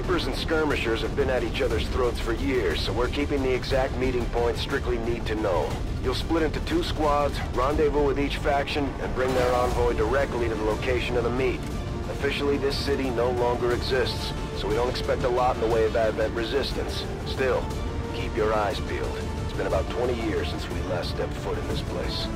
Reapers and skirmishers have been at each other's throats for years, so we're keeping the exact meeting point strictly need to know. You'll split into 2 squads, rendezvous with each faction, and bring their envoy directly to the location of the meet. Officially, this city no longer exists, so we don't expect a lot in the way of advent resistance. Still, keep your eyes peeled. It's been about 20 years since we last stepped foot in this place.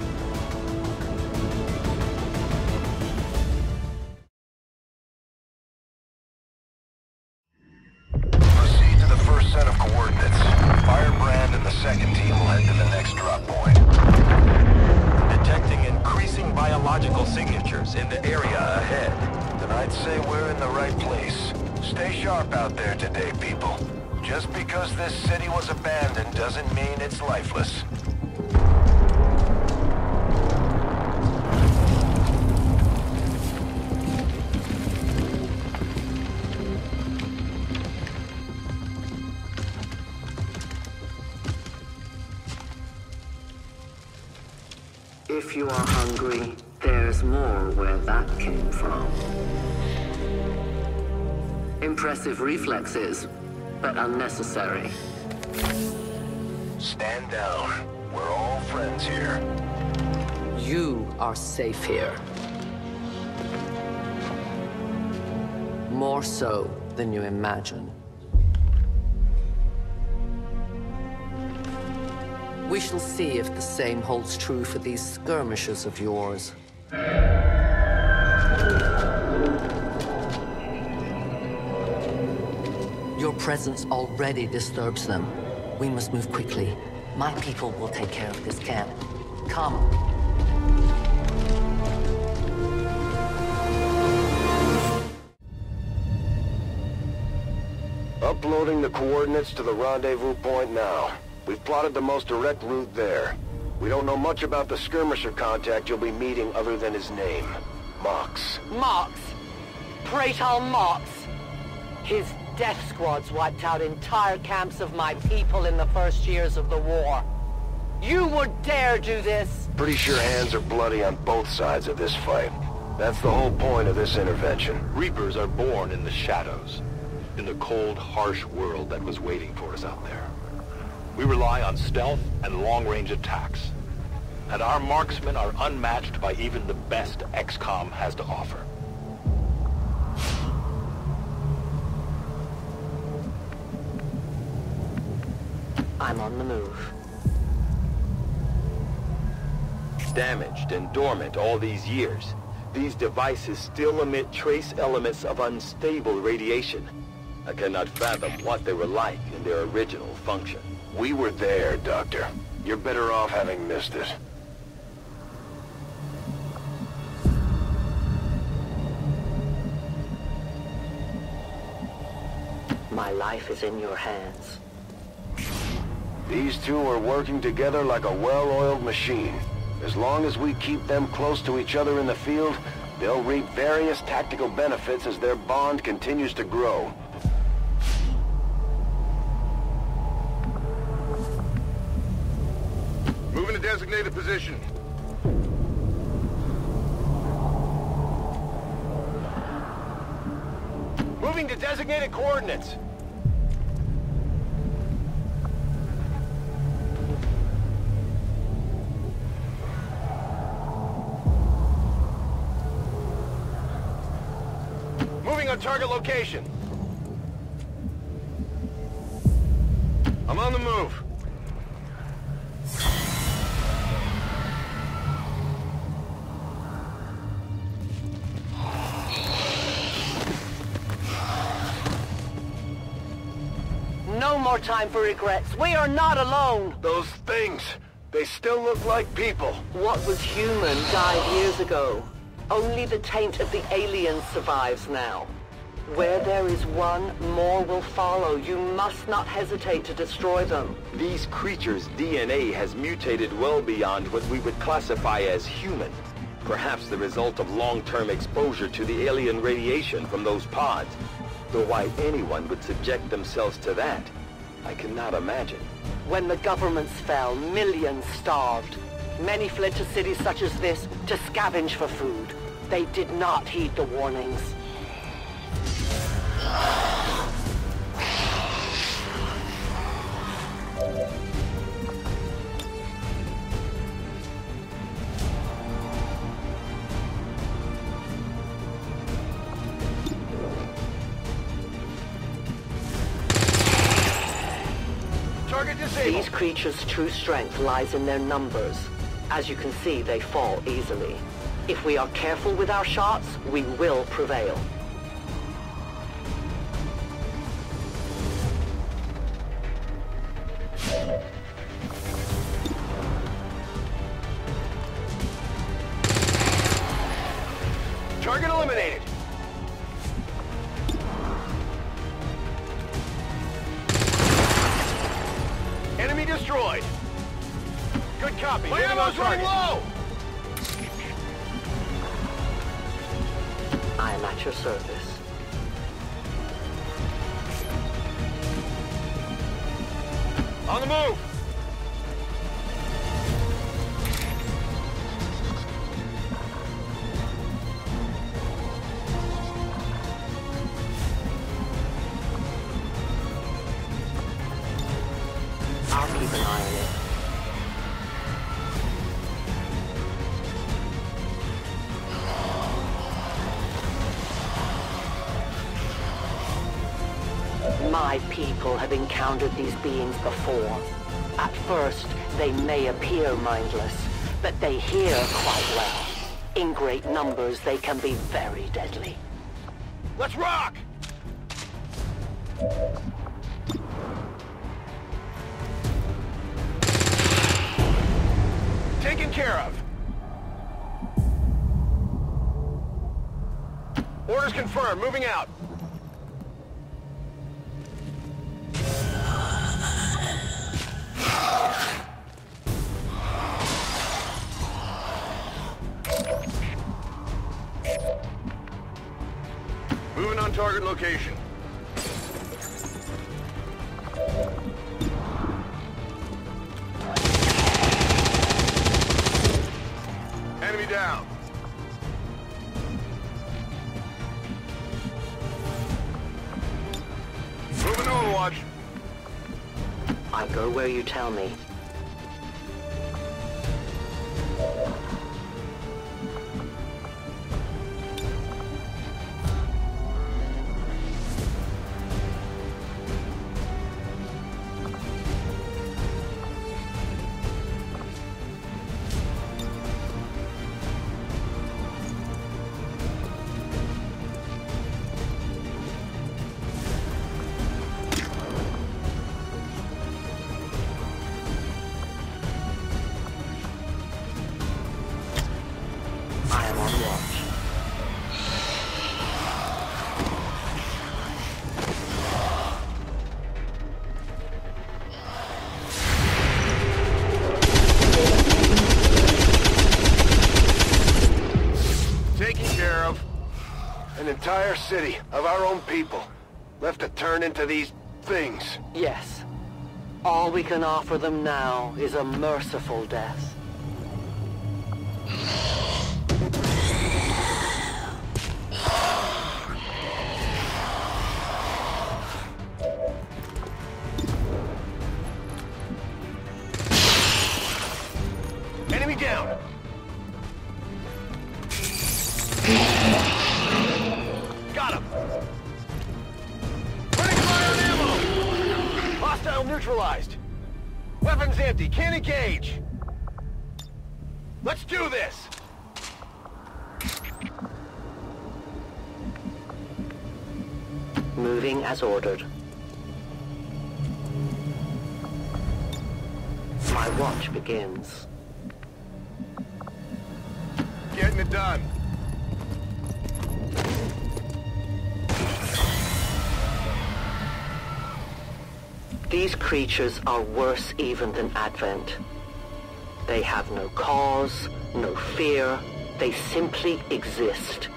Proceed to the first set of coordinates. Firebrand and the second team will head to the next drop point. Detecting increasing biological signatures in the area ahead. Then I'd say we're in the right place. Stay sharp out there today, people. Just because this city was abandoned doesn't mean it's lifeless. If you are hungry, there's more where that came from. Impressive reflexes, but unnecessary. Stand down. We're all friends here. You are safe here. More so than you imagine. We shall see if the same holds true for these skirmishers of yours. Your presence already disturbs them. We must move quickly. My people will take care of this camp. Come. Uploading the coordinates to the rendezvous point now. We've plotted the most direct route there. We don't know much about the skirmisher contact you'll be meeting other than his name. Mox. Mox? Praetor Mox? His death squads wiped out entire camps of my people in the first years of the war. You would dare do this? Pretty sure hands are bloody on both sides of this fight. That's the whole point of this intervention. Reapers are born in the shadows, in the cold, harsh world that was waiting for us out there. We rely on stealth and long-range attacks, and our marksmen are unmatched by even the best XCOM has to offer. I'm on the move. Damaged and dormant all these years, these devices still emit trace elements of unstable radiation. I cannot fathom what they were like in their original function. We were there, Doctor. You're better off having missed it. My life is in your hands. These two are working together like a well-oiled machine. As long as we keep them close to each other in the field, they'll reap various tactical benefits as their bond continues to grow. Moving to designated position. Moving to designated coordinates. Moving on target location. I'm on the move. No more time for regrets. We are not alone. Those things, they still look like people. What was human died years ago. Only the taint of the aliens survives now. Where there is one, more will follow. You must not hesitate to destroy them. These creatures' DNA has mutated well beyond what we would classify as human. Perhaps the result of long-term exposure to the alien radiation from those pods. Though why anyone would subject themselves to that, I cannot imagine. When the governments fell, millions starved. Many fled to cities such as this to scavenge for food. They did not heed the warnings. stable. These creatures' true strength lies in their numbers. As you can see, they fall easily. If we are careful with our shots, we will prevail. Target eliminated. Enemy destroyed. Good copy. My ammo's running low. I am at your service. On the move. I'll keep an eye on it. My people have encountered these beings before. At first, they may appear mindless, but they hear quite well. In great numbers, they can be very deadly. Let's rock. Taken care of. Orders confirmed. Moving out. Moving on target location. Enemy down. Moving Overwatch. I go where you tell me. I am on watch. Taken care of. An entire city of our own people left to turn into these things. Yes. All we can offer them now is a merciful death. Enemy down. Got him. Running fire on ammo. Hostile neutralized. Weapons empty. Can't engage. Let's do this. Moving as ordered. My watch begins. Getting it done. These creatures are worse even than Advent. They have no cause, no fear. They simply exist.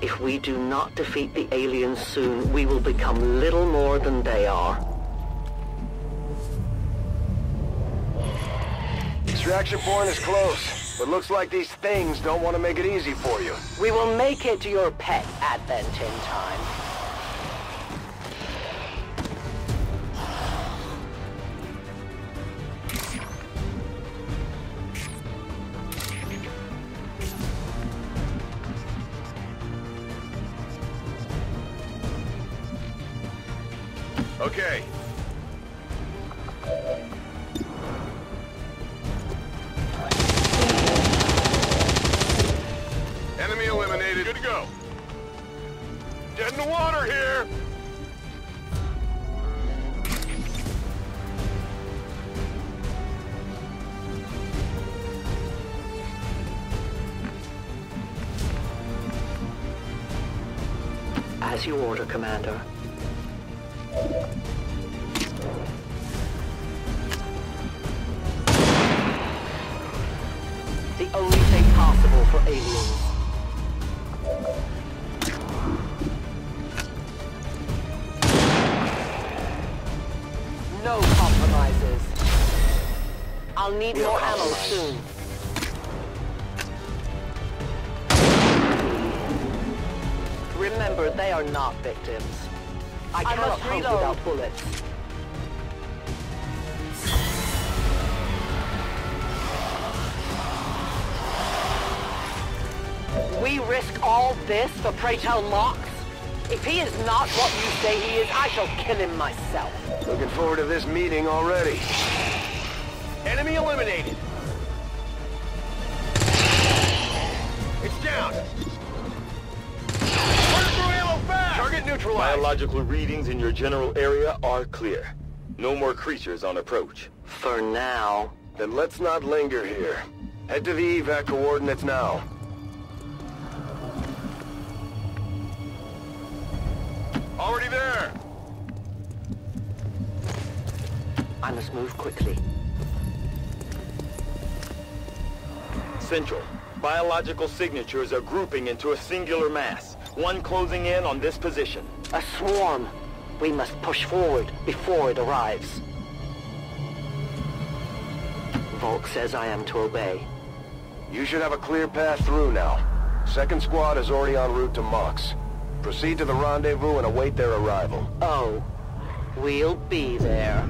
If we do not defeat the aliens soon, we will become little more than they are. Extraction point is close, but looks like these things don't want to make it easy for you. We will make it to your pet Advent in time. Okay. go. Dead in the water here. As you order, Commander. The only thing possible for aliens. No compromises. I'll need more ammo soon. Remember, they are not victims. I cannot hunt without bullets. We risk all this for Pray Tell Mox? If he is not what you say he is, I shall kill him myself. Looking forward to this meeting already. Enemy eliminated. It's down. Burn through ammo fast! Target neutralized. Biological readings in your general area are clear. No more creatures on approach. For now. Then let's not linger here. Head to the evac coordinates now. Already there. I must move quickly. Central. Biological signatures are grouping into a singular mass. One closing in on this position. A swarm. We must push forward before it arrives. Volk says I am to obey. You should have a clear path through now. Second squad is already en route to Mox. Proceed to the rendezvous and await their arrival. Oh, we'll be there.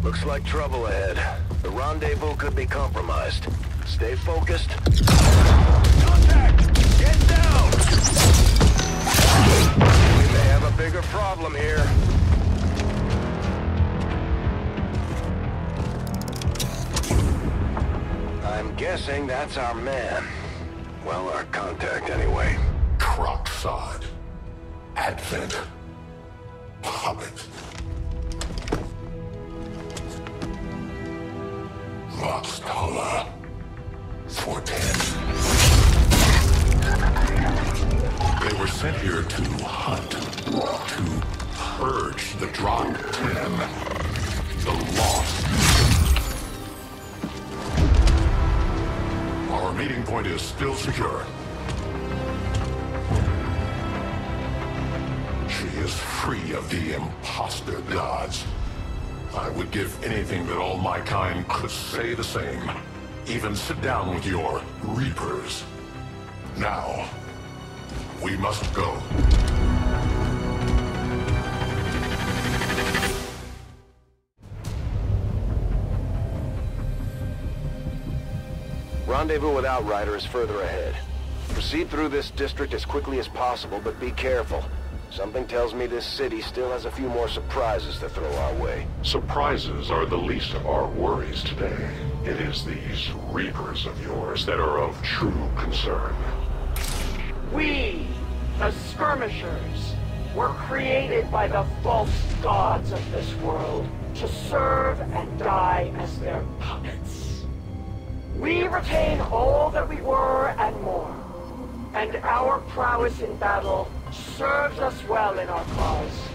Looks like trouble ahead. The rendezvous could be compromised. Stay focused. Contact! Get down! We may have a bigger problem here. I'm guessing that's our man. Well, our contact anyway. Crocksod. Advent. Hobbit. Voxtola. 410. They were sent here to hunt, to purge the Drog 10, the Lost. Our meeting point is still secure. She is free of the imposter gods. I would give anything that all my kind could say the same. Even sit down with your Reapers. Now, we must go. Rendezvous with Outrider is further ahead. Proceed through this district as quickly as possible, but be careful. Something tells me this city still has a few more surprises to throw our way. Surprises are the least of our worries today. It is these Reapers of yours that are of true concern. We, the Skirmishers, were created by the false gods of this world to serve and die as their puppets. We retain all that we were and more, and our prowess in battle serves us well in our cause.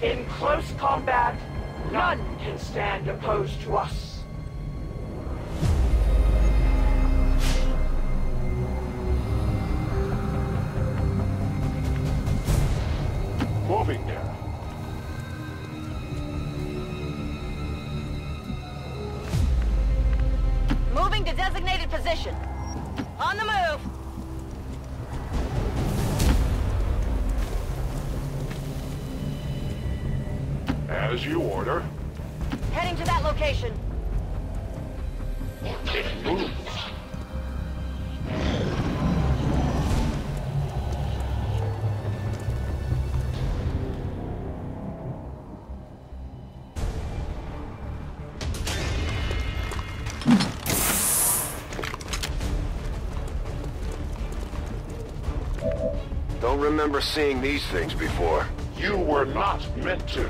In close combat, none can stand opposed to us. Moving now. designated position. On the move. As you order. Heading to that location. It moves. Don't remember seeing these things before. You were not meant to.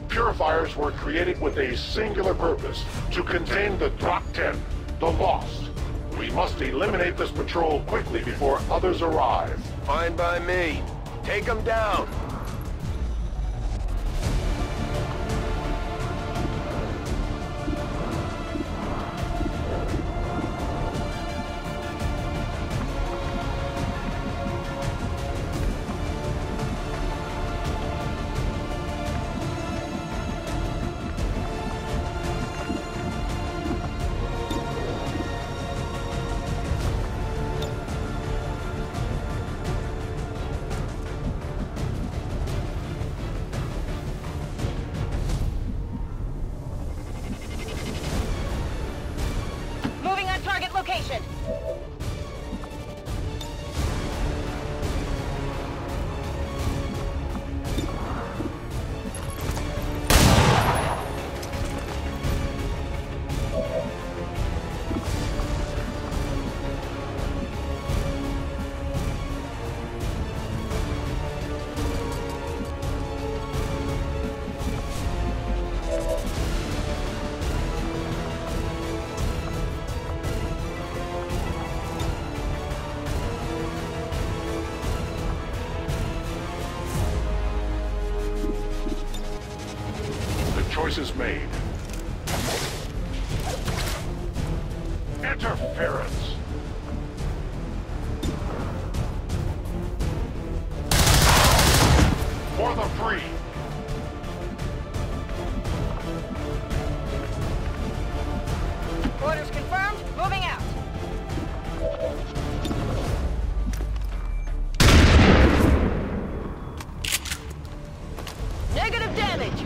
Purifiers were created with a singular purpose, to contain the Drak-10, the Lost. We must eliminate this patrol quickly before others arrive. Fine by me. Take them down. Target location. Choice is made. Interference. For the free. Orders confirmed. Moving out. Negative damage.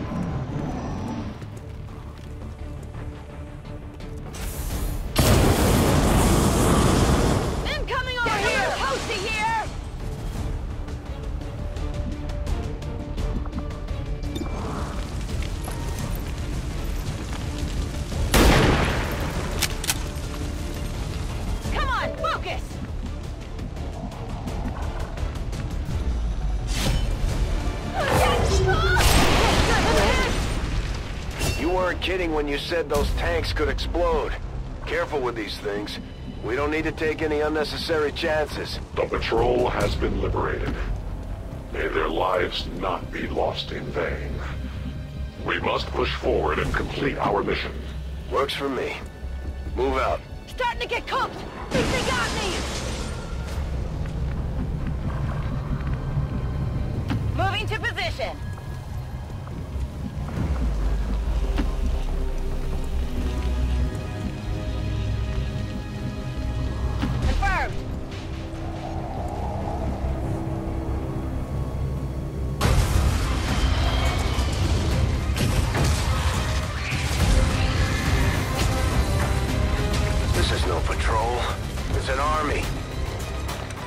You weren't kidding when you said those tanks could explode. Careful with these things. We don't need to take any unnecessary chances. The patrol has been liberated. May their lives not be lost in vain. We must push forward and complete our mission. Works for me. Move out. Starting to get cooked! Think they got me! Moving to position. Confirmed. This is no patrol. It's an army.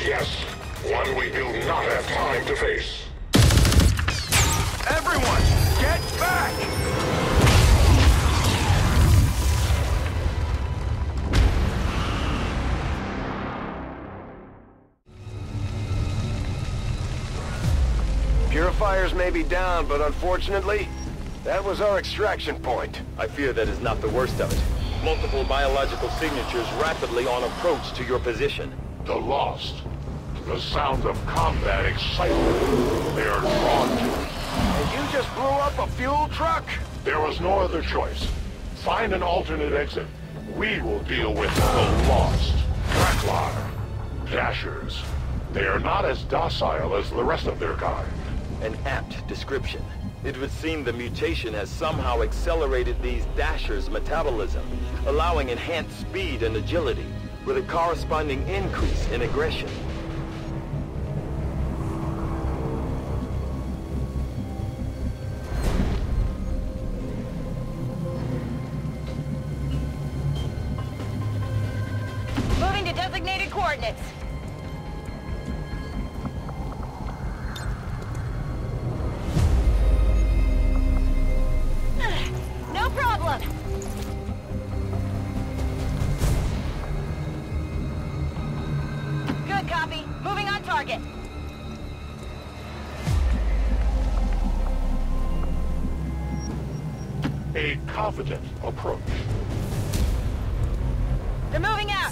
Yes, one we do not have time to face. Everyone, get back! Purifiers may be down, but unfortunately, that was our extraction point. I fear that is not the worst of it. Multiple biological signatures rapidly on approach to your position. The Lost. The sound of combat excitement. They are drawn to it. And you just blew up a fuel truck? There was no other choice. Find an alternate exit. We will deal with the Lost. Draklar. Dashers. They are not as docile as the rest of their kind. An apt description. It would seem the mutation has somehow accelerated these Dashers' metabolism, allowing enhanced speed and agility, with a corresponding increase in aggression. Moving to designated coordinates. No problem. Good copy. Moving on target. A confident approach. They're moving out.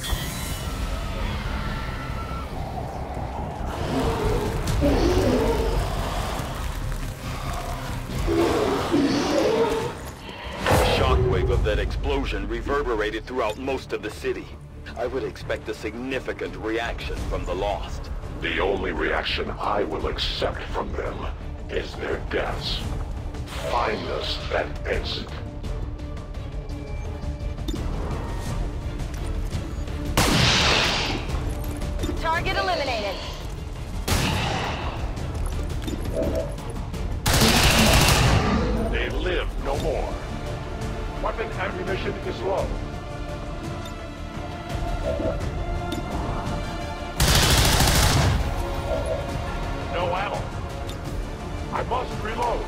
The shockwave of that explosion reverberated throughout most of the city. I would expect a significant reaction from the Lost. The only reaction I will accept from them is their deaths. Find us that exit. Target eliminated. They live no more. Weapon ammunition is low. No ammo. I must reload.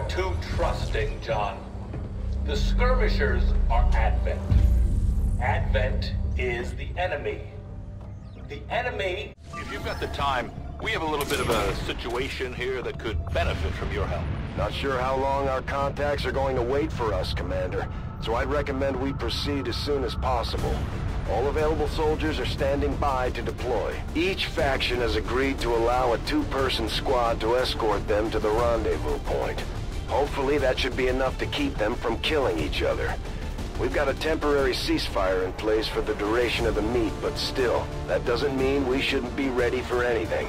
Too trusting, John. The skirmishers are Advent. Advent is the enemy. The enemy... If you've got the time, we have a little bit of a situation here that could benefit from your help. Not sure how long our contacts are going to wait for us, Commander. So I'd recommend we proceed as soon as possible. All available soldiers are standing by to deploy. Each faction has agreed to allow a two-person squad to escort them to the rendezvous point. Hopefully that should be enough to keep them from killing each other. We've got a temporary ceasefire in place for the duration of the meet, but still, that doesn't mean we shouldn't be ready for anything.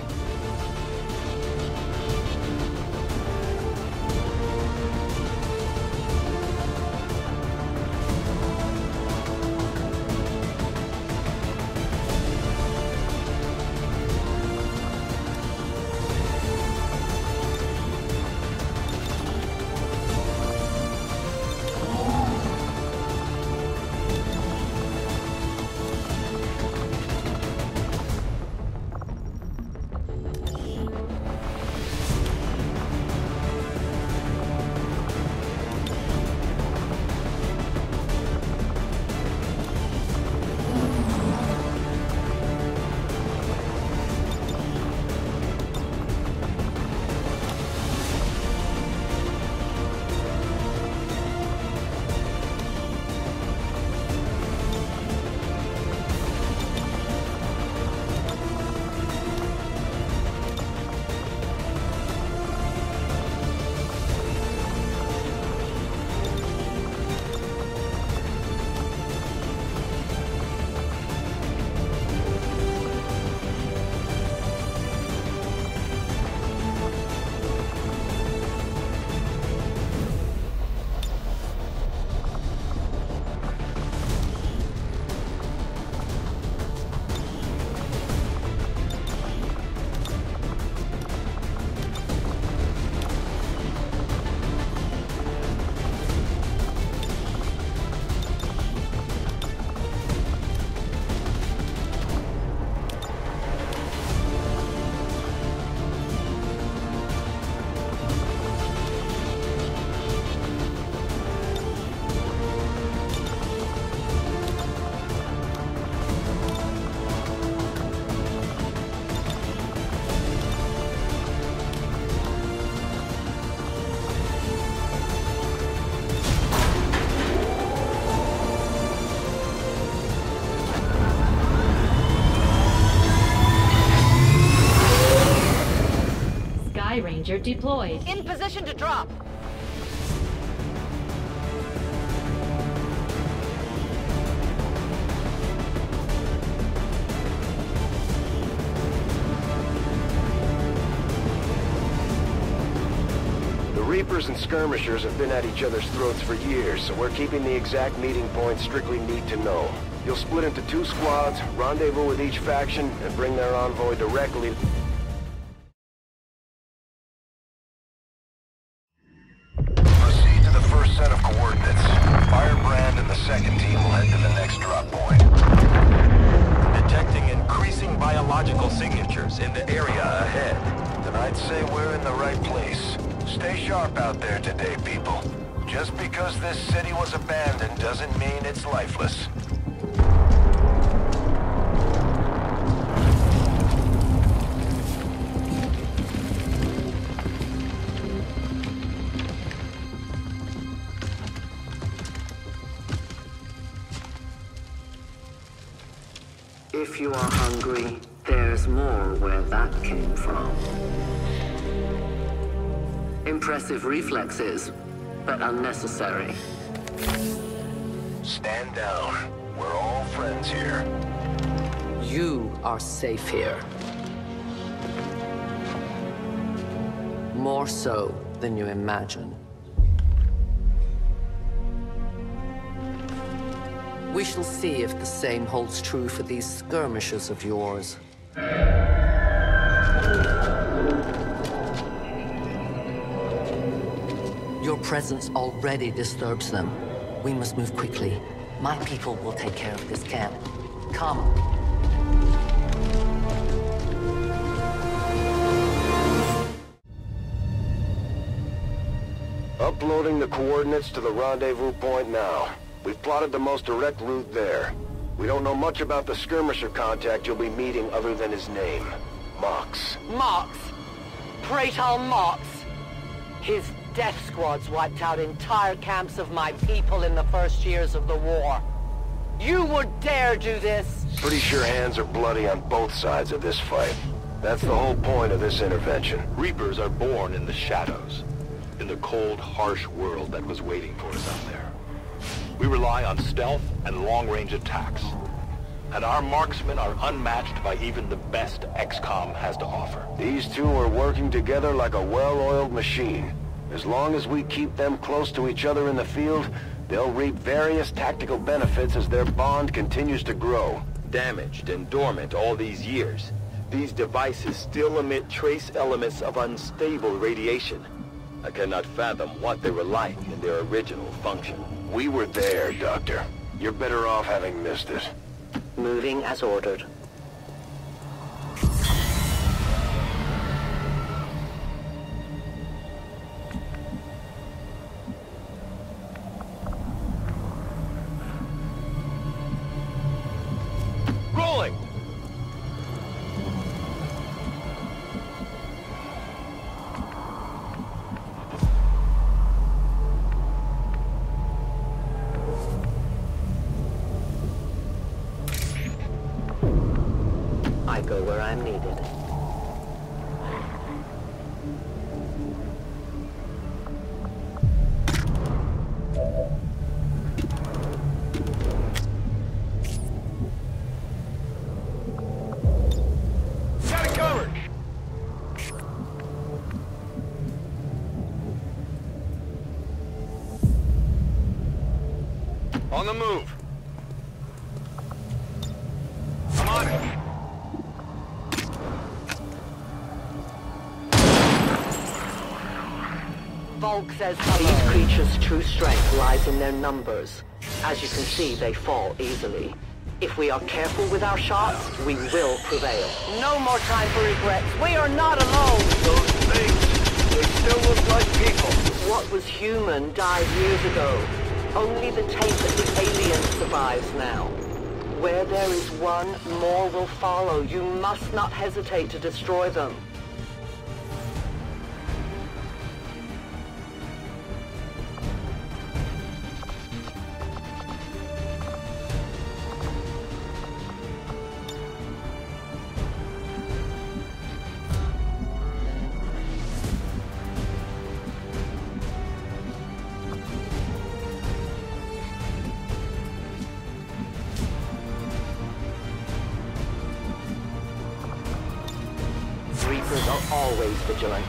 Sky Ranger deployed. In position to drop. The Reapers and Skirmishers have been at each other's throats for years, so we're keeping the exact meeting points strictly need to know. You'll split into 2 squads, rendezvous with each faction, and bring their envoy directly... Proceed to the first set of coordinates. Firebrand and the second team will head to the next drop point. Detecting increasing biological signatures in the area ahead. Then I'd say we're in the right place. Stay sharp out there today, people. Just because this city was abandoned doesn't mean it's lifeless. If you are hungry, there's more where that came from. Impressive reflexes, but unnecessary. Stand down. We're all friends here. You are safe here. More so than you imagine. We shall see if the same holds true for these skirmishers of yours. Your presence already disturbs them. We must move quickly. My people will take care of this camp. Come. Uploading the coordinates to the rendezvous point now. We've plotted the most direct route there. We don't know much about the skirmisher contact you'll be meeting other than his name. Mox. Mox! Praetor Mox! His death squads wiped out entire camps of my people in the first years of the war. You would dare do this? Pretty sure hands are bloody on both sides of this fight. That's the whole point of this intervention. Reapers are born in the shadows, in the cold, harsh world that was waiting for us out there. We rely on stealth and long-range attacks, and our marksmen are unmatched by even the best XCOM has to offer. These two are working together like a well-oiled machine. As long as we keep them close to each other in the field, they'll reap various tactical benefits as their bond continues to grow. Damaged and dormant all these years, these devices still emit trace elements of unstable radiation. I cannot fathom what they were like in their original function. We were there, Doctor. You're better off having missed it. Moving as ordered. Rolling! I go where I'm needed. Got it covered! On the move! I'm on it! Volk says these creatures' true strength lies in their numbers. As you can see, they fall easily. If we are careful with our shots, we will prevail. No more time for regrets. We are not alone. Those things, they still look like people. What was human died years ago. Only the taint of the alien survives now. Where there is one, more will follow. You must not hesitate to destroy them. always vigilant.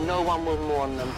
No one will mourn them.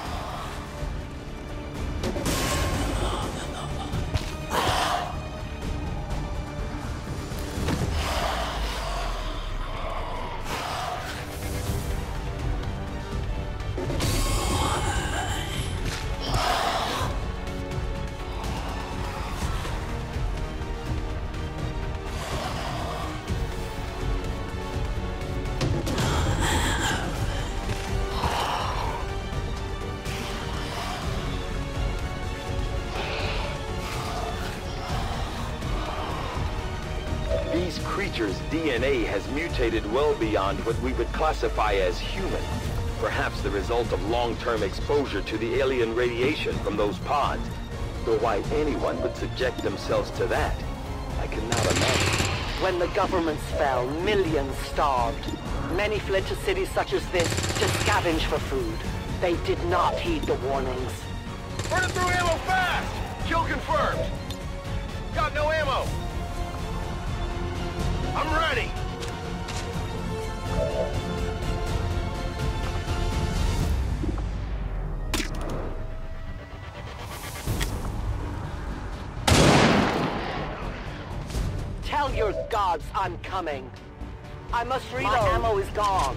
These creatures' DNA has mutated well beyond what we would classify as human. Perhaps the result of long-term exposure to the alien radiation from those pods. Though why anyone would subject themselves to that, I cannot imagine. When the governments fell, millions starved. Many fled to cities such as this to scavenge for food. They did not heed the warnings. Burning through ammo fast! Kill confirmed! Got no ammo! I'm ready! Tell your gods I'm coming. I must reload. My ammo is gone.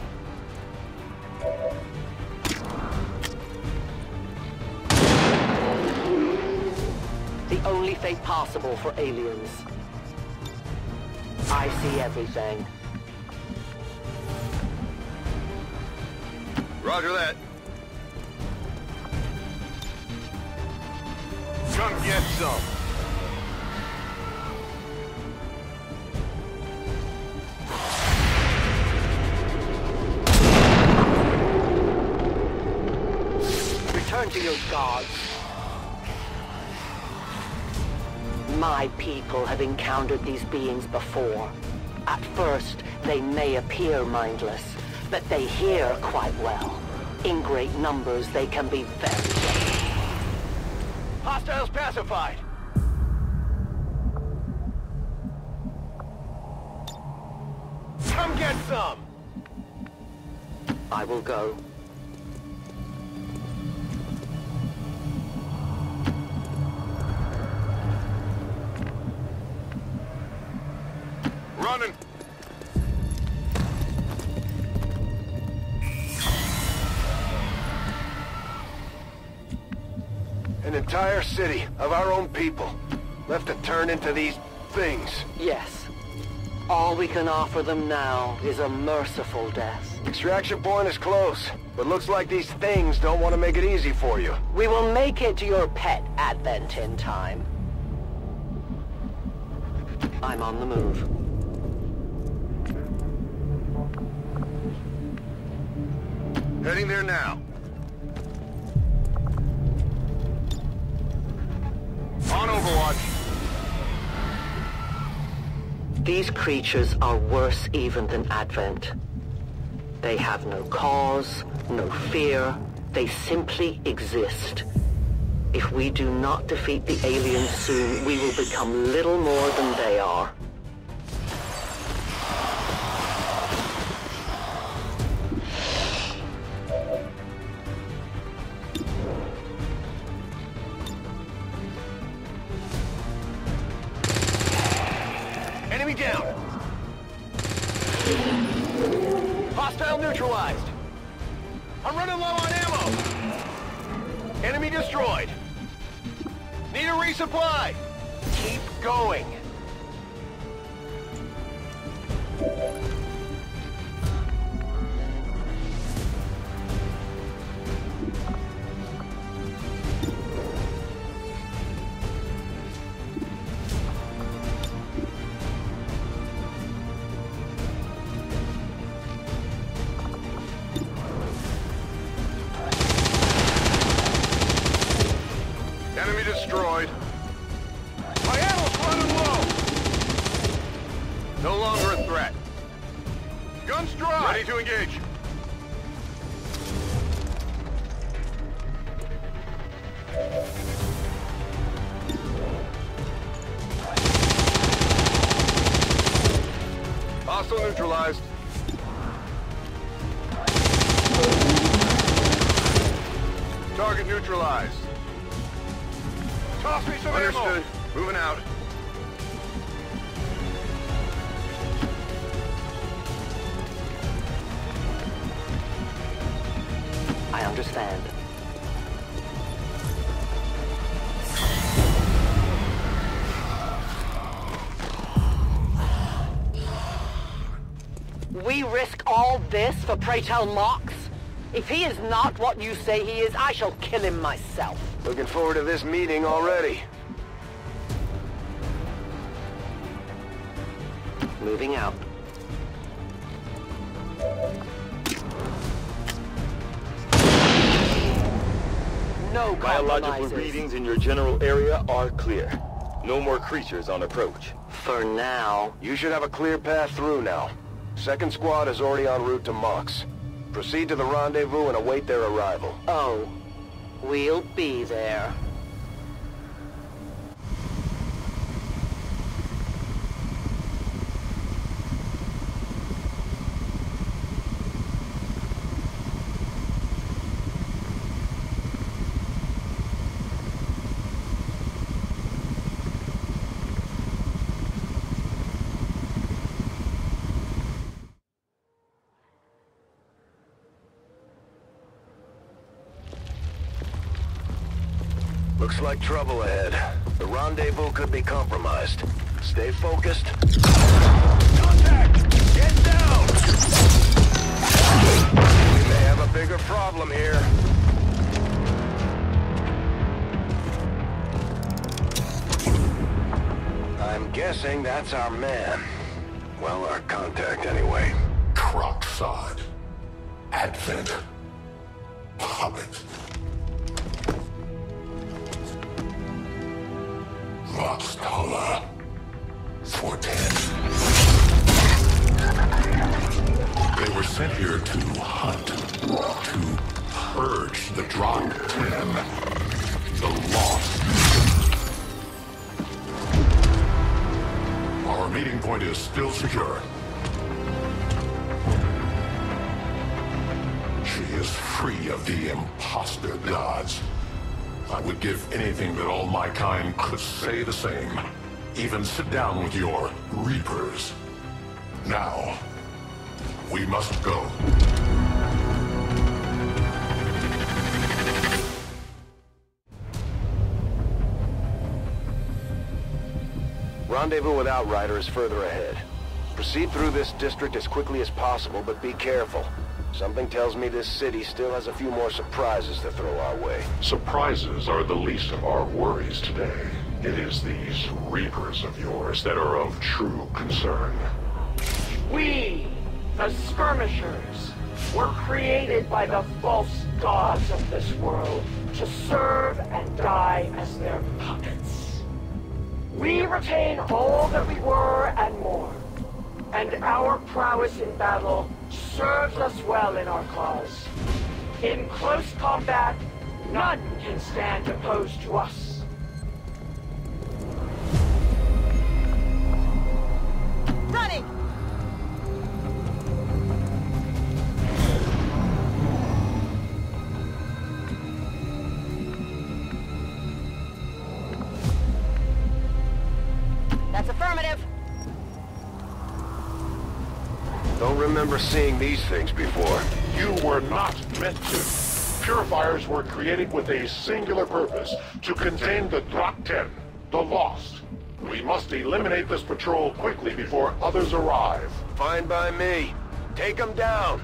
The only fate possible for aliens. I see everything. Roger that. Come get some. Return to your gods. My people have encountered these beings before. At first, they may appear mindless, but they hear quite well. In great numbers, they can be very dangerous. Hostiles pacified. Come get some. I will go. Running. An entire city of our own people left to turn into these things. Yes. All we can offer them now is a merciful death. Extraction point is close, but looks like these things don't want to make it easy for you. We will make it your pet advent in time. I'm on the move. Heading there now. On Overwatch. These creatures are worse even than Advent. They have no cause, no fear. They simply exist. If we do not defeat the aliens soon, we will become little more than they are. Enemy down! Hostile neutralized! I'm running low on ammo! Enemy destroyed! Need a resupply! Keep going! Enemy destroyed. My ammo's running low. No longer a threat. Guns dry. Ready to engage. Hostile neutralized. Target neutralized. Toss me some Understood. Moving out. I understand. We risk all this for pray tell Mox? If he is not what you say he is, I shall kill him myself. Looking forward to this meeting already. Moving out. No Biological compromises. readings in your general area are clear. No more creatures on approach. For now. You should have a clear path through now. Second squad is already en route to Mox. Proceed to the rendezvous and await their arrival. Oh, we'll be there. Looks like trouble ahead. The rendezvous could be compromised. Stay focused. Contact! Get down! We may have a bigger problem here. I'm guessing that's our man. Well, our contact anyway. Crocksod. Advent. Hobbit. Voxtala. 410. They were sent here to hunt, to purge the Drop 10, the Lost. Our meeting point is still secure. She is free of the imposter gods. I would give anything that all my kind could say the same. Even sit down with your Reapers. Now, we must go. Rendezvous with Outrider is further ahead. Proceed through this district as quickly as possible, but be careful. Something tells me this city still has a few more surprises to throw our way. Surprises are the least of our worries today. It is these Reapers of yours that are of true concern. We, the Skirmishers, were created by the false gods of this world to serve and die as their puppets. We retain all that we were and more, and our prowess in battle serves us well in our cause. In close combat, none can stand opposed to us. Running! That's affirmative. Don't remember seeing these things before. You were not meant to. Purifiers were created with a singular purpose, to contain the Drop 10, the Lost. We must eliminate this patrol quickly before others arrive. Fine by me. Take them down.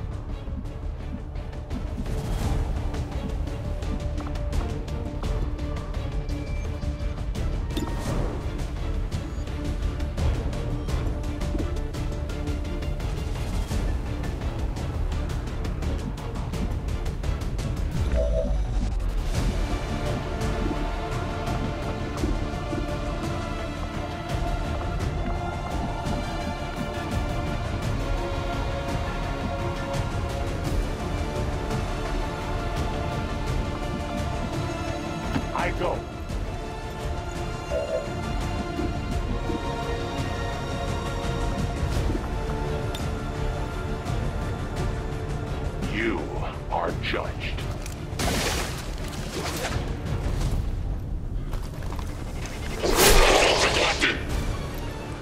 judged.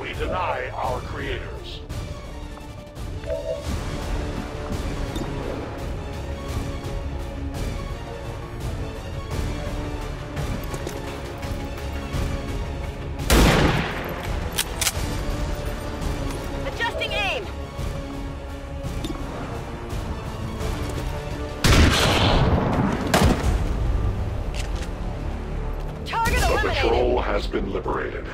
We deny our creators. Adjusting aim. Target The eliminated. patrol has been liberated.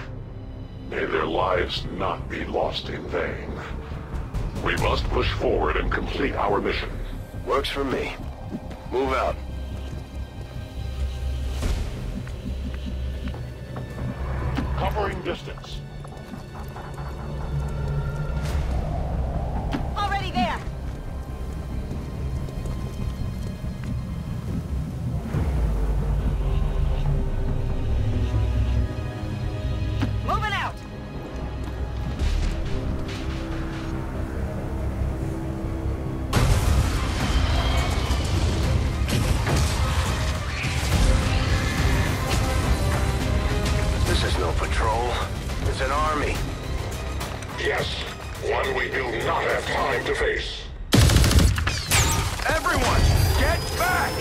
May their lives not be lost in vain. We must push forward and complete our mission. Works for me. Move out. Covering distance. Already there. Moving out. This is no patrol. It's an army. Yes, one we do not have time to face. Everyone, get back!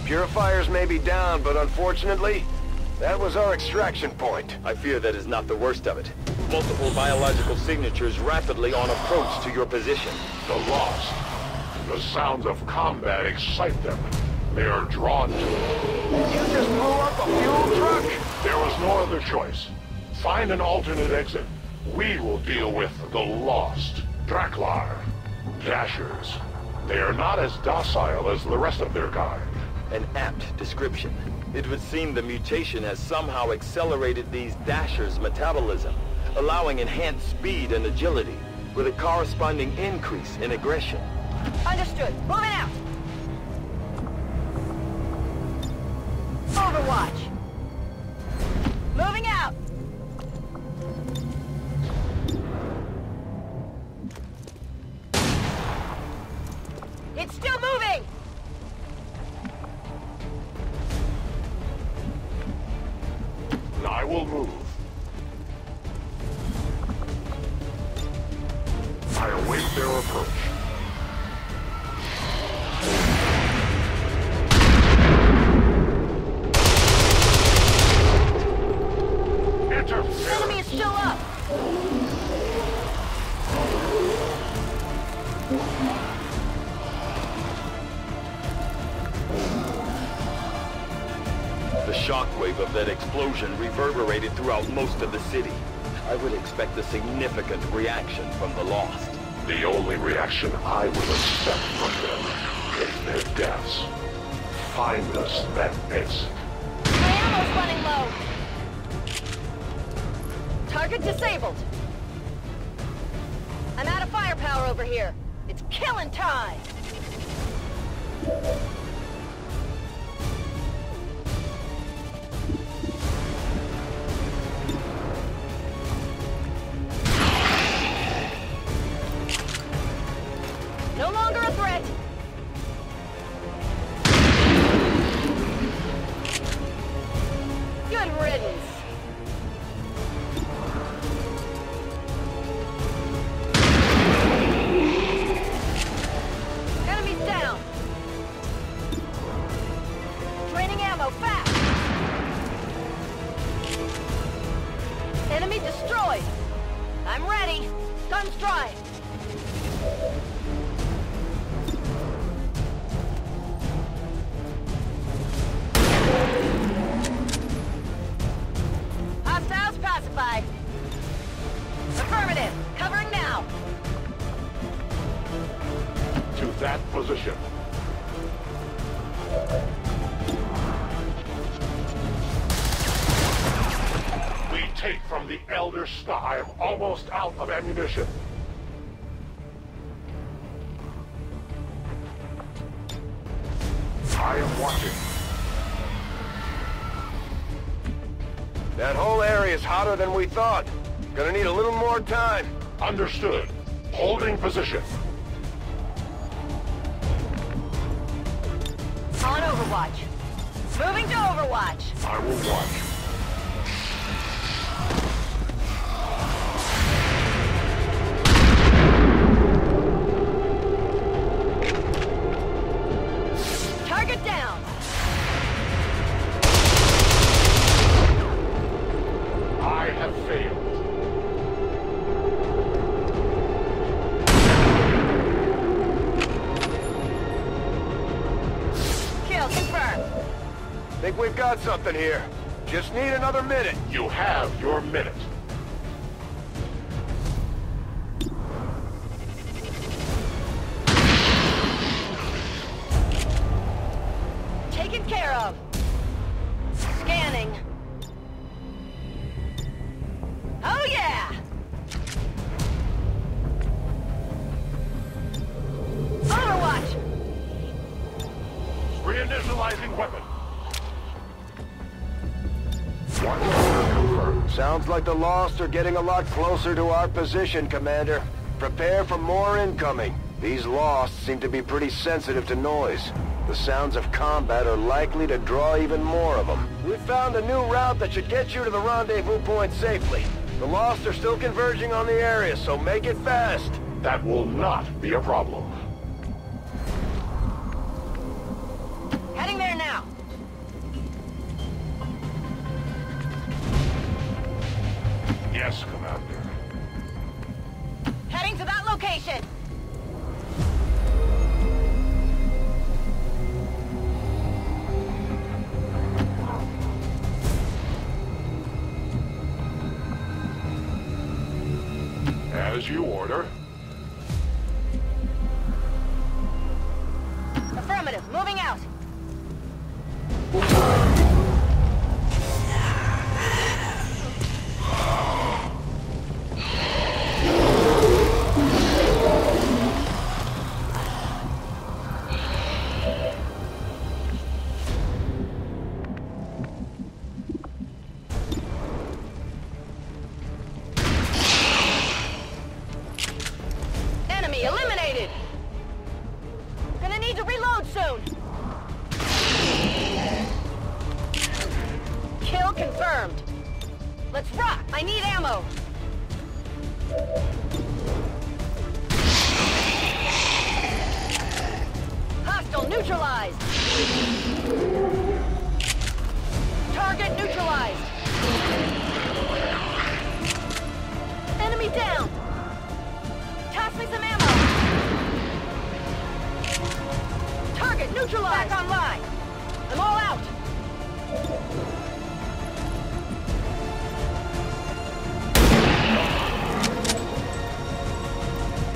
Purifiers may be down, but unfortunately, that was our extraction point. I fear that is not the worst of it. Multiple biological signatures rapidly on approach to your position. The lost. The sounds of combat excite them. They are drawn to it. You just blew up a fuel truck? There was no other choice. Find an alternate exit. We will deal with the lost. Draklar. Dashers. They are not as docile as the rest of their kind. An apt description. It would seem the mutation has somehow accelerated these Dashers' metabolism, allowing enhanced speed and agility, with a corresponding increase in aggression. Understood. Moving out. Overwatch. Moving out. It's still moving. I will move. I await their approach. The enemy is still up. The shockwave of that explosion reverberated throughout most of the city. I would expect a significant reaction from the lost. The only reaction I will expect from them is their deaths. Find us that exit. My ammo's running low. Target disabled. I'm out of firepower over here. It's killing time. No longer a threat. Good riddance. Enemies down. Draining ammo fast. Enemy destroyed. I'm ready. Guns dry. Hostiles pacified. Affirmative. Covering now. To that position. We take from the Elder stock. I am almost out of ammunition. I am watching. That whole area is hotter than we thought. Gonna need a little more time. Understood. Holding position. On Overwatch. Moving to Overwatch. I will watch. Target down. I have failed. Kill confirmed. Think we've got something here. Just need another minute. You have your minute. Taken care of. Scanning. Oh yeah! Overwatch! Reinitializing weapon. One order confirmed. Sounds like the Lost are getting a lot closer to our position, Commander. Prepare for more incoming. These Lost seem to be pretty sensitive to noise. The sounds of combat are likely to draw even more of them. We found a new route that should get you to the rendezvous point safely. The Lost are still converging on the area, so make it fast. That will not be a problem. Heading there now. Yes, Commander. Heading to that location. As you order. Affirmative. Moving out. Enemy eliminated. Gonna need to reload soon. Kill confirmed. Let's rock. I need ammo. Hostile neutralized. Target neutralized. Enemy down. Toss me some ammo. Target neutralized. Back online. I'm all out.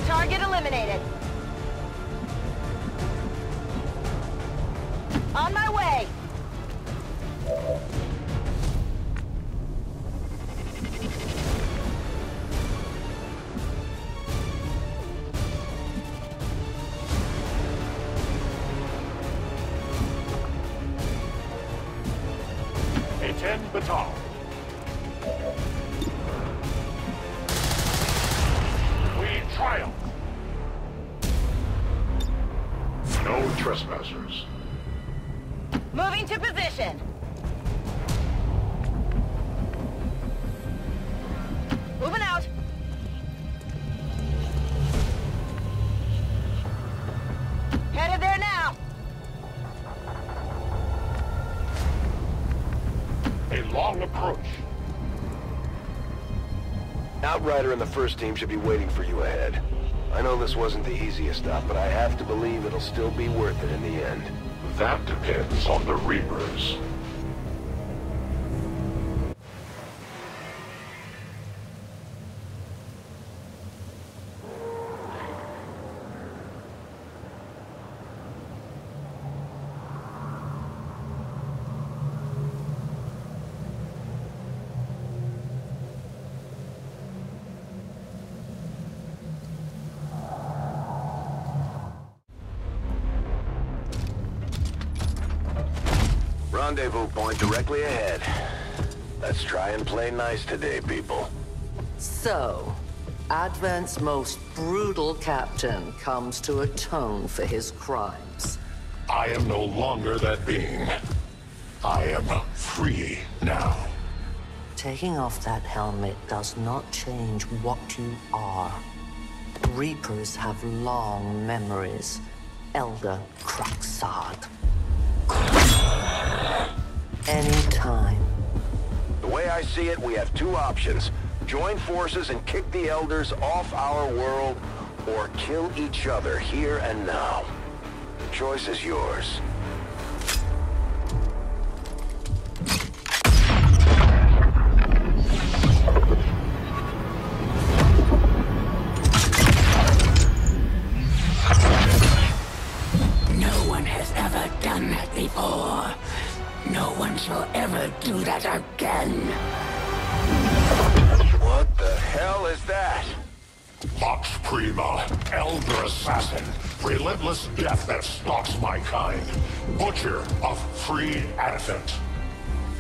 Target eliminated. On my way. A-10 baton. We triumph. No trespassers. Moving to position. Moving out. Headed there now. A long approach. Outrider and the first team should be waiting for you ahead. I know this wasn't the easiest stop, but I have to believe it'll still be worth it in the end. That depends on the Reapers. Rendezvous point directly ahead. Let's try and play nice today, people. So, Advent's most brutal captain comes to atone for his crimes. I am no longer that being. I am free now. Taking off that helmet does not change what you are. Reapers have long memories. Elder Cruxard. Anytime. The way I see it, we have two options. Join forces and kick the Elders off our world, or kill each other here and now. The choice is yours. No one has ever done that before. No one shall ever do that again. What the hell is that? Vox Prima, Elder Assassin, relentless death that stalks my kind, butcher of free Advent.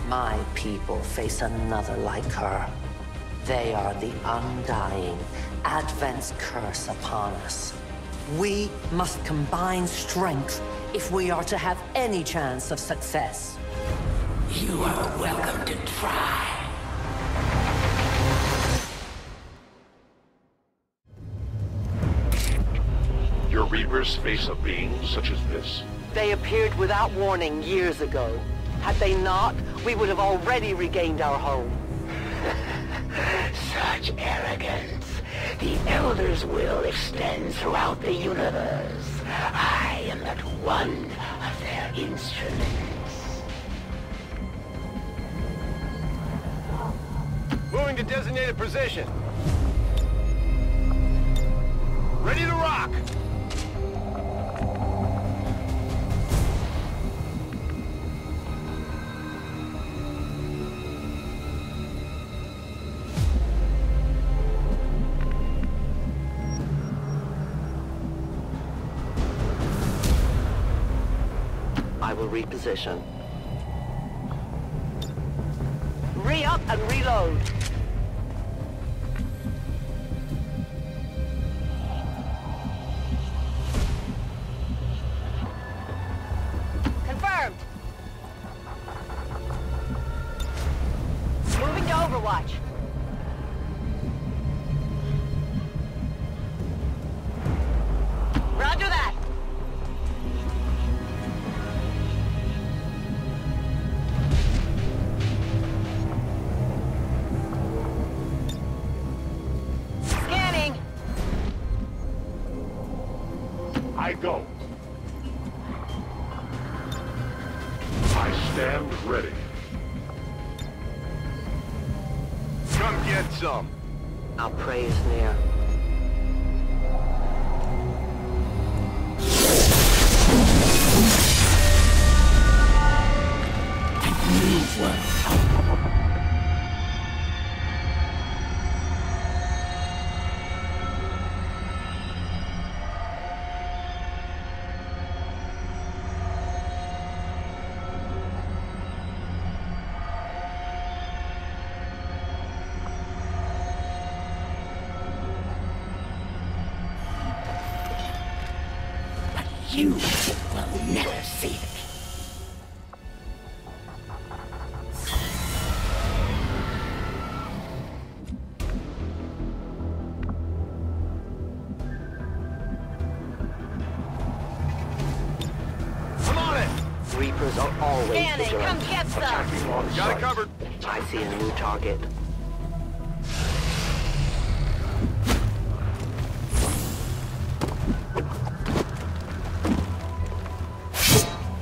My people face another like her. They are the undying, Advent's curse upon us. We must combine strength if we are to have any chance of success. You are welcome to try. Your Reapers face a being such as this? They appeared without warning years ago. Had they not, we would have already regained our home. Such arrogance. The Elder's will extends throughout the universe. I am but one of their instruments. Moving to designated position. Ready to rock! I will reposition. Re-up and reload. Confirmed. Moving to Overwatch. Roger that. Scanning. I go. I stand ready. Come get some. Our prey is near. Move well. You will never see it. Come on it! Reapers are always Scanning. Come vigilant. get some. Got it covered. I see a new target.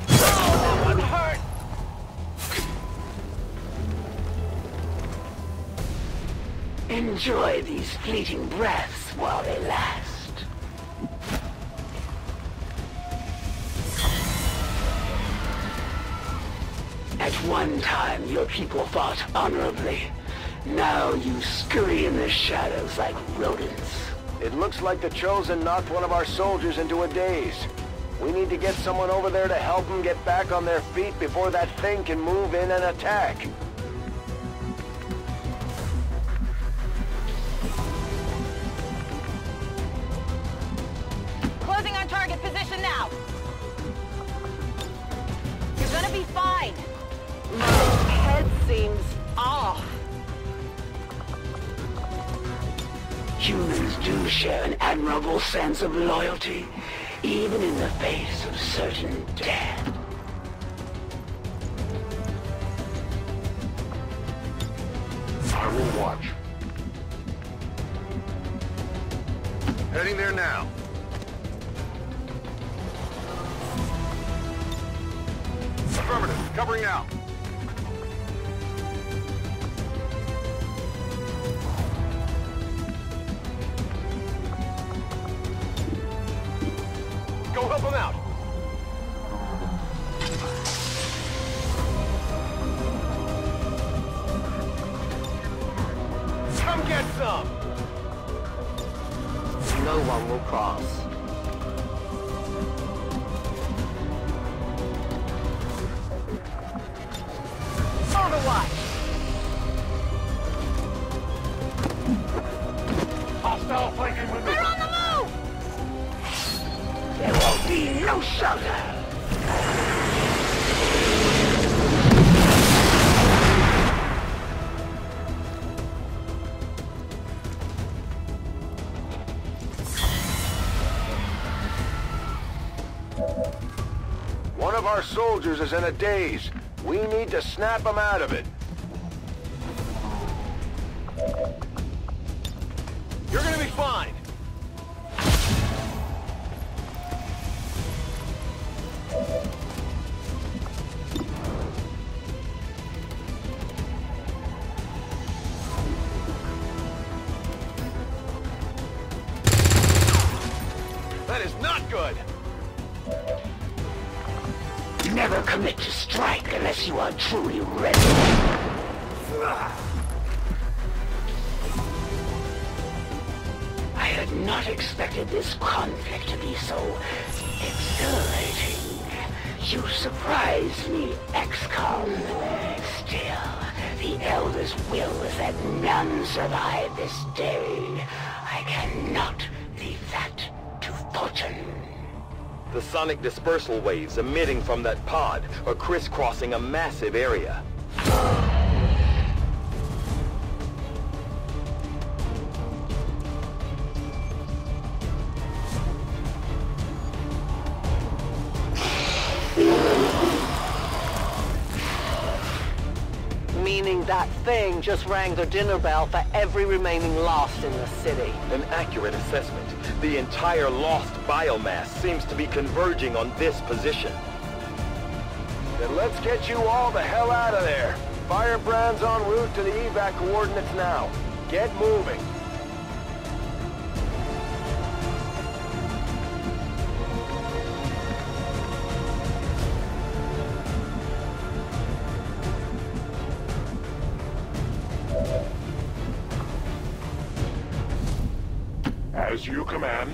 That one hurt. Enjoy these fleeting breaths while they last. At one time, your people fought honorably. Now you scurry in the shadows like rodents. It looks like the Chosen knocked one of our soldiers into a daze. We need to get someone over there to help them get back on their feet before that thing can move in and attack. be fine. My head seems off. Humans do share an admirable sense of loyalty, even in the face of certain death. I will watch. Heading there now. Affirmative. Covering now. Go help him out. Come get some. No one will cross. Overwatch. Hostile flanking with They're on the move! There will be no shelter. One of our soldiers is in a daze. We need to snap him out of it. You're gonna be fine. That is not good. Never commit to strike unless you are truly ready. I had not expected this conflict to be so exhilarating. You surprised me, XCOM. Still, the Elder's will is that none survive this day. I cannot leave that to fortune. The sonic dispersal waves emitting from that pod are crisscrossing a massive area. Meaning that thing just rang the dinner bell for every remaining lost in the city. An accurate assessment. The entire lost biomass seems to be converging on this position. Then let's get you all the hell out of there. Firebrand's en route to the evac coordinates now. Get moving. As you command.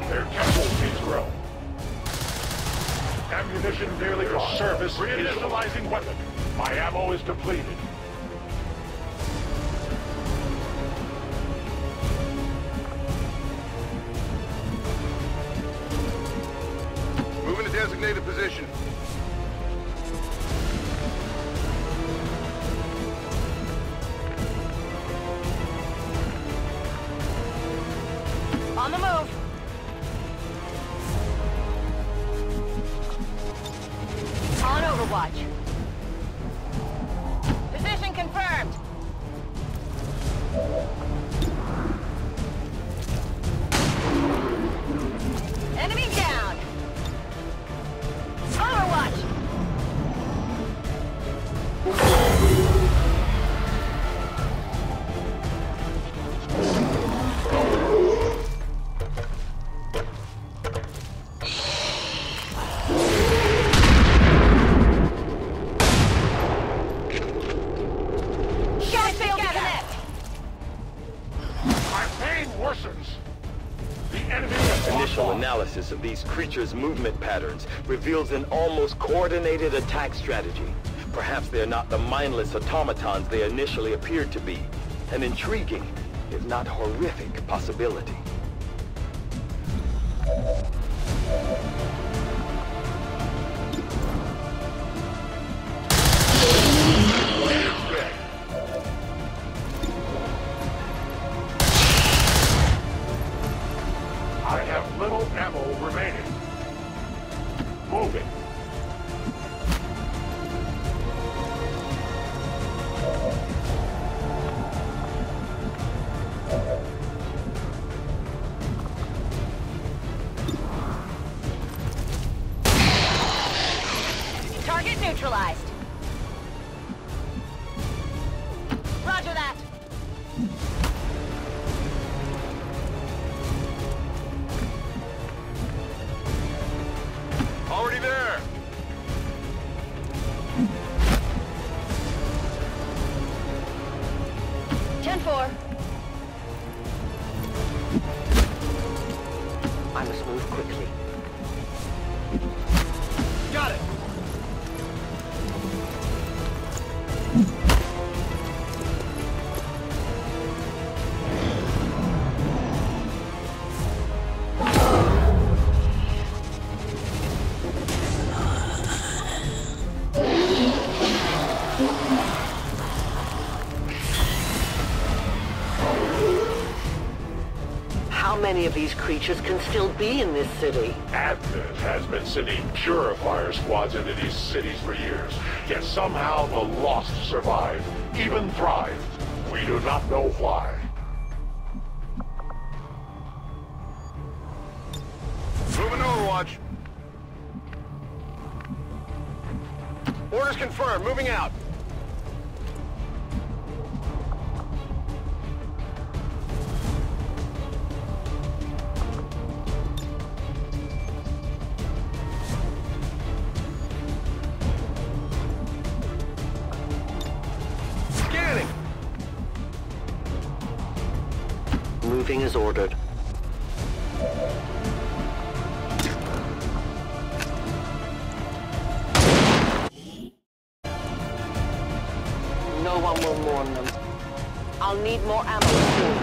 Their casualties grow. Ammunition nearly gone. Service reinitializing weapon. My ammo is depleted. Moving to designated position. On the move. On Overwatch. Position confirmed. Enemy down. Overwatch. Initial analysis of these creatures' movement patterns reveals an almost coordinated attack strategy. Perhaps they're not the mindless automatons they initially appeared to be. An intriguing, if not horrific, possibility. I have little ammo remaining. Moving. Target neutralized. Roger that. Already there! 10-4. I must move quickly. Got it! How many of these creatures can still be in this city? Advent has been sending purifier squads into these cities for years, yet somehow the Lost survive, even thrive. We do not know why. Moving Overwatch. Orders confirmed. Moving out. Scanning. Moving as ordered. No one will mourn them. I'll need more ammo soon.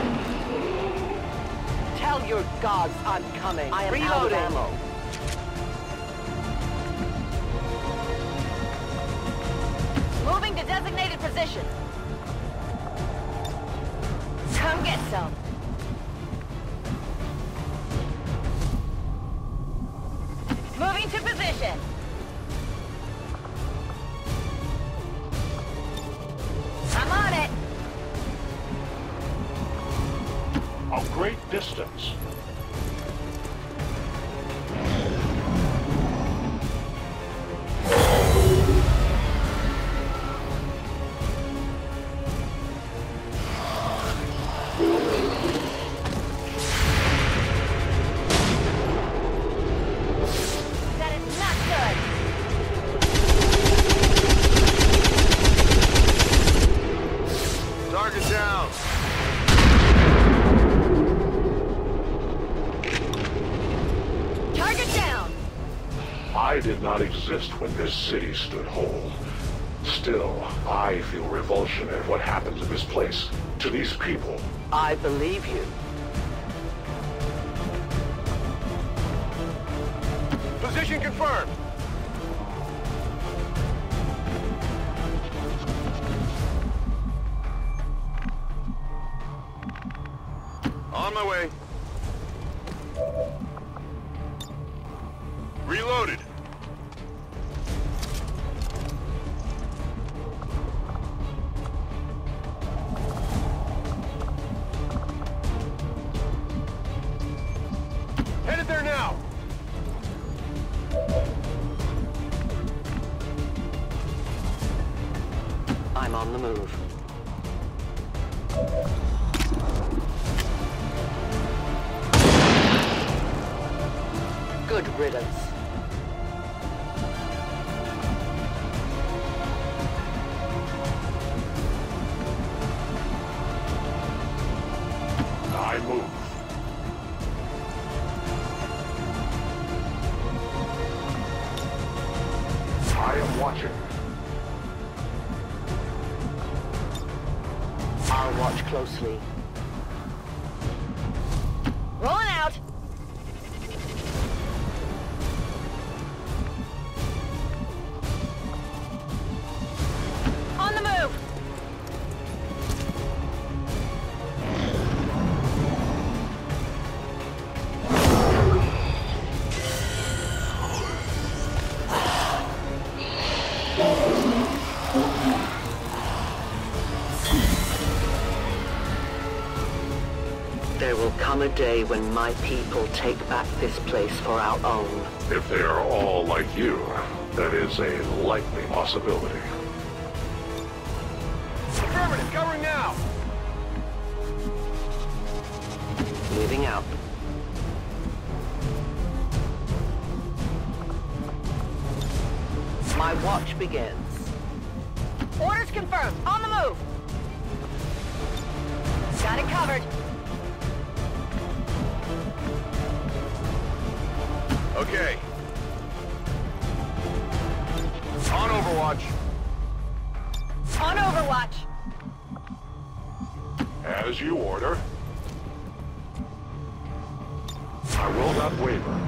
Tell your gods I'm coming. I am out of ammo. Moving to designated position. Come get some. Moving to position. I'm on it. A great distance. That is not good. Target down. Target down. I did not exist when this city stood whole. Still, I feel revulsion at what happened to this place, to these people. I believe you. Position confirmed. On my way. Reloaded. Headed there now. I'm on the move. Good riddance. I move. I am watching. I'll watch closely. There will come a day when my people take back this place for our own. If they are all like you, that is a likely possibility. Affirmative, covering now! Moving out. My watch begins. Orders confirmed. On the move. Got it covered. Okay. On Overwatch. On Overwatch. As you order. I will not waver.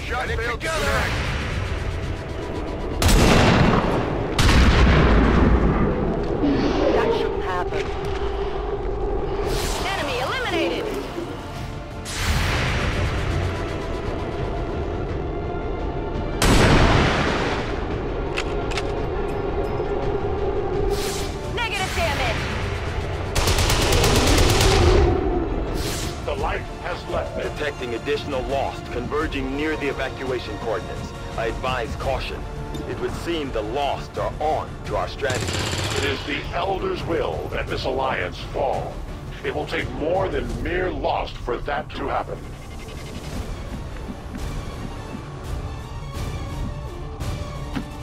Shot failed together. That shouldn't happen. Enemy eliminated. Negative damage. The light has left me. Detecting additional Lost converging near the evacuation coordinates. I advise caution. It would seem the Lost are on to our strategy. It is the Elder's will that this alliance fall. It will take more than mere lost for that to happen.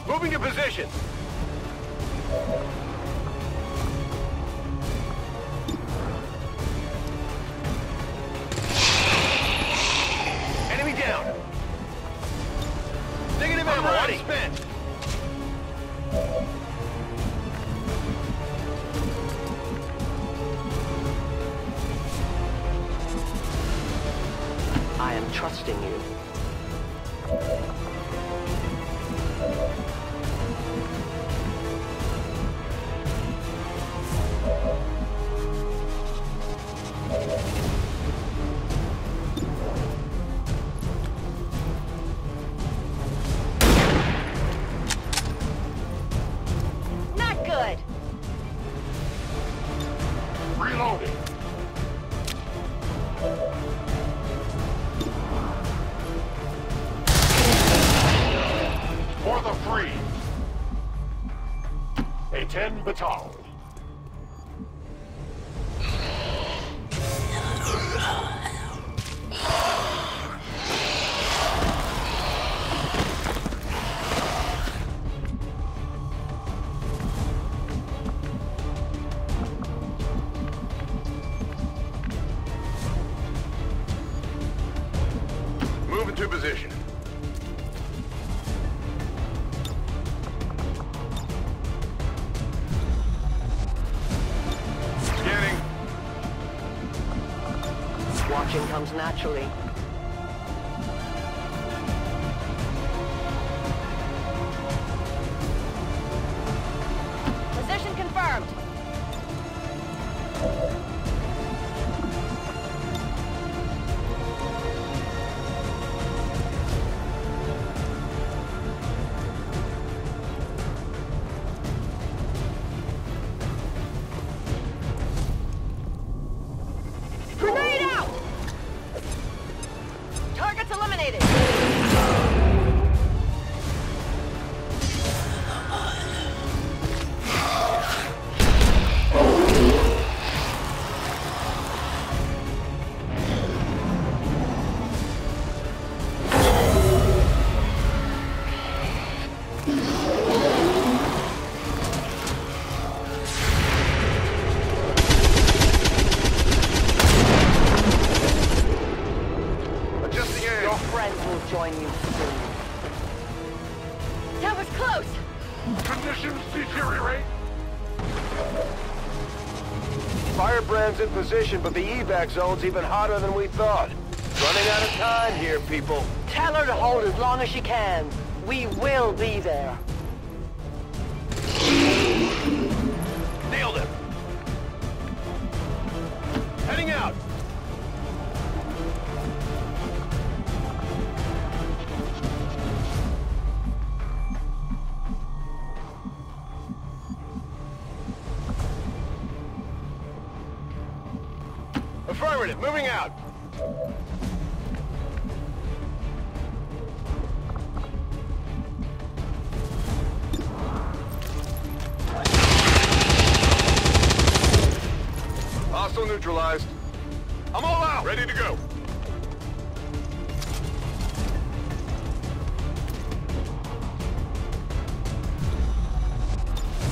Moving to position. Enemy down. Negative ammo unspent. I am trusting you. Not good. Reloading. For the free. A 10 batal. Moving to position. Scanning. Watching comes naturally. Position confirmed. Grenade out! Targets eliminated. Adjusting aim. Your friends will join you soon. That was close. Conditions deteriorate. Firebrand's in position, but the evac zone's even hotter than we thought. Running out of time here, people. Tell her to hold as long as she can. We will be there. Nailed him. Heading out. Affirmative, moving out. Hostile neutralized. I'm all out. Ready to go.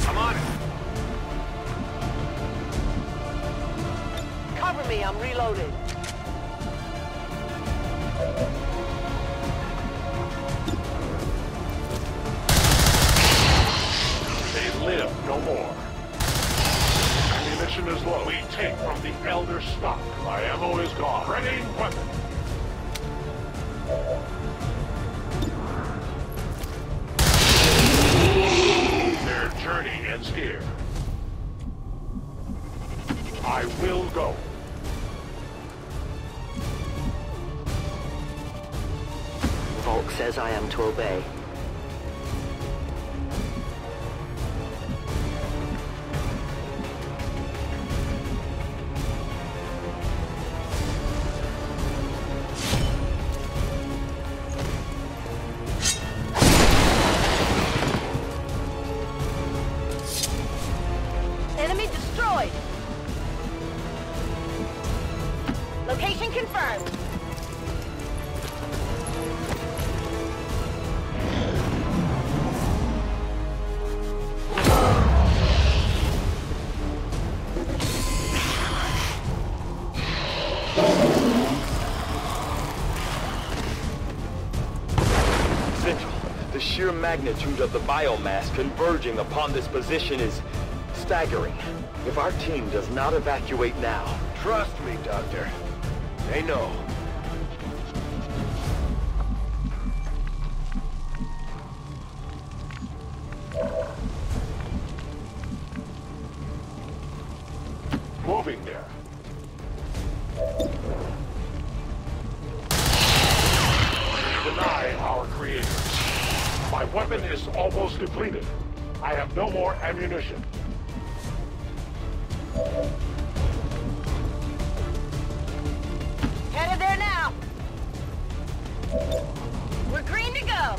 I'm on it. Cover me, I'm reloading. They live no more. Ammunition is low. We take from the Elder stock. My ammo is gone. Ready, weapon. Their journey ends here. I will go. Volk says I am to obey. Enemy destroyed. Location confirmed. Central, the sheer magnitude of the biomass converging upon this position is staggering. If our team does not evacuate now... Trust me, Doctor. They know. Moving there. Deny our creators. My weapon is almost depleted. I have no more ammunition. Headed there now. We're green to go.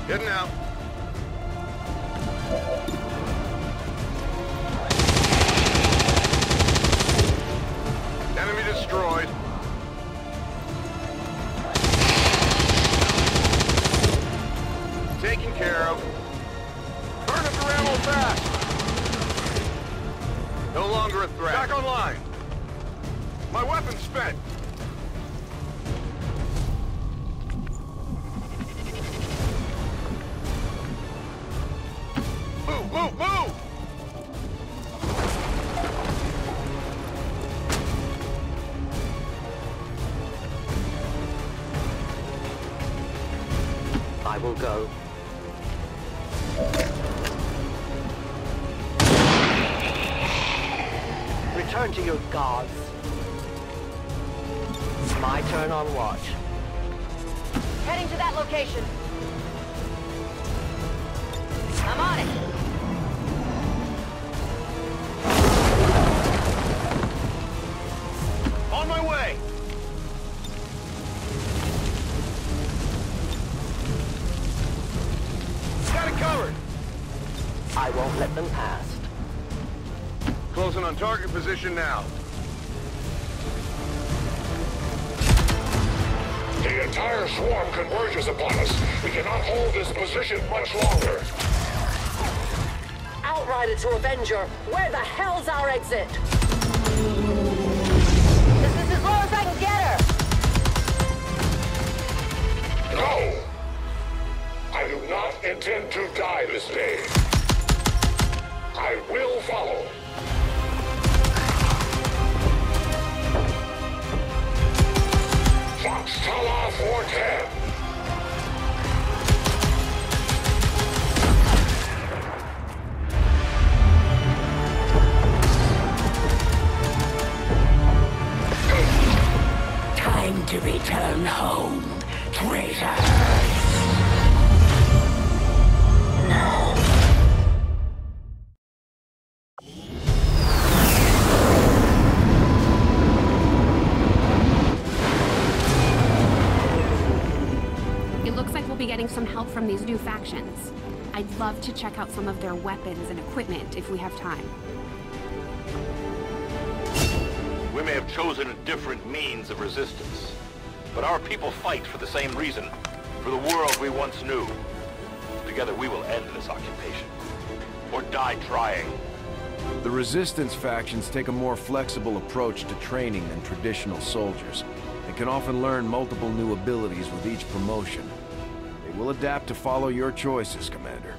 Getting out. Enemy destroyed. Taken care of. Burn up your ammo fast. No longer a threat. Back online. My weapon's spent. Move, move, move! I will go. Return to your gods. My turn on watch. Heading to that location. I'm on it. On my way! Got it covered! I won't let them past. Closing on target position now. The entire swarm converges upon us. We cannot hold this position much longer. Outrider to Avenger, where the hell's our exit? This is as low as I can get her. No! I do not intend to die this day. I will follow. Foxtrot 410. Time to return home, traitor. these new factions. I'd love to check out some of their weapons and equipment if we have time. We may have chosen a different means of resistance, but our people fight for the same reason, for the world we once knew. Together we will end this occupation, or die trying. The Resistance factions take a more flexible approach to training than traditional soldiers. They can often learn multiple new abilities with each promotion. They will adapt to follow your choices, Commander.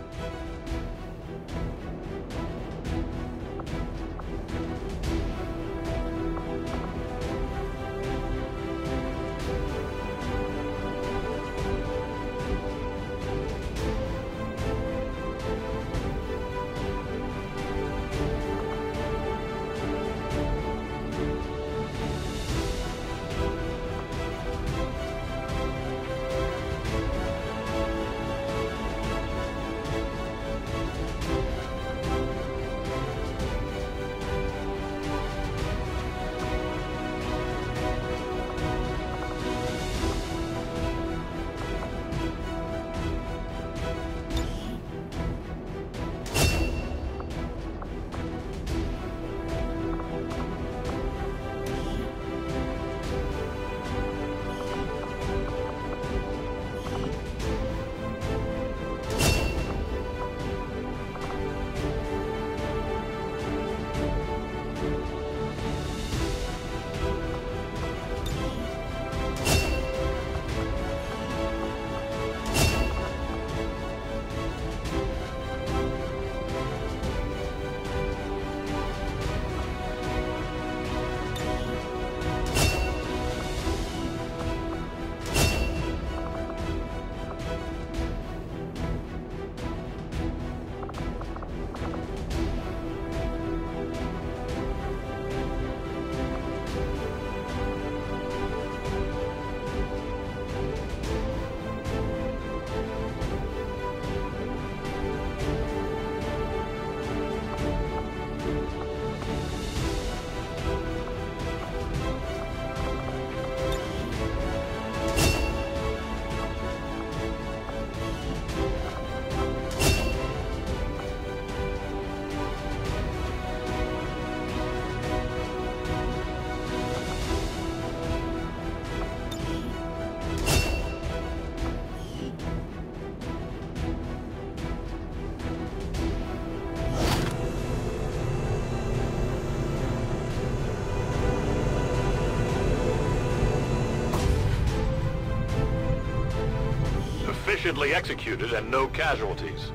Efficiently executed and no casualties.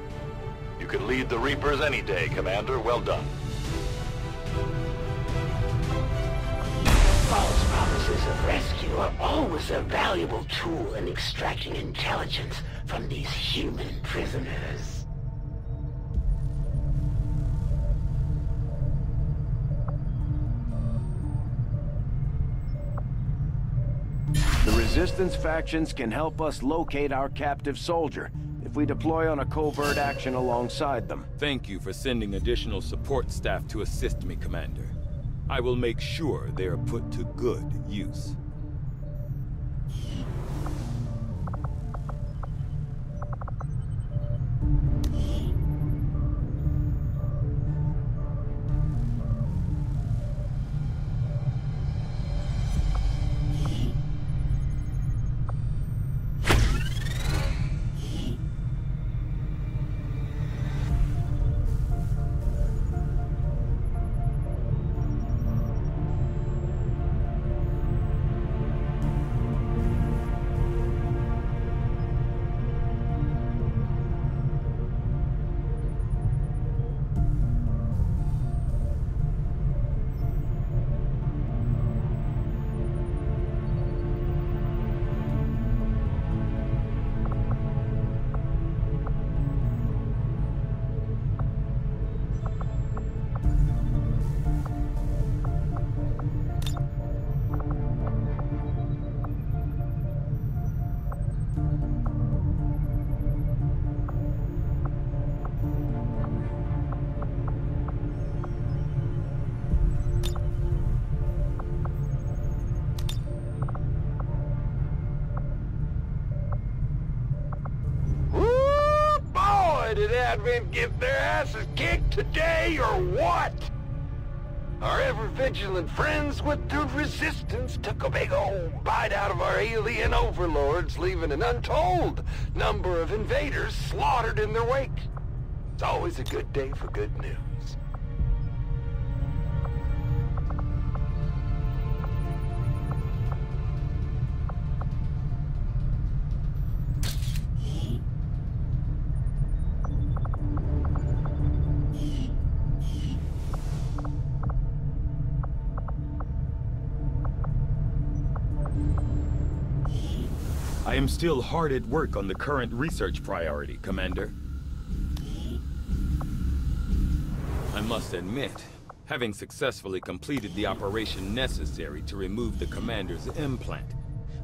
You can lead the Reapers any day, Commander. Well done. False promises of rescue are always a valuable tool in extracting intelligence from these human prisoners. The Resistance factions can help us locate our captive soldier if we deploy on a covert action alongside them. Thank you for sending additional support staff to assist me, Commander. I will make sure they are put to good use. Advent get their asses kicked today, or what? Our ever-vigilant friends with the Resistance took a big old bite out of our alien overlords, leaving an untold number of invaders slaughtered in their wake. It's always a good day for good news. I am still hard at work on the current research priority, Commander. I must admit, having successfully completed the operation necessary to remove the Commander's implant,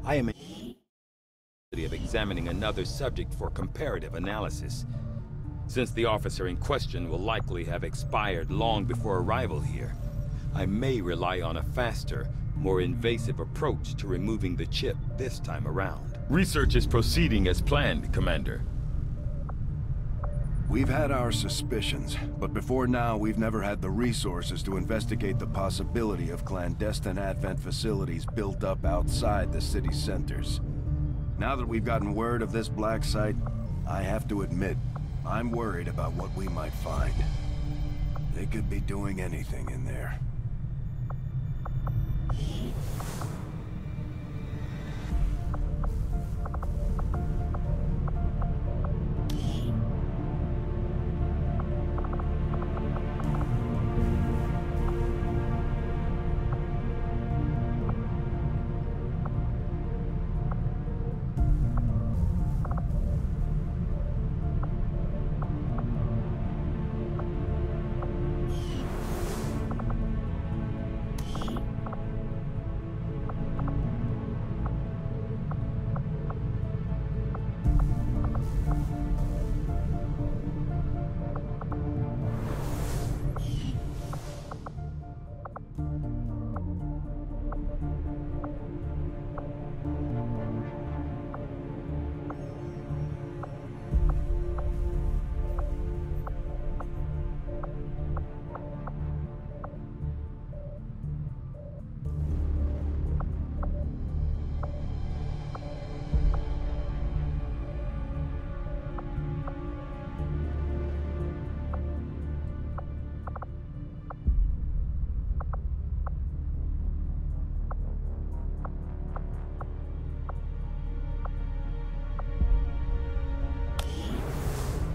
I am of examining another subject for comparative analysis. Since the officer in question will likely have expired long before arrival here, I may rely on a faster, more invasive approach to removing the chip this time around. Research is proceeding as planned, Commander. We've had our suspicions, but before now we've never had the resources to investigate the possibility of clandestine Advent facilities built up outside the city centers. Now that we've gotten word of this black site, I have to admit, I'm worried about what we might find. They could be doing anything in there.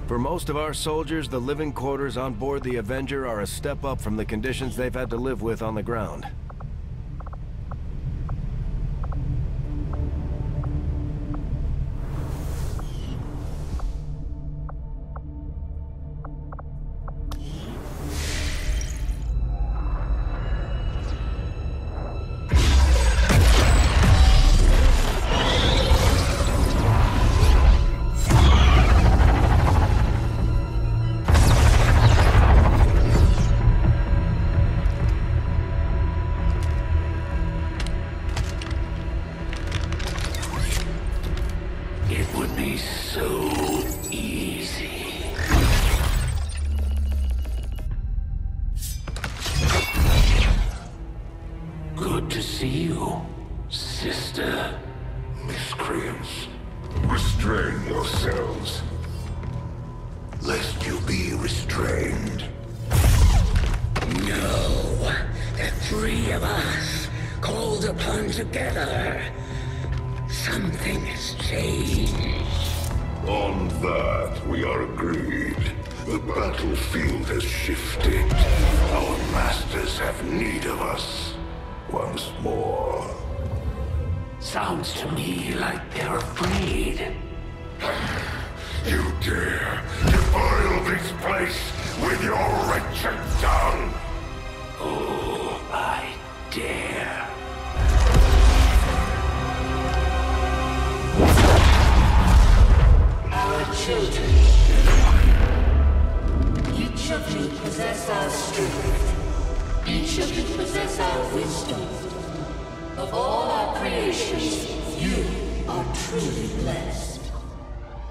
For most of our soldiers, the living quarters on board the Avenger are a step up from the conditions they've had to live with on the ground.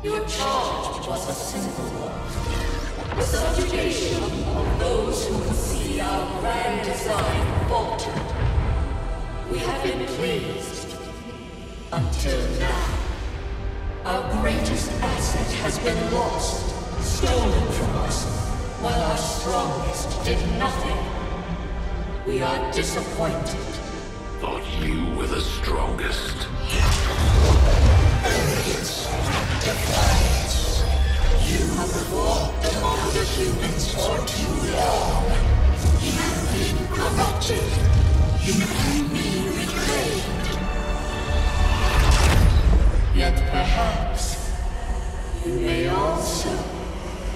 Your charge was a simple one. The subjugation of those who would see our grand design faltered. We have been pleased. Until now. Our greatest asset has been lost, stolen from us, while our strongest did nothing. We are disappointed. Thought you were the strongest. Arrogance, defiance. You have fought among the humans for too long. You have been corrupted. You can be reclaimed. Yet perhaps you may also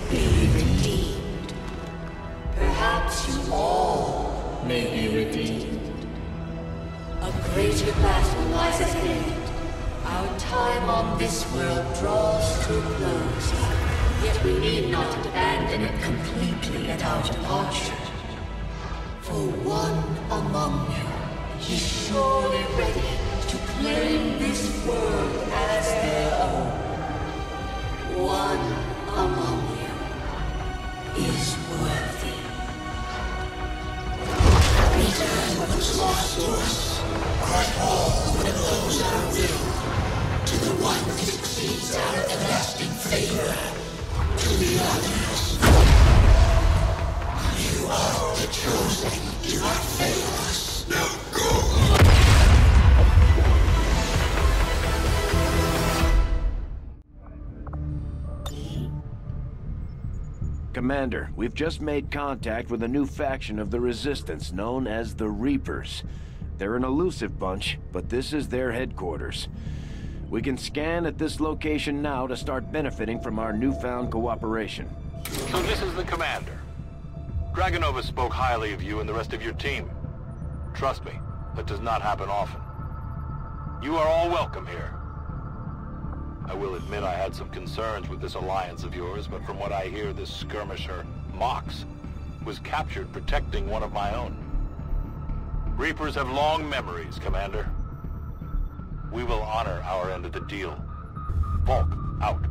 be redeemed. Perhaps you all may be redeemed. A greater battle lies ahead. Our time on this world draws to a close. Yet we need not abandon it completely at our departure. For one among you is surely ready to claim this world as their own. One among you is worthy. Return what was lost to us. Grant all that those our will. To the one who succeeds our everlasting favor. To the others. You are the chosen. Do not fail us. Now go. Commander, we've just made contact with a new faction of the Resistance known as the Reapers. They're an elusive bunch, but this is their headquarters. We can scan at this location now to start benefiting from our newfound cooperation. So this is the commander. Dragonova spoke highly of you and the rest of your team. Trust me, that does not happen often. You are all welcome here. I will admit I had some concerns with this alliance of yours, but from what I hear, this skirmisher, Mox, was captured protecting one of my own. Reapers have long memories, Commander. We will honor our end of the deal. Volk, out.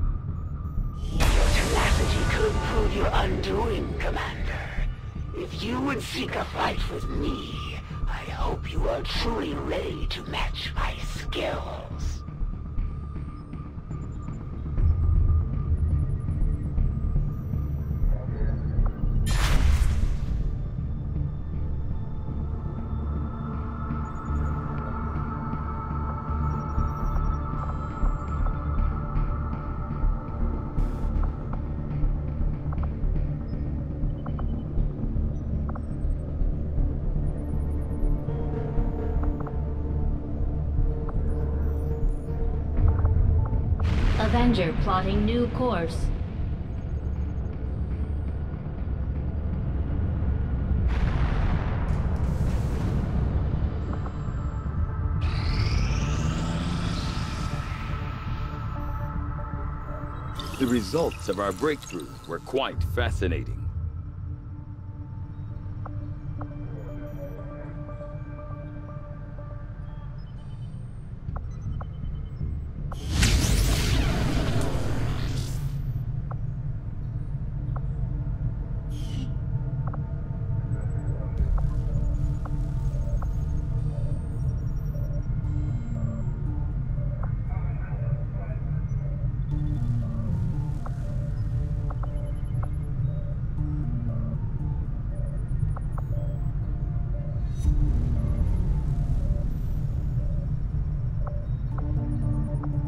Your tenacity could prove your undoing, Commander. If you would seek a fight with me, I hope you are truly ready to match my skills. Avenger plotting new course. The results of our breakthrough were quite fascinating.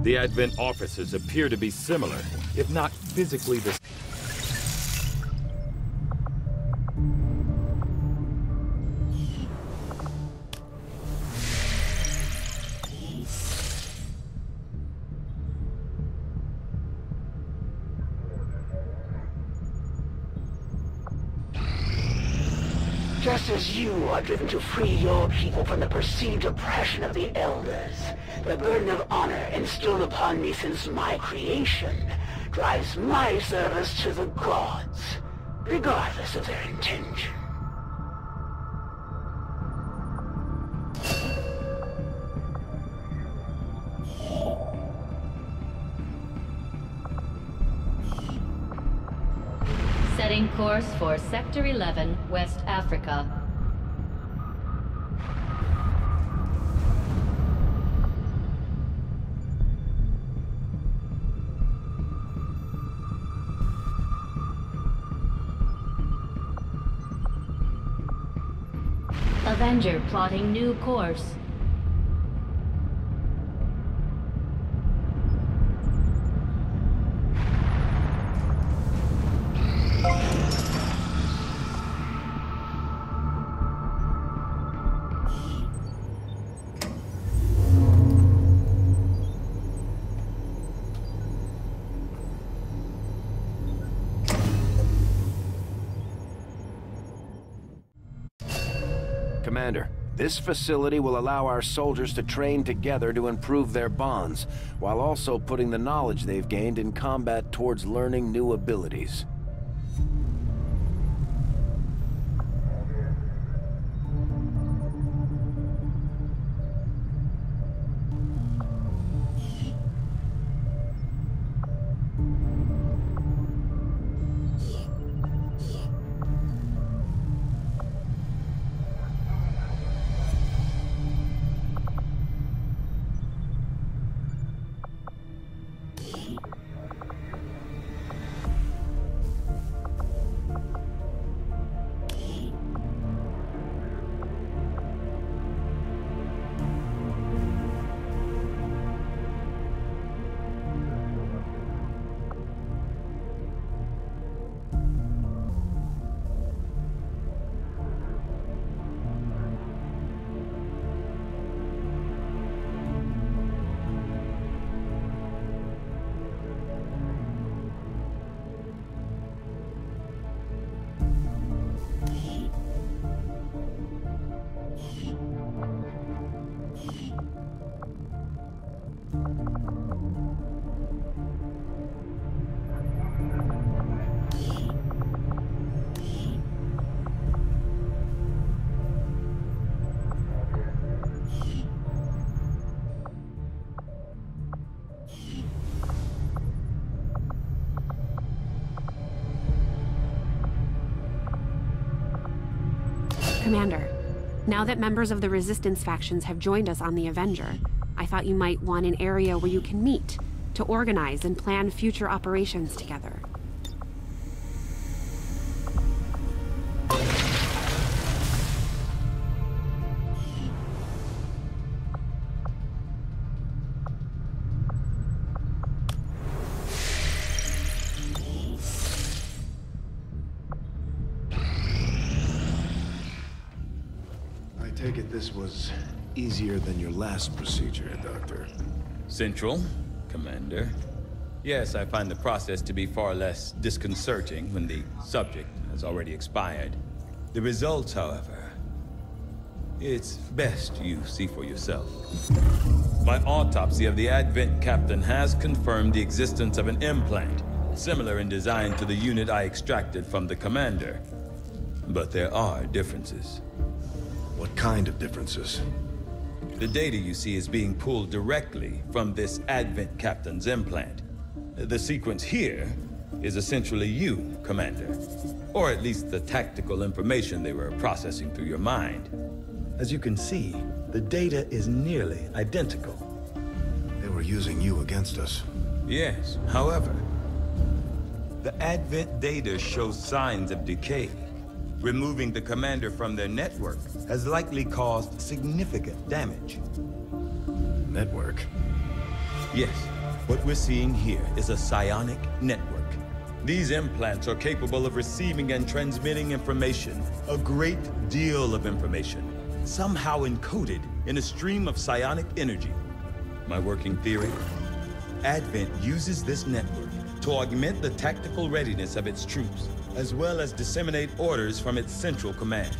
The Advent officers appear to be similar, if not physically the same. Just as you are driven to free your people from the perceived oppression of the Elders, the burden of honor instilled upon me since my creation drives my service to the gods, regardless of their intention. course for Sector 11, West Africa. Avenger plotting new course. Commander, this facility will allow our soldiers to train together to improve their bonds, while also putting the knowledge they've gained in combat towards learning new abilities. Commander, now that members of the Resistance factions have joined us on the Avenger, I thought you might want an area where you can meet, to organize and plan future operations together. I take it this was easier than your last procedure, Doctor. Central, Commander. Yes, I find the process to be far less disconcerting when the subject has already expired. The results, however, it's best you see for yourself. My autopsy of the Advent captain has confirmed the existence of an implant, similar in design to the unit I extracted from the Commander. But there are differences. What kind of differences? The data you see is being pulled directly from this Advent captain's implant. The sequence here is essentially you, Commander. Or at least the tactical information they were processing through your mind. As you can see, the data is nearly identical. They were using you against us. Yes, however, the Advent data shows signs of decay. Removing the Commander from their network has likely caused significant damage. Network? Yes. What we're seeing here is a psionic network. These implants are capable of receiving and transmitting information, a great deal of information, somehow encoded in a stream of psionic energy. My working theory? Advent uses this network to augment the tactical readiness of its troops, as well as disseminate orders from its central command.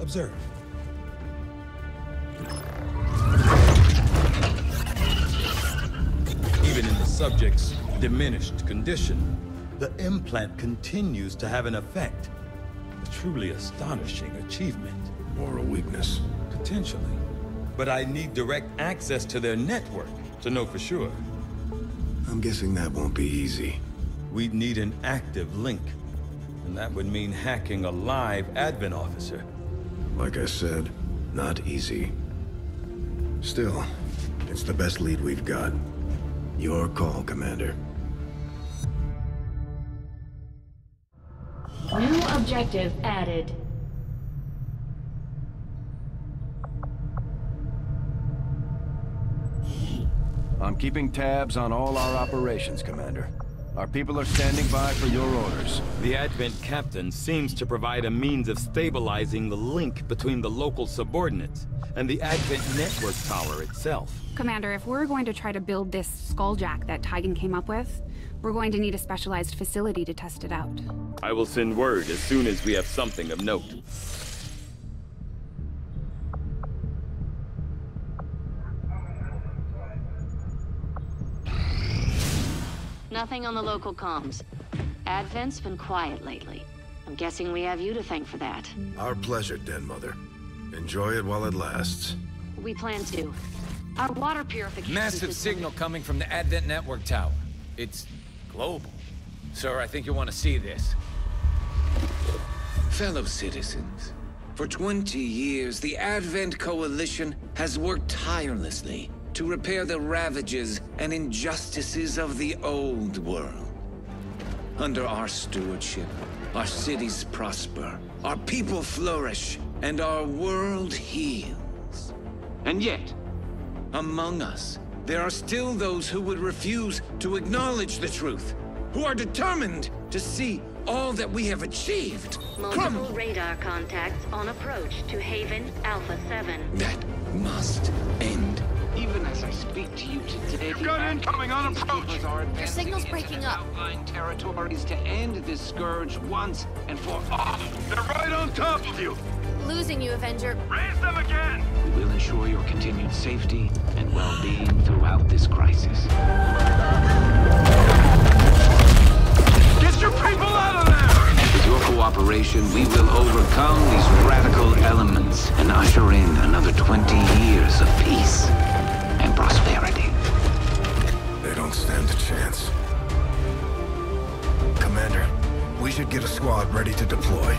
Observe. Even in the subject's diminished condition, the implant continues to have an effect. A truly astonishing achievement. Or a weakness. Potentially. But I need direct access to their network to know for sure. I'm guessing that won't be easy. We'd need an active link. And that would mean hacking a live Advent officer. Like I said, not easy. Still, it's the best lead we've got. Your call, Commander. New objective added. I'm keeping tabs on all our operations, Commander. Our people are standing by for your orders. The Advent captain seems to provide a means of stabilizing the link between the local subordinates and the Advent network tower itself. Commander, if we're going to try to build this skulljack that Tygan came up with, we're going to need a specialized facility to test it out. I will send word as soon as we have something of note. Nothing on the local comms. Advent's been quiet lately. I'm guessing we have you to thank for that. Our pleasure, Den Mother. Enjoy it while it lasts. We plan to. Our water purification Massive system... signal coming from the Advent network tower. It's global. Sir, I think you'll want to see this. Fellow citizens, for 20 years, the Advent Coalition has worked tirelessly to repair the ravages and injustices of the old world. Under our stewardship, our cities prosper, our people flourish, and our world heals. And yet, among us, there are still those who would refuse to acknowledge the truth, who are determined to see all that we have achieved. Multiple radar contacts on approach to Haven Alpha 7. That must end. Even as I speak to you today, You've got incoming on approach! Your signal's breaking up. Outlying territories to end this scourge once and for all. They're right on top of you! Losing you, Avenger. Raise them again! We will ensure your continued safety and well-being throughout this crisis. Get your people out of there! With your cooperation, we will overcome these radical elements and usher in another 20 years of peace and prosperity. They don't stand a chance. Commander, we should get a squad ready to deploy.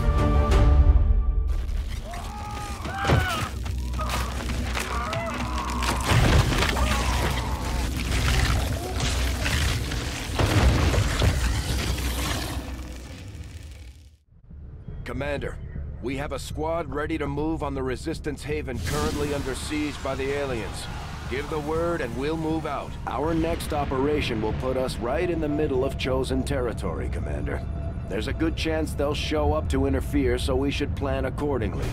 Commander, we have a squad ready to move on the Resistance Haven currently under siege by the aliens. Give the word and we'll move out. Our next operation will put us right in the middle of chosen territory, Commander. There's a good chance they'll show up to interfere, so we should plan accordingly.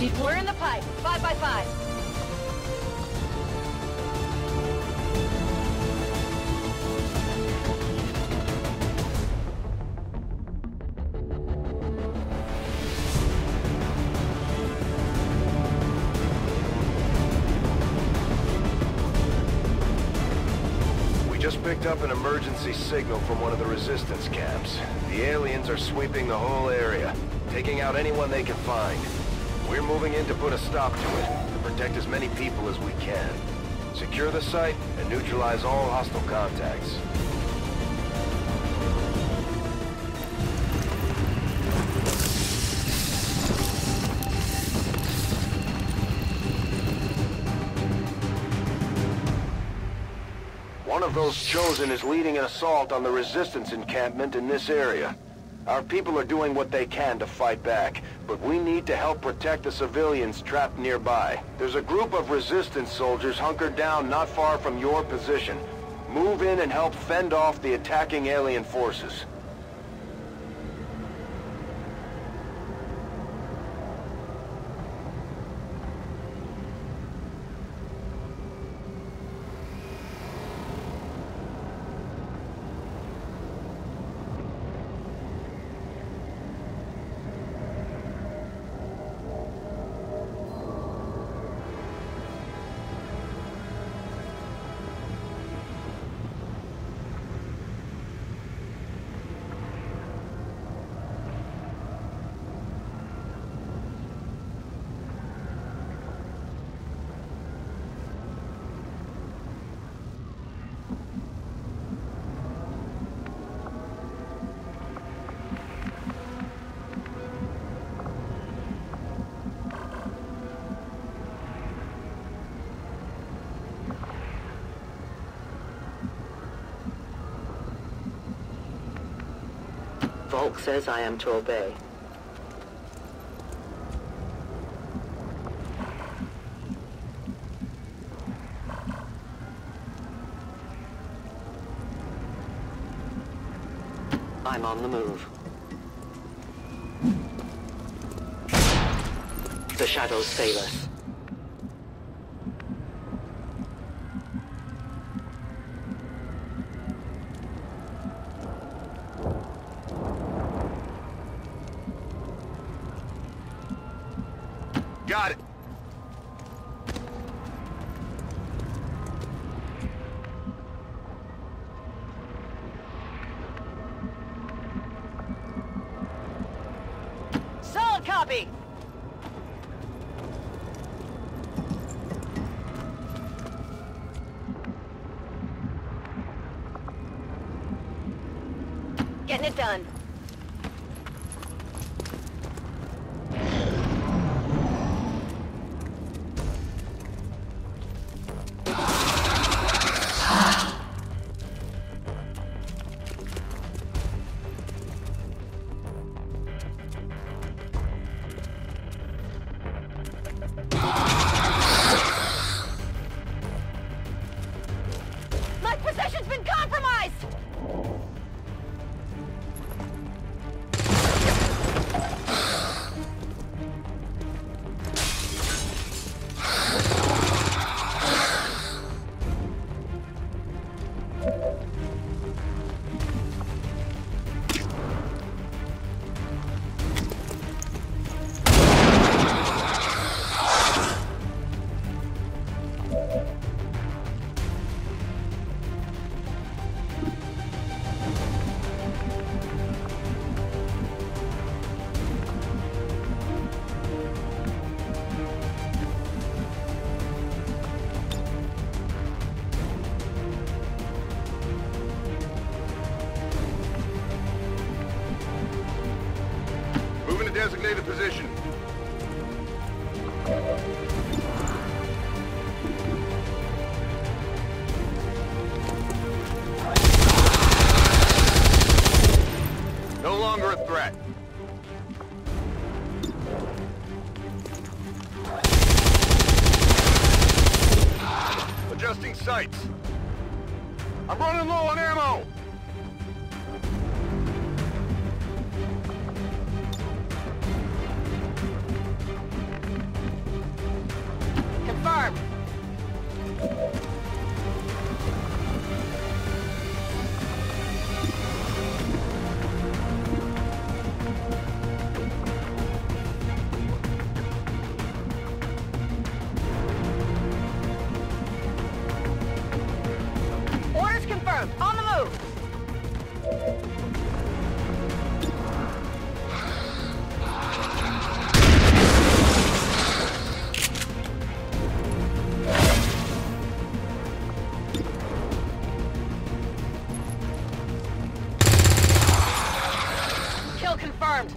We're in the pipe. 5 by 5. Just picked up an emergency signal from one of the resistance camps. The aliens are sweeping the whole area, taking out anyone they can find. We're moving in to put a stop to it, and protect as many people as we can. Secure the site and neutralize all hostile contacts. One of those chosen is leading an assault on the resistance encampment in this area. Our people are doing what they can to fight back, but we need to help protect the civilians trapped nearby. There's a group of resistance soldiers hunkered down not far from your position. Move in and help fend off the attacking alien forces. Volk says I am to obey. I'm on the move. The shadows fail us. Got it. Solid copy. Getting it done. My position's been compromised! Moving to designated position. No longer a threat. Adjusting sights. I'm running low on ammo. confirmed.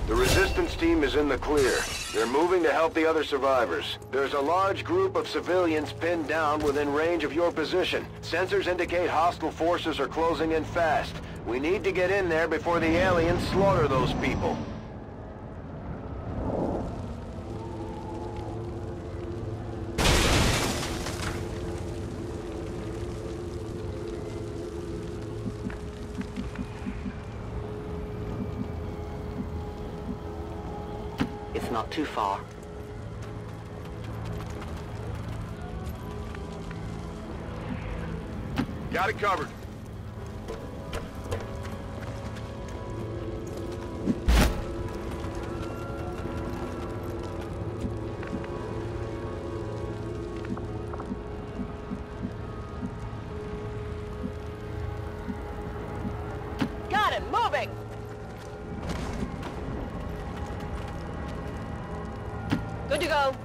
The resistance team is in the clear. They're moving to help the other survivors. There's a large group of civilians pinned down within range of your position. Sensors indicate hostile forces are closing in fast. We need to get in there before the aliens slaughter those people. It's not too far. Got it covered. Got him, moving! Good to go.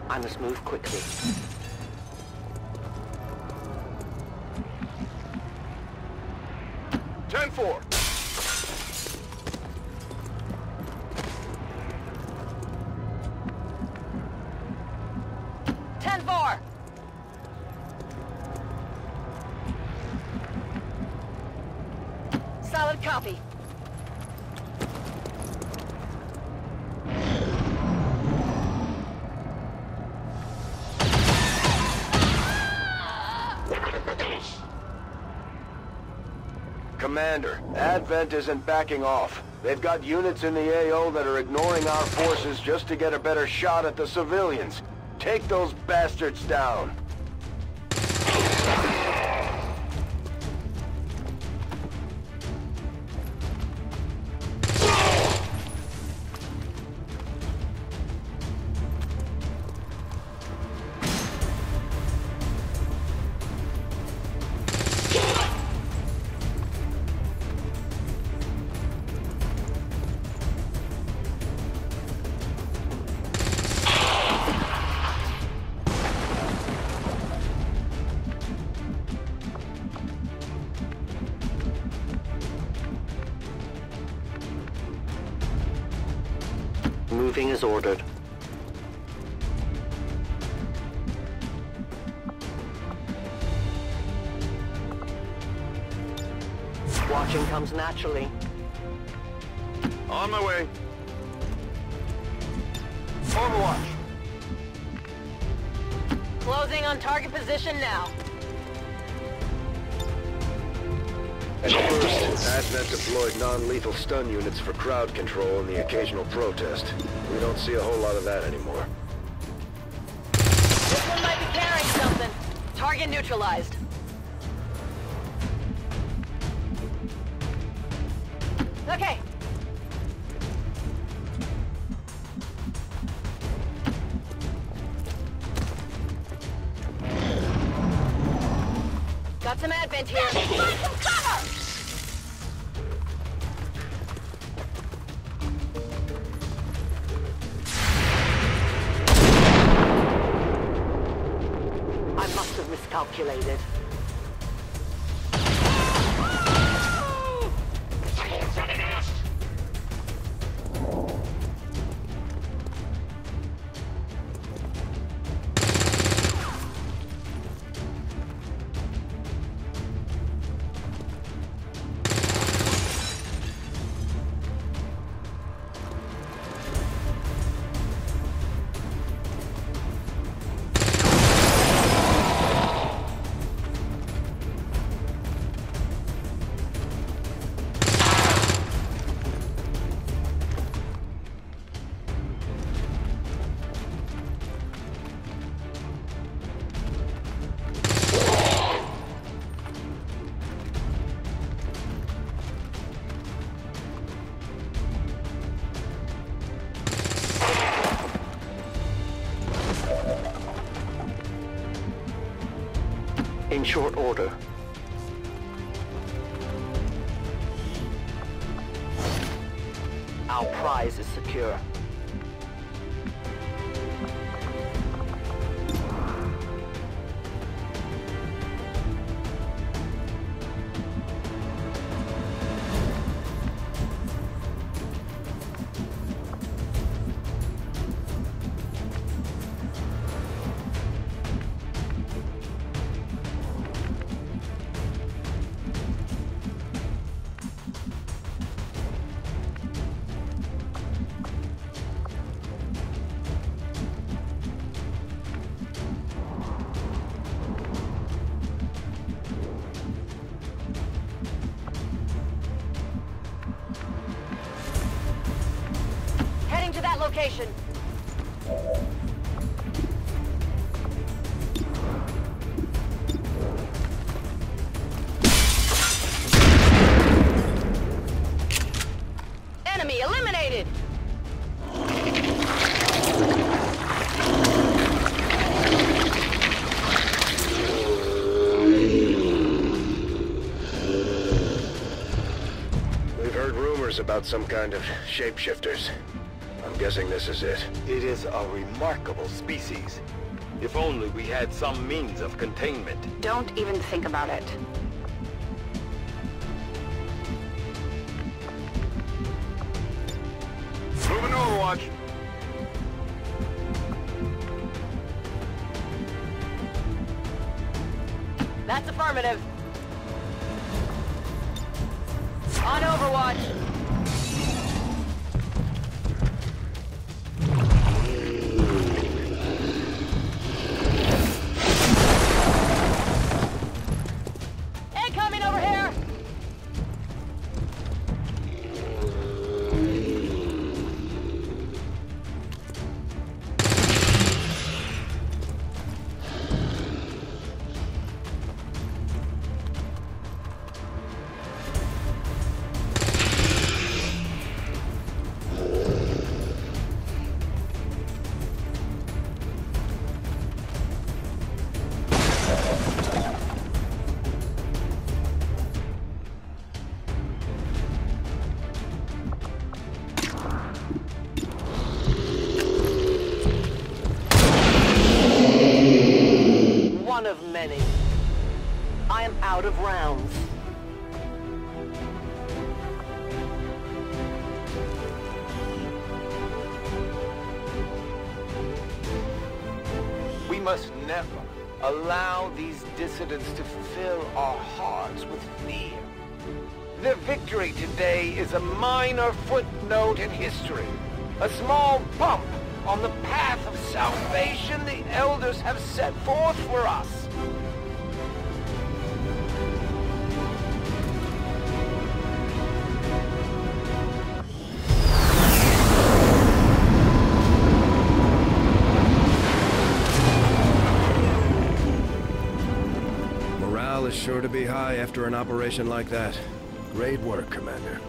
I must move quickly. Ten-4. Solid copy. Commander, Advent isn't backing off. They've got units in the AO that are ignoring our forces just to get a better shot at the civilians. Take those bastards down. Moving as ordered. Watching comes naturally. On my way. Overwatch. Closing on target position now. At first, Advent deployed non-lethal stun units for crowd control and the occasional protest. We don't see a whole lot of that anymore. This one might be carrying something. Target neutralized. Okay. Got some Advent here. Find some cover! I must have miscalculated. short order. Our prize is secure. Heading to that location. Enemy eliminated! We've heard rumors about some kind of shapeshifters. I'm guessing this is it. It is a remarkable species. If only we had some means of containment. Don't even think about it. Moving Overwatch. That's affirmative. On Overwatch. Incoming over here! One of many. I am out of rounds. We must never allow these dissidents to fill our hearts with fear. Their victory today is a minor footnote in history. A small bump on the path of salvation the elders have set forth for us. Morale is sure to be high after an operation like that. Great work, Commander.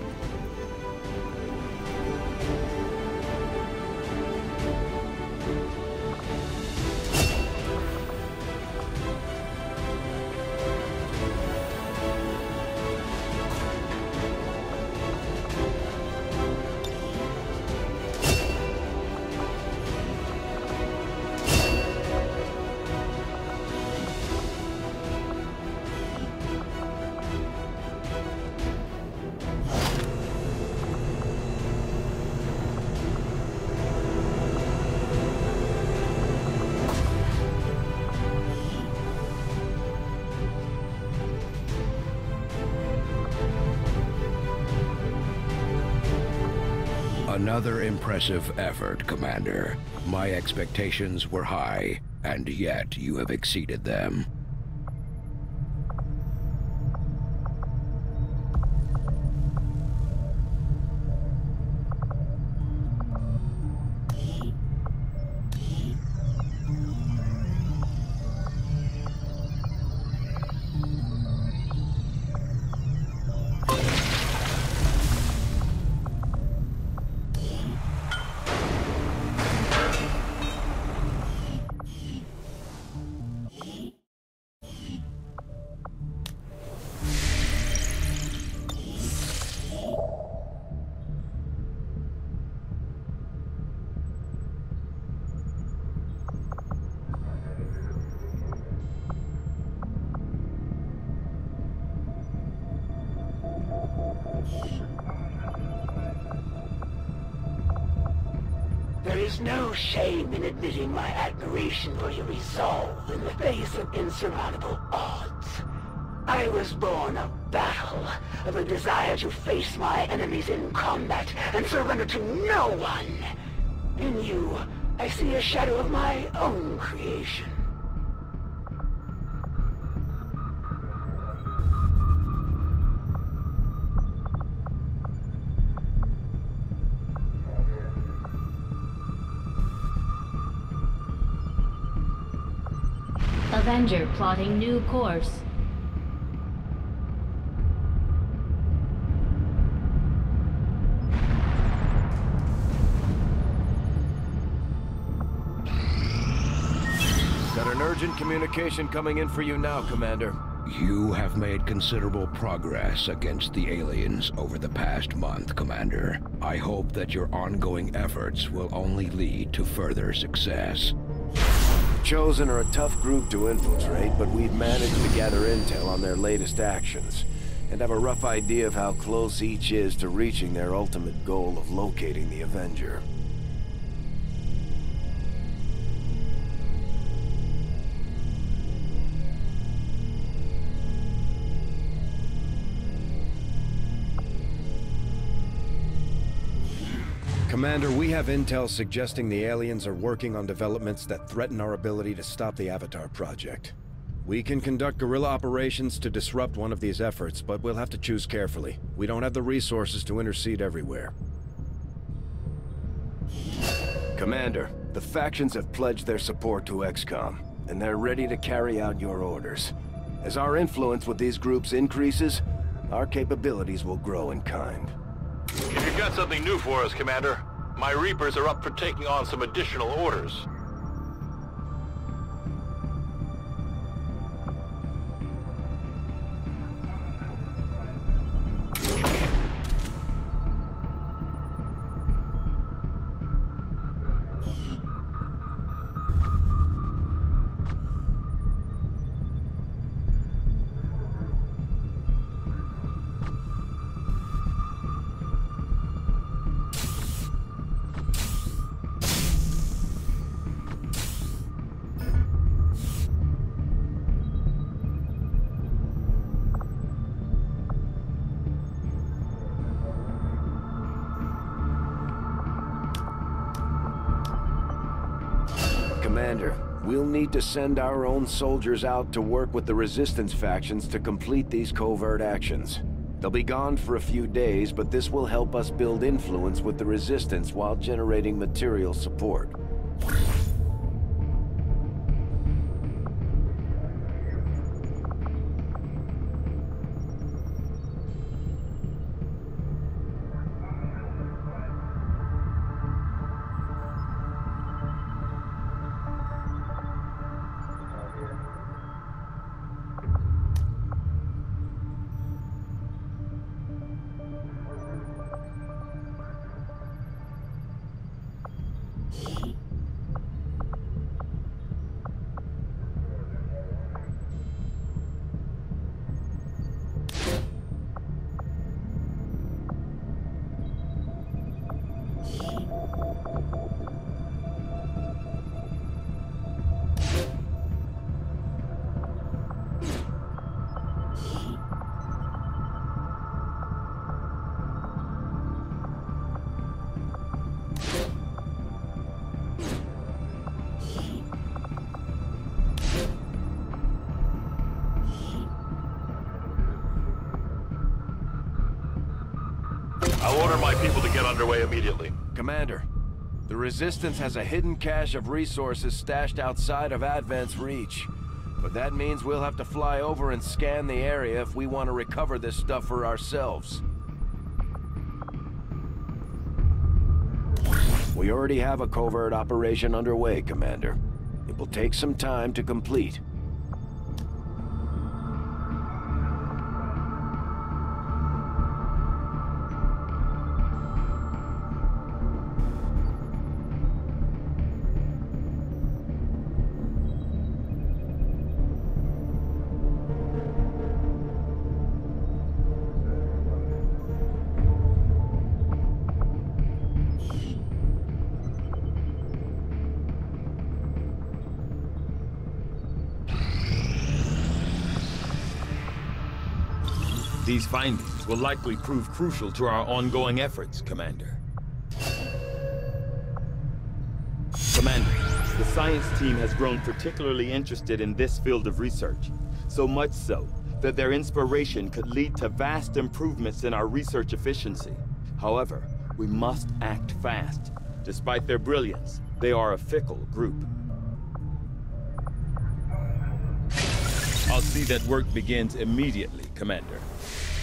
Another impressive effort, Commander. My expectations were high, and yet you have exceeded them. There is no shame in admitting my admiration for your resolve in the face of insurmountable odds. I was born of battle, of a desire to face my enemies in combat and surrender to no one. In you, I see a shadow of my own creation. Avenger plotting new course. Got an urgent communication coming in for you now, Commander. You have made considerable progress against the aliens over the past month, Commander. I hope that your ongoing efforts will only lead to further success. Chosen are a tough group to infiltrate, but we've managed to gather intel on their latest actions, and have a rough idea of how close each is to reaching their ultimate goal of locating the Avenger. Commander, we have intel suggesting the aliens are working on developments that threaten our ability to stop the Avatar project. We can conduct guerrilla operations to disrupt one of these efforts, but we'll have to choose carefully. We don't have the resources to intercede everywhere. Commander, the factions have pledged their support to XCOM, and they're ready to carry out your orders. As our influence with these groups increases, our capabilities will grow in kind. If you've got something new for us, Commander, my Reapers are up for taking on some additional orders. Commander, we'll need to send our own soldiers out to work with the Resistance factions to complete these covert actions. They'll be gone for a few days, but this will help us build influence with the Resistance while generating material support. I'll order my people to get underway immediately. Commander, the Resistance has a hidden cache of resources stashed outside of Advent's reach. But that means we'll have to fly over and scan the area if we want to recover this stuff for ourselves. We already have a covert operation underway, Commander. It will take some time to complete. These findings will likely prove crucial to our ongoing efforts, Commander. Commander, the science team has grown particularly interested in this field of research, so much so that their inspiration could lead to vast improvements in our research efficiency. However, we must act fast. Despite their brilliance, they are a fickle group. I'll see that work begins immediately, Commander.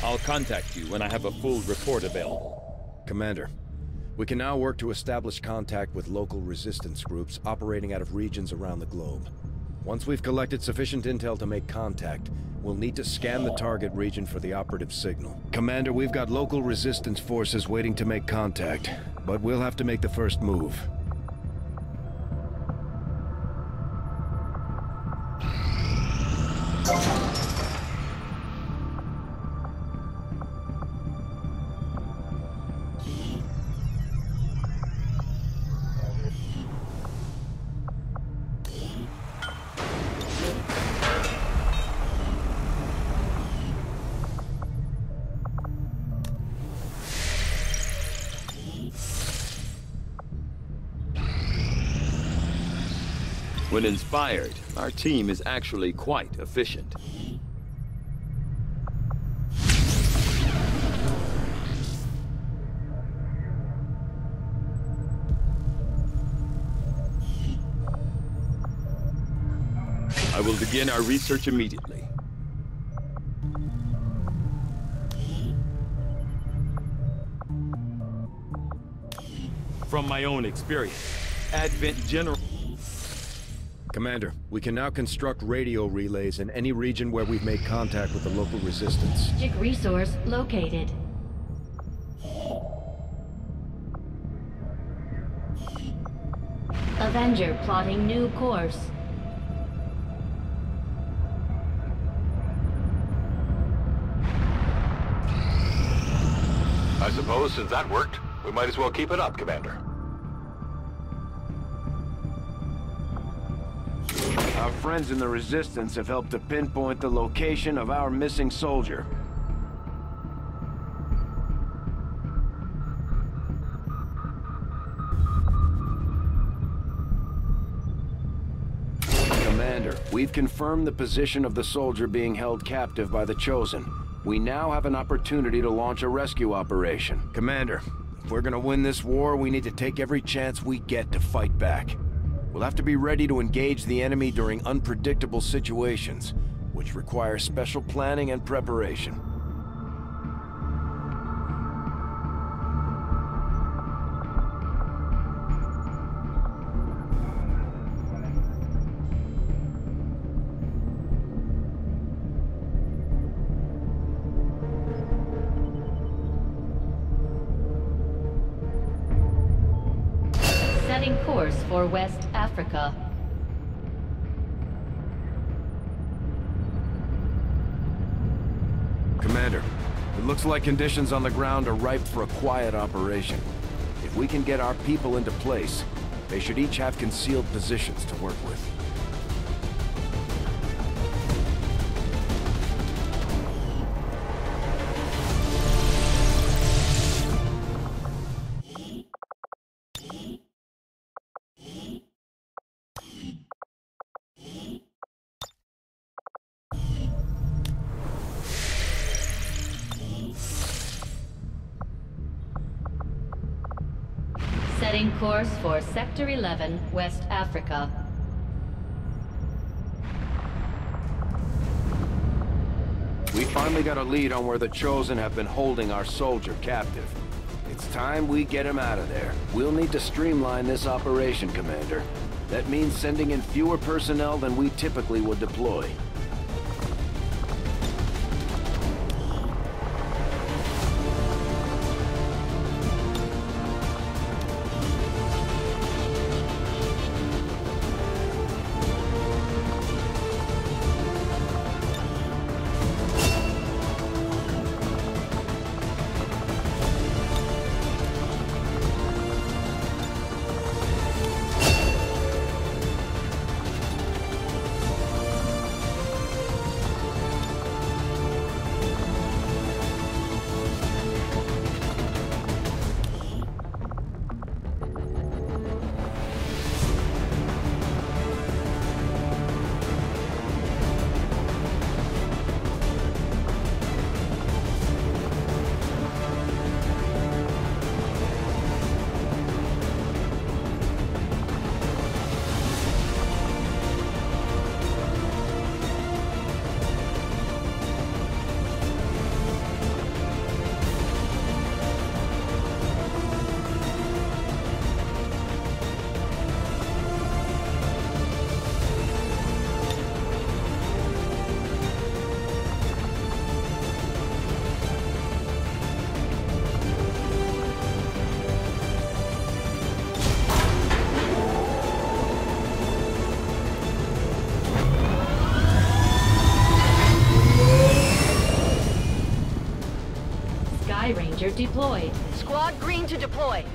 I'll contact you when I have a full report available. Commander, we can now work to establish contact with local resistance groups operating out of regions around the globe. Once we've collected sufficient intel to make contact, we'll need to scan the target region for the operative signal. Commander, we've got local resistance forces waiting to make contact, but we'll have to make the first move. When inspired, our team is actually quite efficient. I will begin our research immediately. From my own experience, Advent General... Commander, we can now construct radio relays in any region where we've made contact with the local resistance. Strategic resource located. Avenger plotting new course. I suppose since that worked, we might as well keep it up, Commander. Our friends in the Resistance have helped to pinpoint the location of our missing soldier. Commander, we've confirmed the position of the soldier being held captive by the Chosen. We now have an opportunity to launch a rescue operation. Commander, if we're gonna win this war, we need to take every chance we get to fight back. We'll have to be ready to engage the enemy during unpredictable situations, which require special planning and preparation. Setting course for West Africa. Commander, it looks like conditions on the ground are ripe for a quiet operation. If we can get our people into place, they should each have concealed positions to work with. Setting course for Sector 11, West Africa. We finally got a lead on where the Chosen have been holding our soldier captive. It's time we get him out of there. We'll need to streamline this operation, Commander. That means sending in fewer personnel than we typically would deploy. Sky Ranger deployed. Squad green to deploy.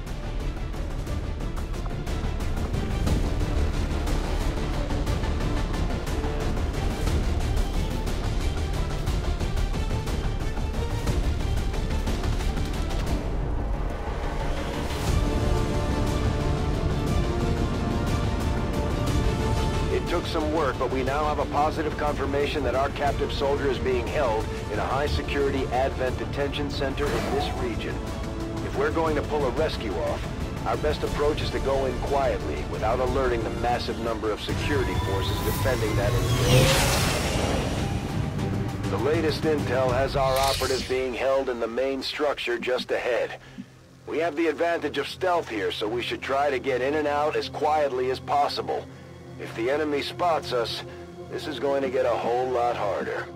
Took some work, but we now have a positive confirmation that our captive soldier is being held in a high-security Advent detention center in this region. If we're going to pull a rescue off, our best approach is to go in quietly without alerting the massive number of security forces defending that installation. The latest intel has our operatives being held in the main structure just ahead. We have the advantage of stealth here, so we should try to get in and out as quietly as possible. If the enemy spots us, this is going to get a whole lot harder.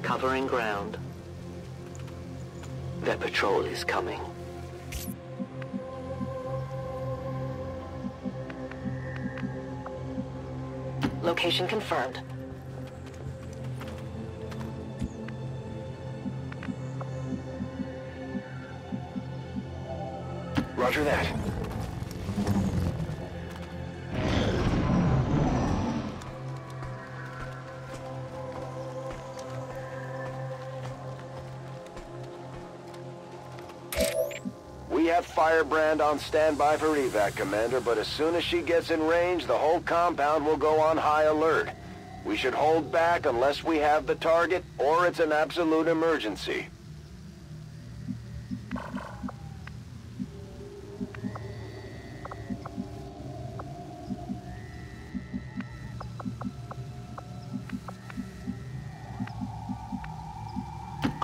Covering ground. Their patrol is coming. Location confirmed. Roger that. We have Firebrand on standby for evac, Commander, but as soon as she gets in range, the whole compound will go on high alert. We should hold back unless we have the target, or it's an absolute emergency.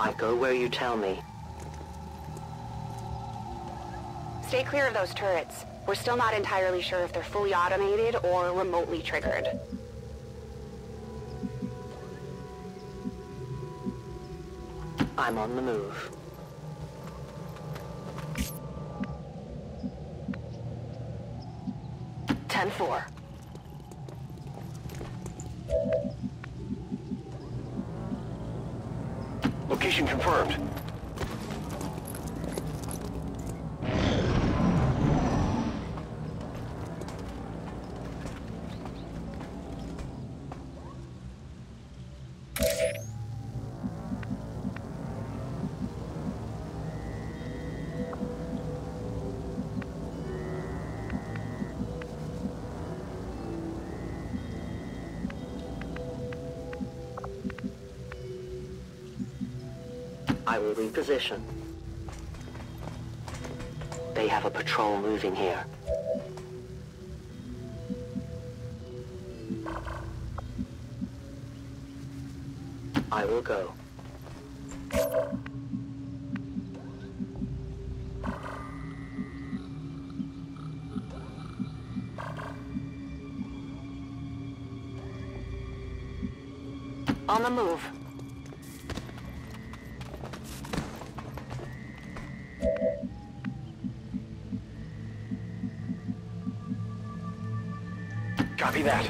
I go where you tell me. Stay clear of those turrets. We're still not entirely sure if they're fully automated or remotely triggered. I'm on the move. Ten-4. Location confirmed. I will reposition. They have a patrol moving here. I will go. On the move. Copy that.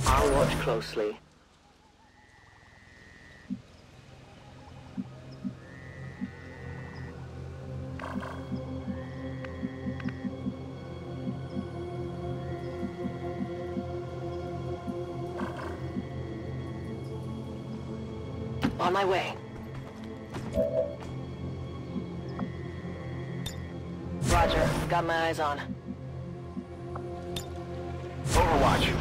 I'll watch closely. On my way. Roger, got my eyes on. Overwatch.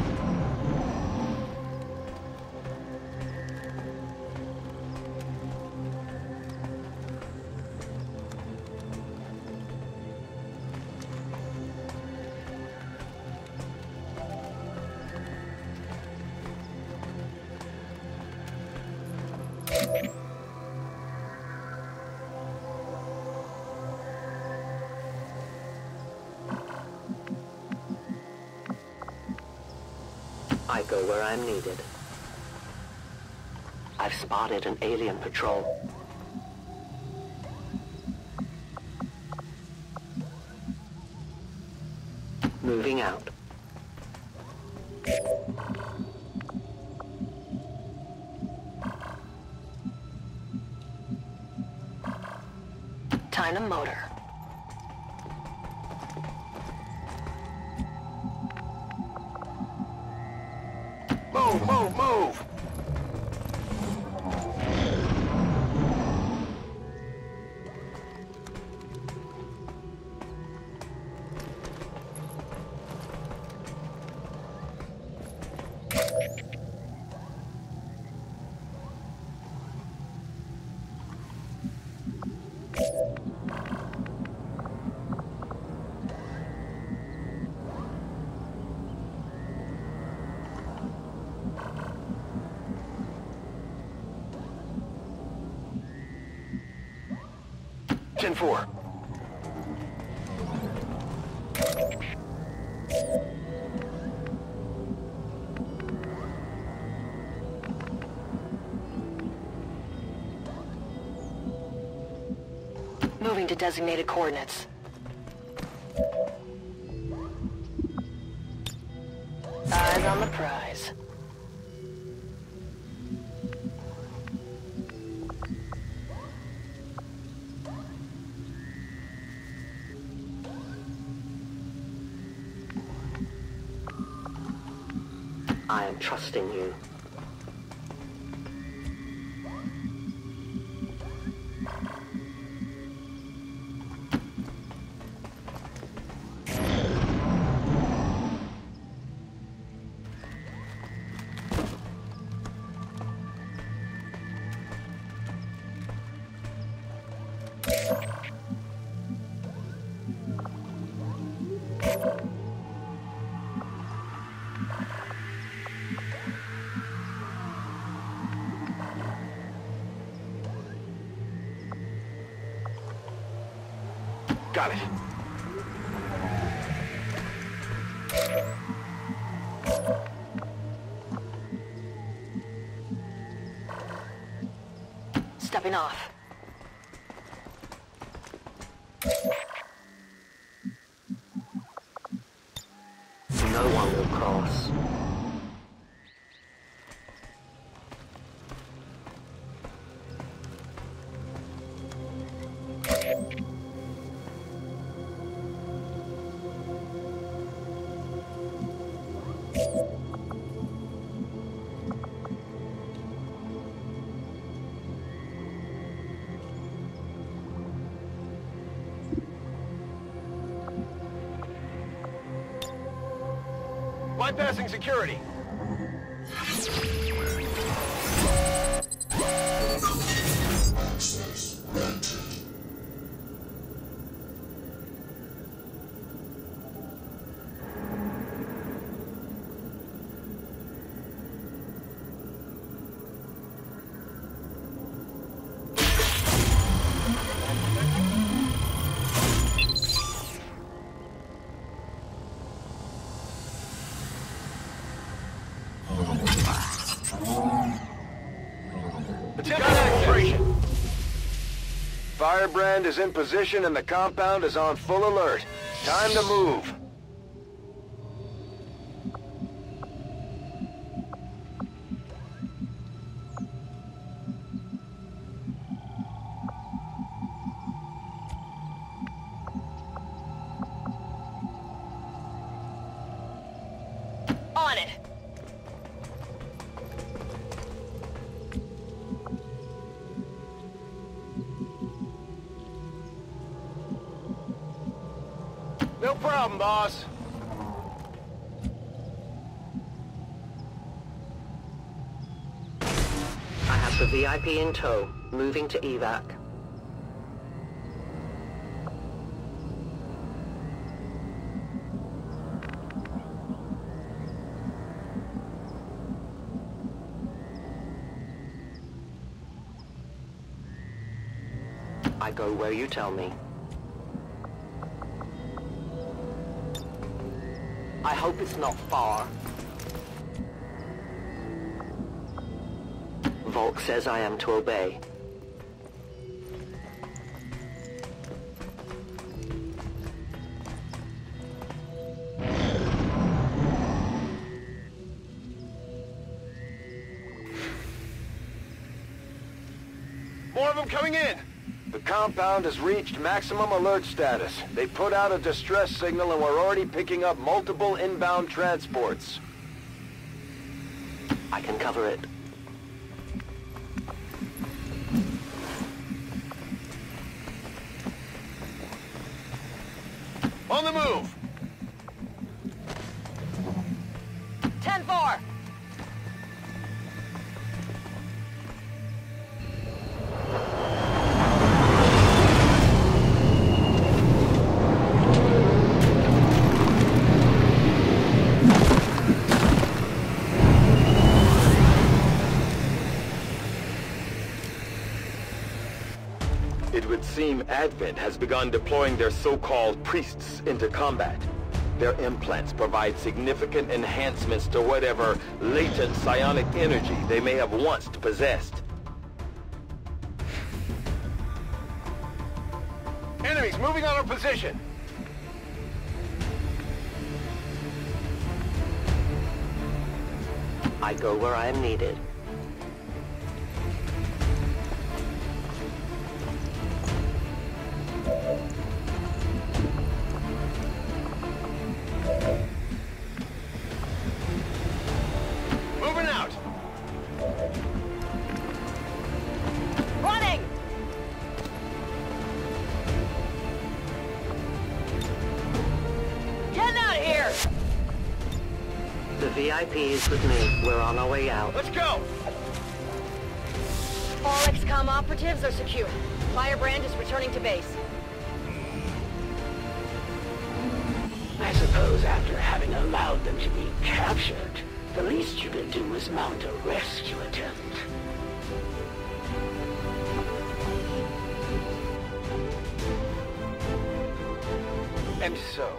I go where I'm needed. I've spotted an alien patrol. Moving out. Time to motor. Move, move, move! Gen 4. Moving to designated coordinates. Eyes on the prize. I am trusting you. Got it. Stepping off. No one will cross. Bypassing security. Access granted. Firebrand is in position and the compound is on full alert. Time to move. On it. No problem, boss. I have the VIP in tow, moving to evac. I go where you tell me. I hope it's not far. Volk says I am to obey. More of them coming in! The compound has reached maximum alert status. They put out a distress signal and we're already picking up multiple inbound transports. I can cover it. On the move! 10-4! It would seem Advent has begun deploying their so-called priests into combat. Their implants provide significant enhancements to whatever latent psionic energy they may have once possessed. Enemies moving on our position! I go where I am needed. Moving out! Running! Getting out of here! The VIP is with me. We're on our way out. Let's go! All XCOM operatives are secure. Firebrand is returning to base. I suppose after having allowed them to be captured, the least you can do is mount a rescue attempt. And so,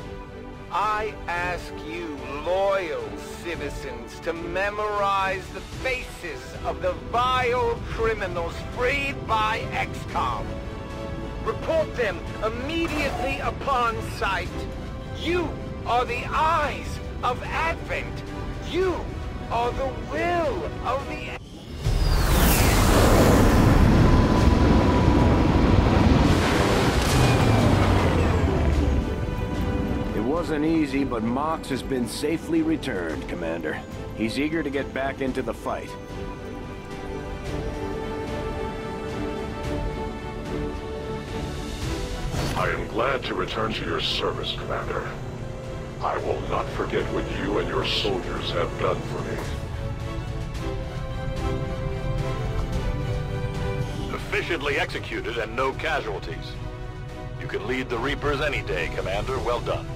I ask you, loyal citizens, to memorize the faces of the vile criminals freed by XCOM. Report them immediately upon sight. You are the eyes of Advent. You are the will of the... It wasn't easy, but Mox has been safely returned, Commander. He's eager to get back into the fight. I am glad to return to your service, Commander. I will not forget what you and your soldiers have done for me. Efficiently executed and no casualties. You can lead the Reapers any day, Commander. Well done.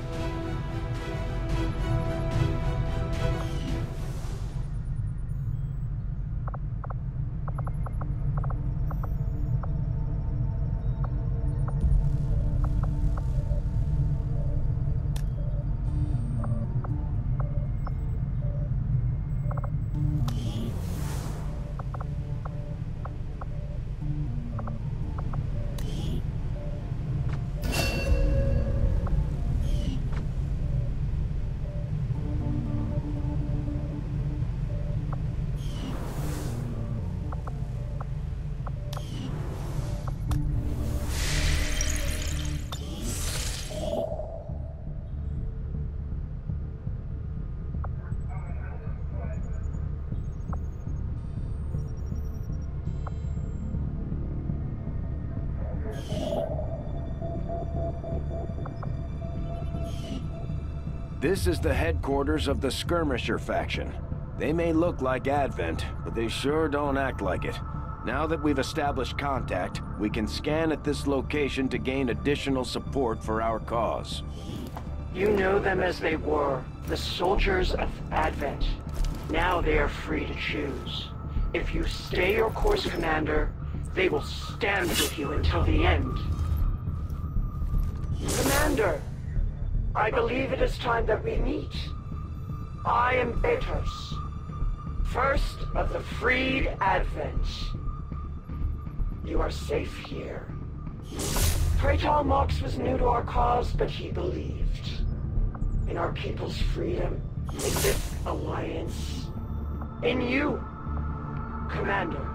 This is the headquarters of the Skirmisher faction. They may look like Advent, but they sure don't act like it. Now that we've established contact, we can scan at this location to gain additional support for our cause. You know them as they were, the soldiers of Advent. Now they are free to choose. If you stay your course, Commander, they will stand with you until the end. Commander, I believe it is time that we meet. I am Betos, First of the freed Advent. You are safe here. Praetor Mox was new to our cause, but he believed in our people's freedom, in this alliance, in you, Commander.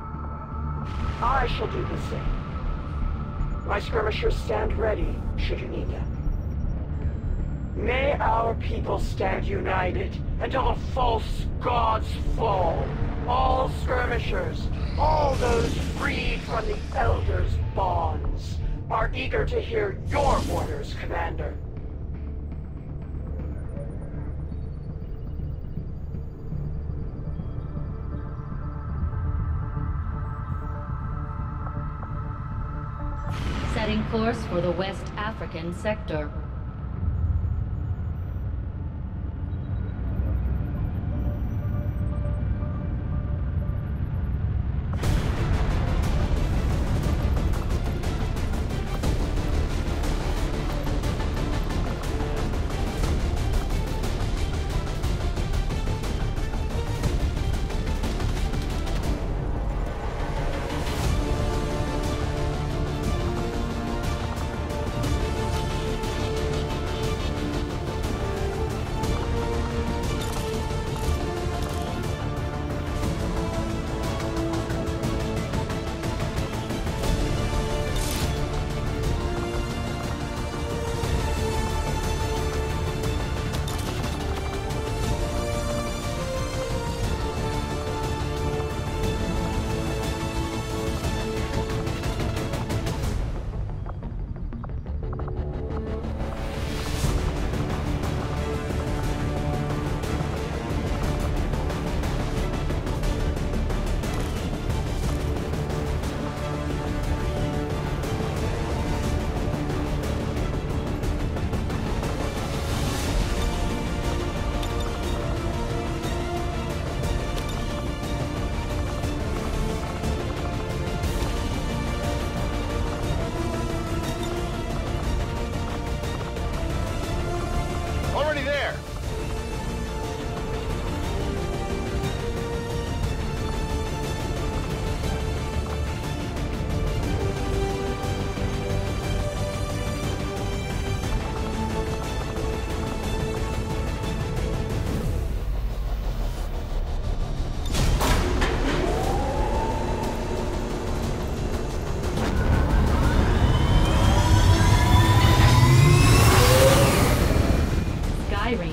I shall do the same. My skirmishers stand ready, should you need them. May our people stand united until the false gods fall. All skirmishers, all those freed from the Elder's bonds, are eager to hear your orders, Commander. Setting course for the West African sector.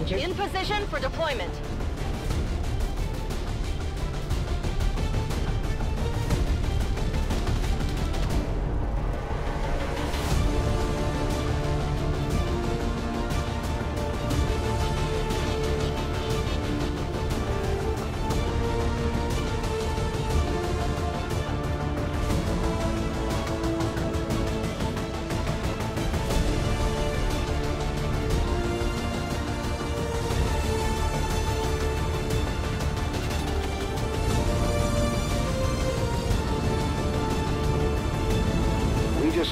In position for deployment.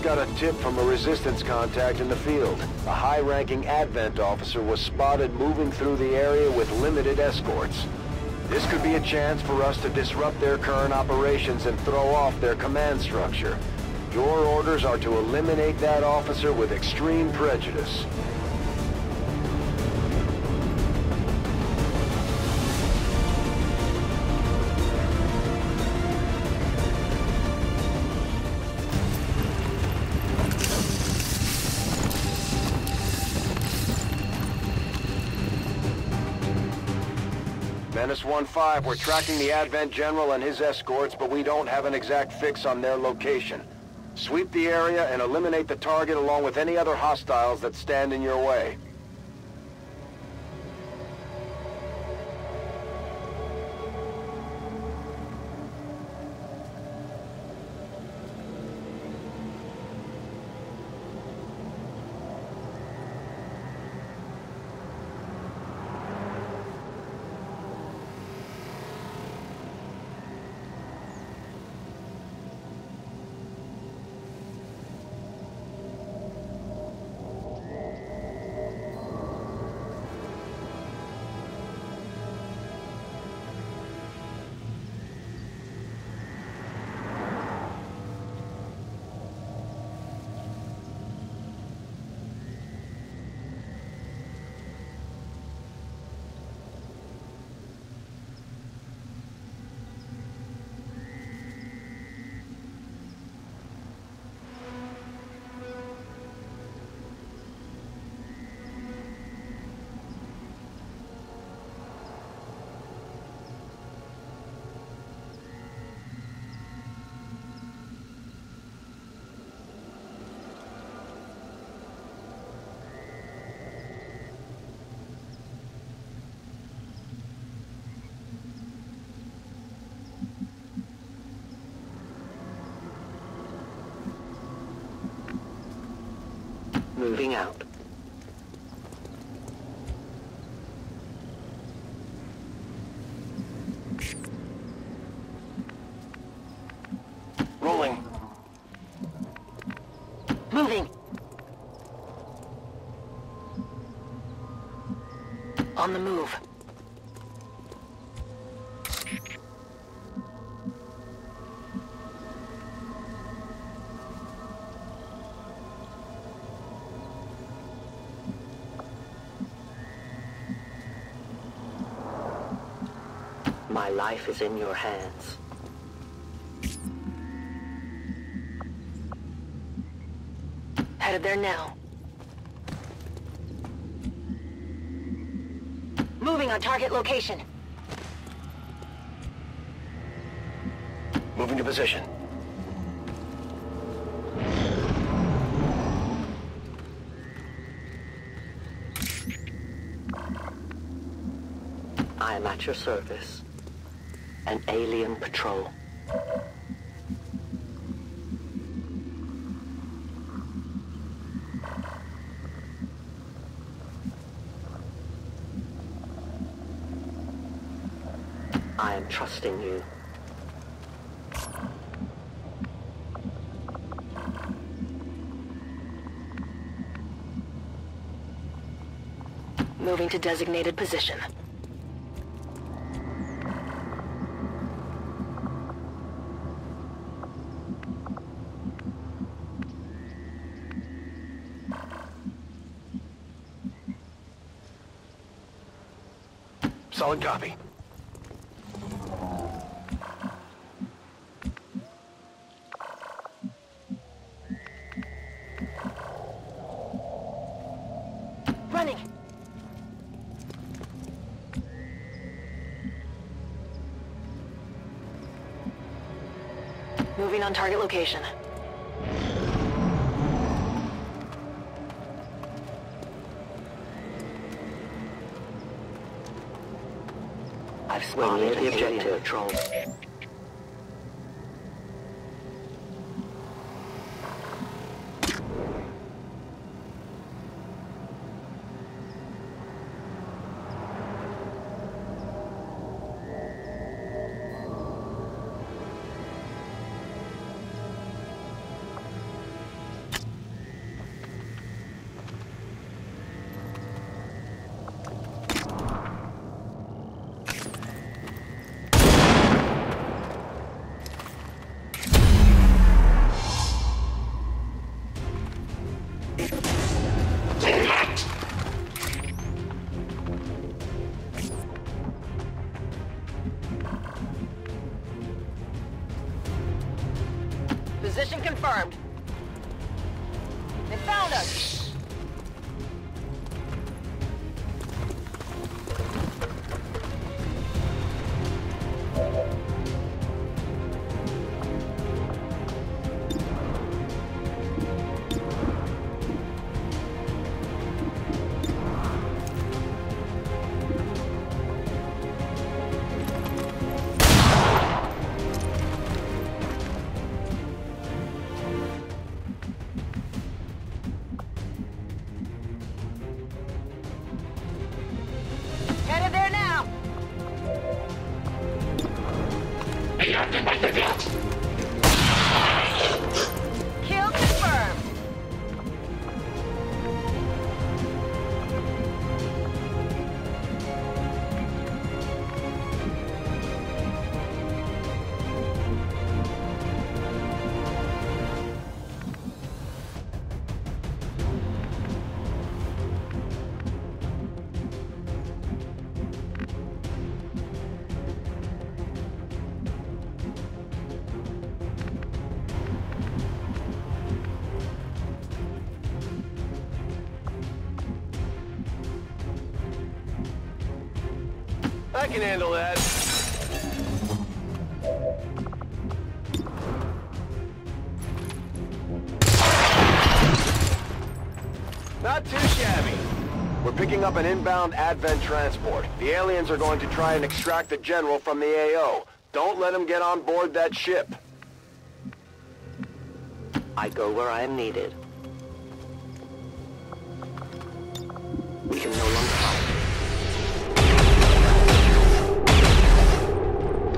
Got a tip from a resistance contact in the field. A high-ranking Advent officer was spotted moving through the area with limited escorts. This could be a chance for us to disrupt their current operations and throw off their command structure. Your orders are to eliminate that officer with extreme prejudice. Menace 1-5, we're tracking the Advent General and his escorts, but we don't have an exact fix on their location. Sweep the area and eliminate the target along with any other hostiles that stand in your way. Moving out. Rolling. Moving. On the move. My life is in your hands. Headed there now. Moving on target location. Moving to position. I am at your service. An alien patrol. I am trusting you. Moving to designated position. Solid copy. Running. Moving on target location. I've spotted the objective. Trolls. Position confirmed. They found us! Headed there now! Kill confirmed! I can handle that. Not too shabby. We're picking up an inbound Advent transport. The aliens are going to try and extract the General from the AO. Don't let them get on board that ship. I go where I am needed. We can no longer hide.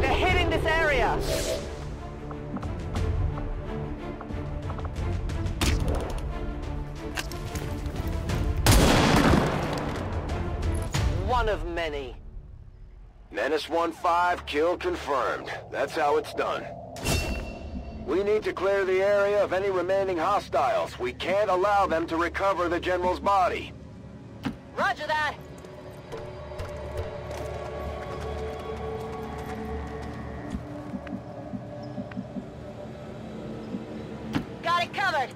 They're hitting this area! One of many. Menace 1-5, kill confirmed. That's how it's done. We need to clear the area of any remaining hostiles. We can't allow them to recover the General's body. Roger that. Got it covered.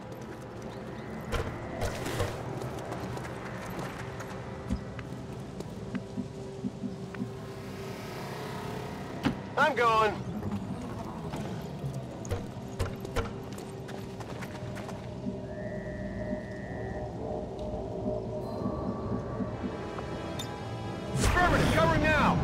I'm going. Affirmative, covering now.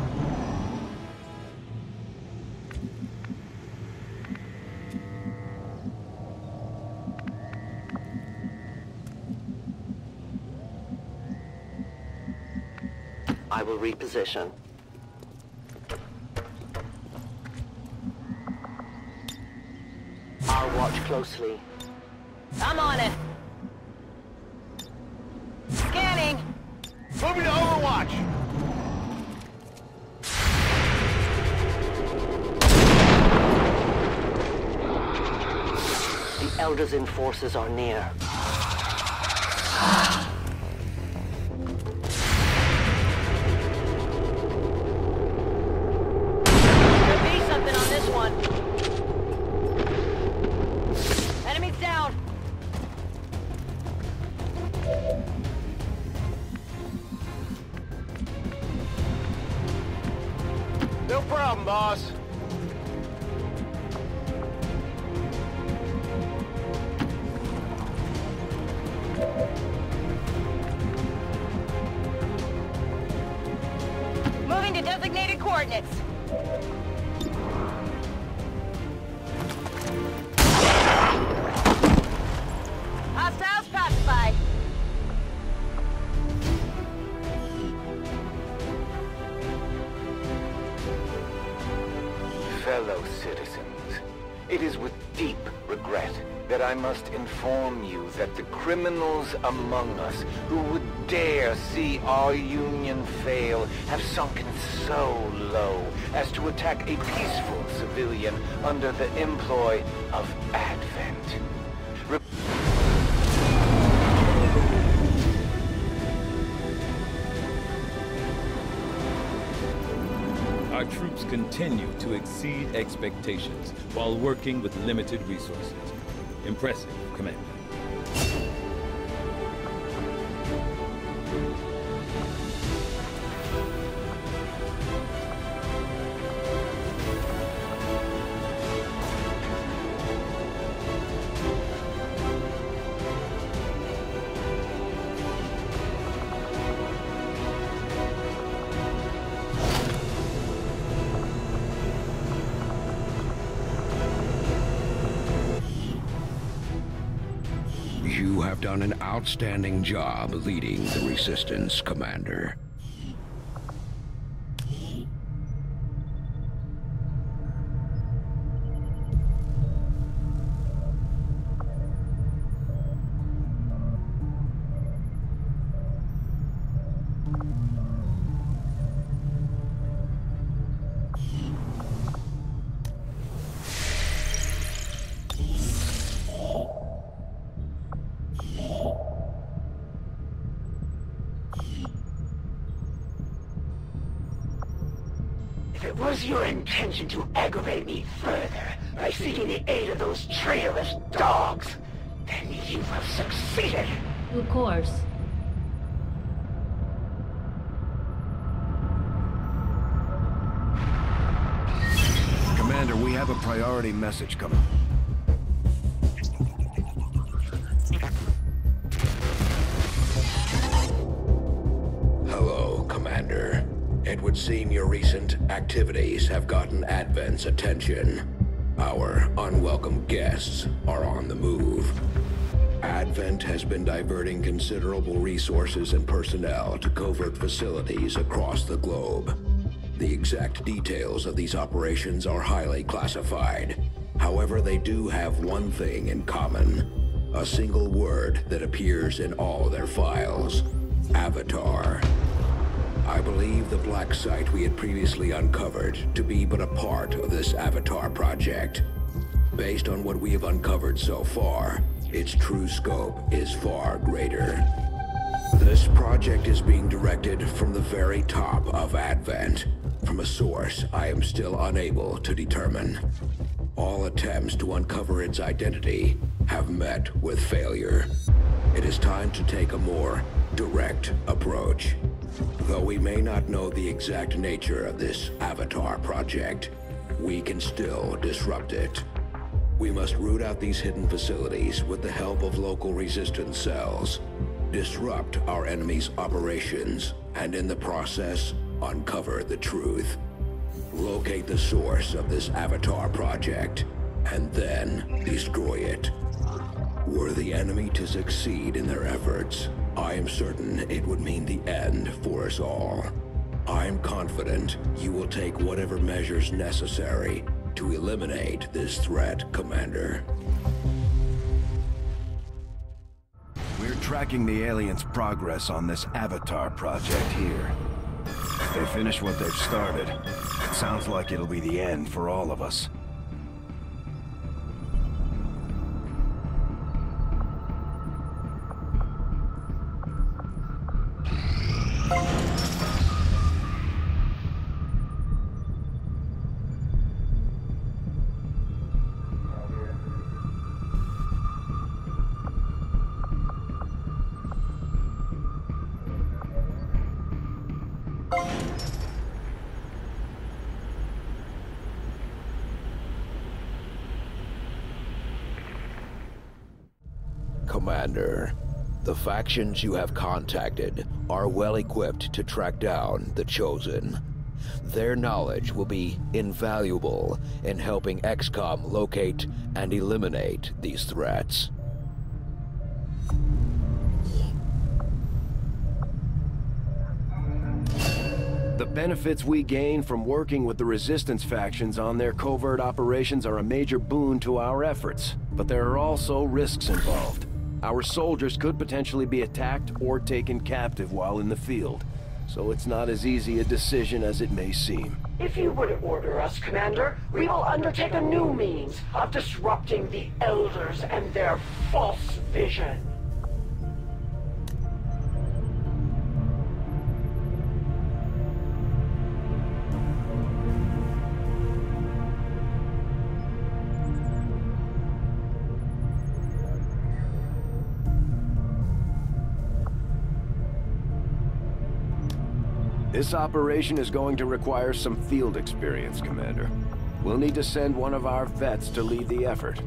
I will reposition. I'll watch closely. I'm on it. Scanning. Moving to Overwatch. The Elders in forces are near. Could be something on this one. Enemies down. No problem, boss. Moving to designated coordinates. Hostiles pacified. Fellow citizens, it is with deep regret that I must inform you that the criminals among us who would dare see our union fail have sunken so low as to attack a peaceful civilian under the employ of Advent. Our troops continue to exceed expectations while working with limited resources. Impressive, Commander. You have done an outstanding job leading the Resistance, Commander. If it was your intention to aggravate me further by seeking the aid of those traitorous dogs, then you have succeeded. Of course. Commander, we have a priority message coming. Hello, Commander. It would seem your recent activities have gotten Advent's attention. Our unwelcome guests are on the move. Advent Advent has been diverting considerable resources and personnel to covert facilities across the globe. The exact details of these operations are highly classified. However, they do have one thing in common. A single word that appears in all their files. Avatar. I believe the black site we had previously uncovered to be but a part of this Avatar project. Based on what we have uncovered so far, its true scope is far greater. This project is being directed from the very top of Advent, from a source I am still unable to determine. All attempts to uncover its identity have met with failure. It is time to take a more direct approach. Though we may not know the exact nature of this Avatar project, we can still disrupt it. We must root out these hidden facilities with the help of local resistance cells, disrupt our enemy's operations, and in the process, uncover the truth. Locate the source of this Avatar project, and then destroy it. Were the enemy to succeed in their efforts, I am certain it would mean the end for us all. I am confident you will take whatever measures necessary to eliminate this threat, Commander. We're tracking the aliens' progress on this Avatar project here. If they finish what they've started, it sounds like it'll be the end for all of us. Commander, the factions you have contacted are well equipped to track down the Chosen. Their knowledge will be invaluable in helping XCOM locate and eliminate these threats. The benefits we gain from working with the Resistance factions on their covert operations are a major boon to our efforts, but there are also risks involved. Our soldiers could potentially be attacked or taken captive while in the field, so it's not as easy a decision as it may seem. If you would order us, Commander, we will undertake a new means of disrupting the Elders and their false vision. This operation is going to require some field experience, Commander. We'll need to send one of our vets to lead the effort.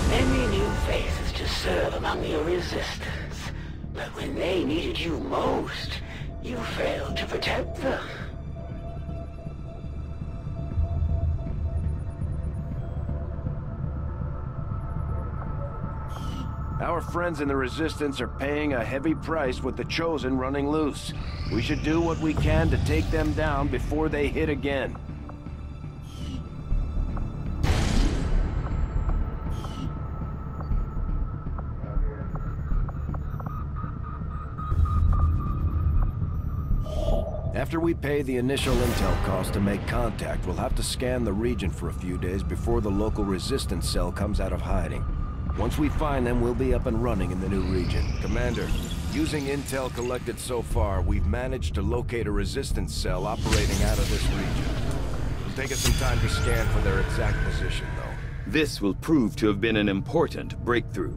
Many new faces to serve among your resistance. But when When they needed you most, you failed to protect them. Our friends in the Resistance are paying a heavy price with the Chosen running loose. We should do what we can to take them down before they hit again. After we pay the initial intel cost to make contact, we'll have to scan the region for a few days before the local Resistance cell comes out of hiding. Once we find them, we'll be up and running in the new region. Commander, using intel collected so far, we've managed to locate a Resistance cell operating out of this region. It'll take us some time to scan for their exact position, though. This will prove to have been an important breakthrough.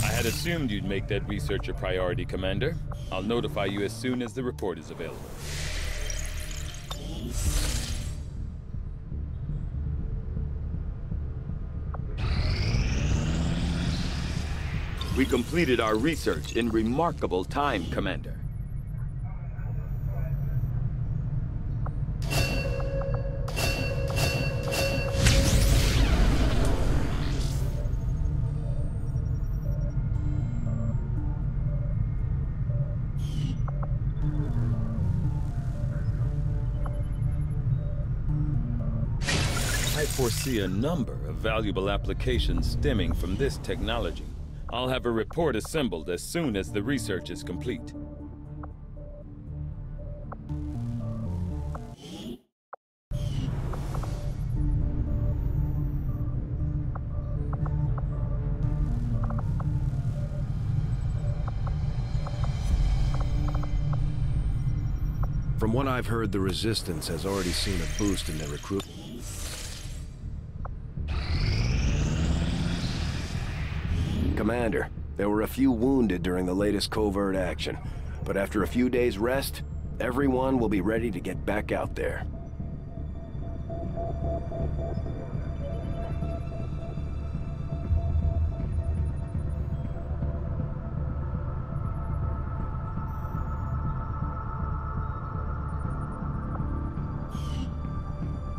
I had assumed you'd make that research a priority, Commander. I'll notify you as soon as the report is available. We completed our research in remarkable time, Commander. I foresee a number of valuable applications stemming from this technology. I'll have a report assembled as soon as the research is complete. From what I've heard, the Resistance has already seen a boost in their recruitment. Commander, there were a few wounded during the latest covert action, but after a few days' rest, everyone will be ready to get back out there.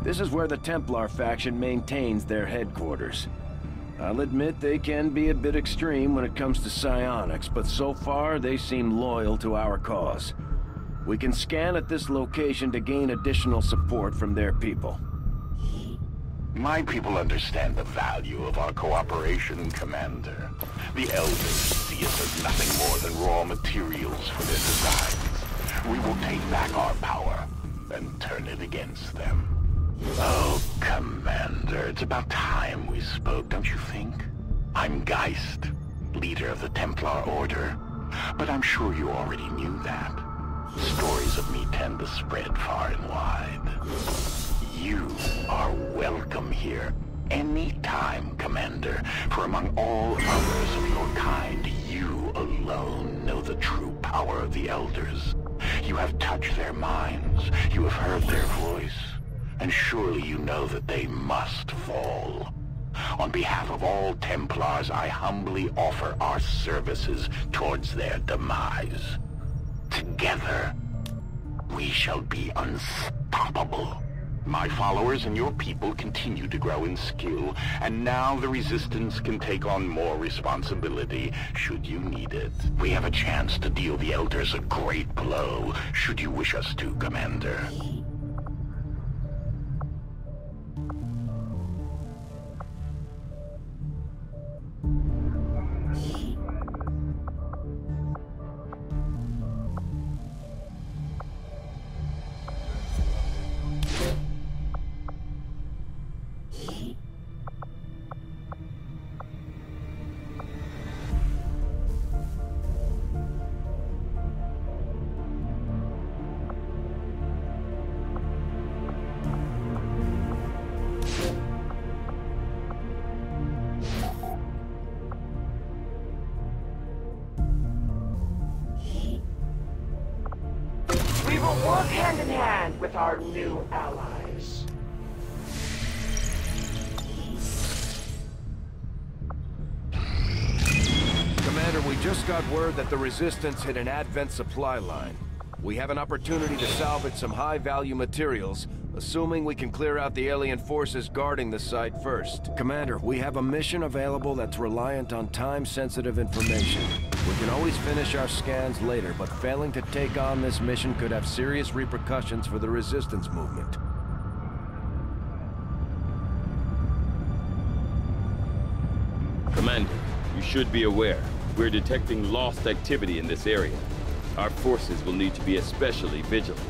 This is where the Templar faction maintains their headquarters. I'll admit they can be a bit extreme when it comes to psionics, but so far they seem loyal to our cause. We can scan at this location to gain additional support from their people. My people understand the value of our cooperation, Commander. The Elders see us as nothing more than raw materials for their designs. We will take back our power and turn it against them. Oh, Commander, it's about time we spoke, don't you think? I'm Geist, leader of the Templar Order, but I'm sure you already knew that. Stories of me tend to spread far and wide. You are welcome here anytime, Commander, for among all others of your kind, you alone know the true power of the Elders. You have touched their minds, you have heard their voice. And surely you know that they must fall. On behalf of all Templars, I humbly offer our services towards their demise. Together, we shall be unstoppable. My followers and your people continue to grow in skill, and now the Resistance can take on more responsibility, should you need it. We have a chance to deal the Elders a great blow, should you wish us to, Commander. We will work hand in hand with our new allies. just got word that the Resistance hit an Advent supply line. We have an opportunity to salvage some high-value materials, assuming we can clear out the alien forces guarding the site first. Commander, we have a mission available that's reliant on time-sensitive information. We can always finish our scans later, but failing to take on this mission could have serious repercussions for the Resistance movement. Commander, you should be aware. We're detecting lost activity in this area. Our forces will need to be especially vigilant.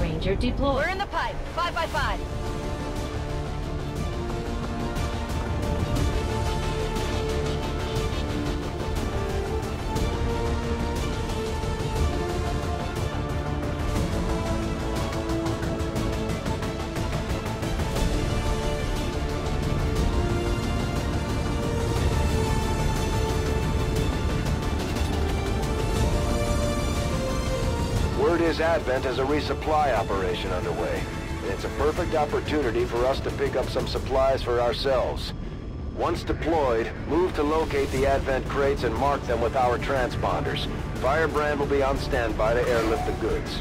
Ranger deployed. We're in the pipe. 5x5. Word is Advent has a resupply operation underway. It's a perfect opportunity for us to pick up some supplies for ourselves. Once deployed, move to locate the Advent crates and mark them with our transponders. Firebrand will be on standby to airlift the goods.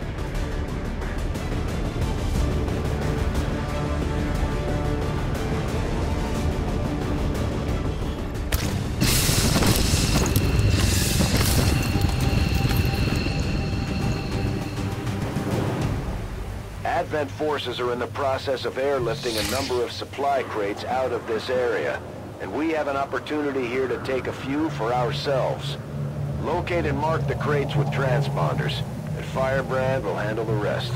Advent forces are in the process of airlifting a number of supply crates out of this area, and we have an opportunity here to take a few for ourselves. Locate and mark the crates with transponders, and Firebrand will handle the rest.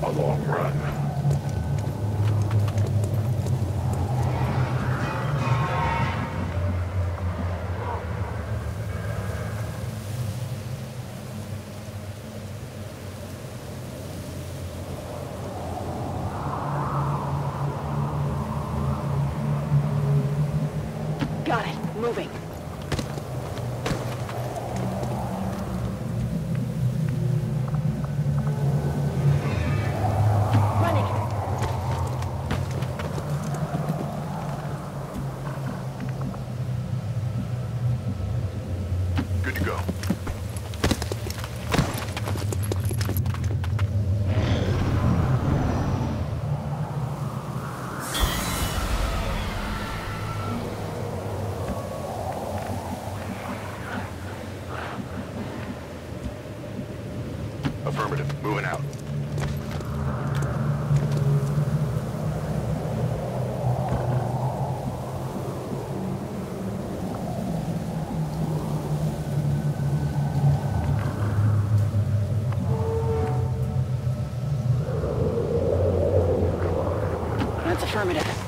A long run. Got it. Moving. Running. Good to go. Affirmative. Moving out. That's affirmative.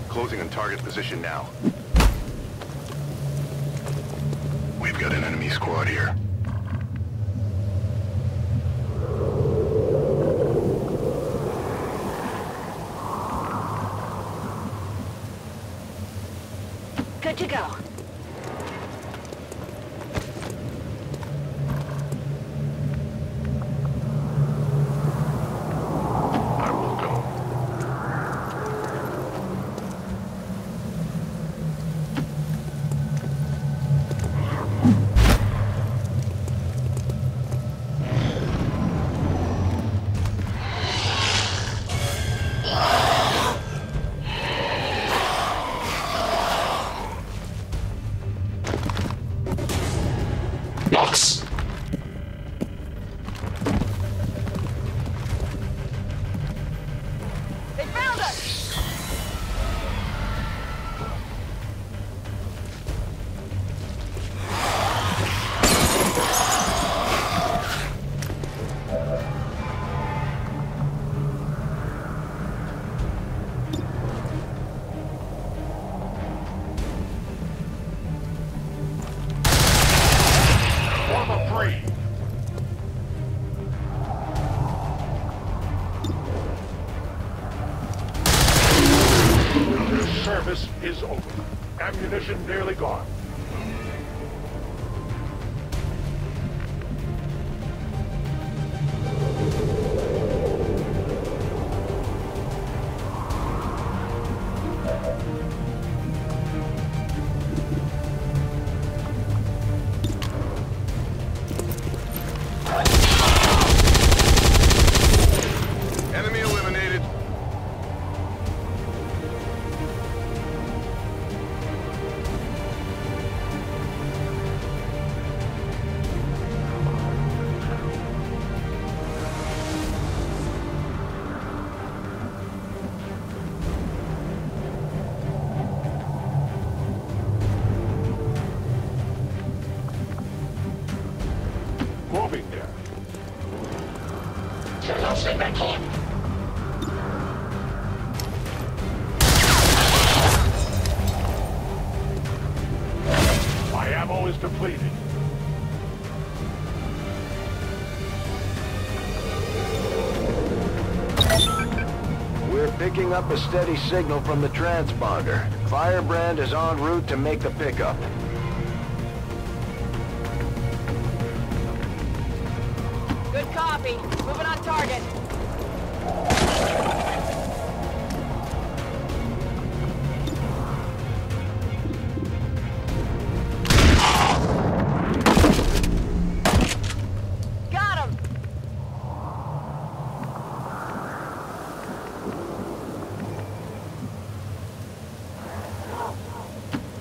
Closing on target position now. We've got an enemy squad here. Good to go. I will go. Box. They found us! Order free. This service is over. Ammunition nearly gone. ammo is depleted. We're picking up a steady signal from the transponder. Firebrand is en route to make the pickup. Good copy. Moving on target. Got him!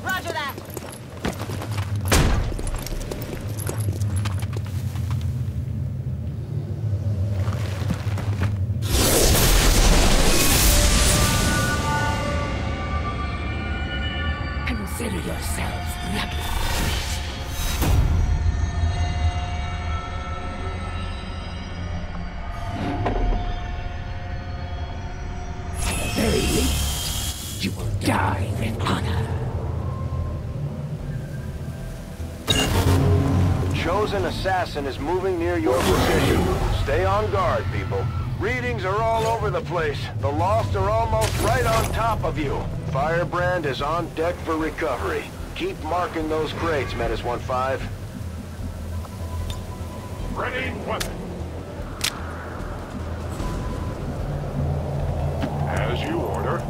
Roger that! Consider yourselves lucky. At the very least, you will die with honor. Chosen assassin is moving near your position. Stay on guard, people. Readings are all over the place. The Lost are almost right on top of you. Firebrand is on deck for recovery. Keep marking those crates, Menace 1-5. Ready, weapon. As you order.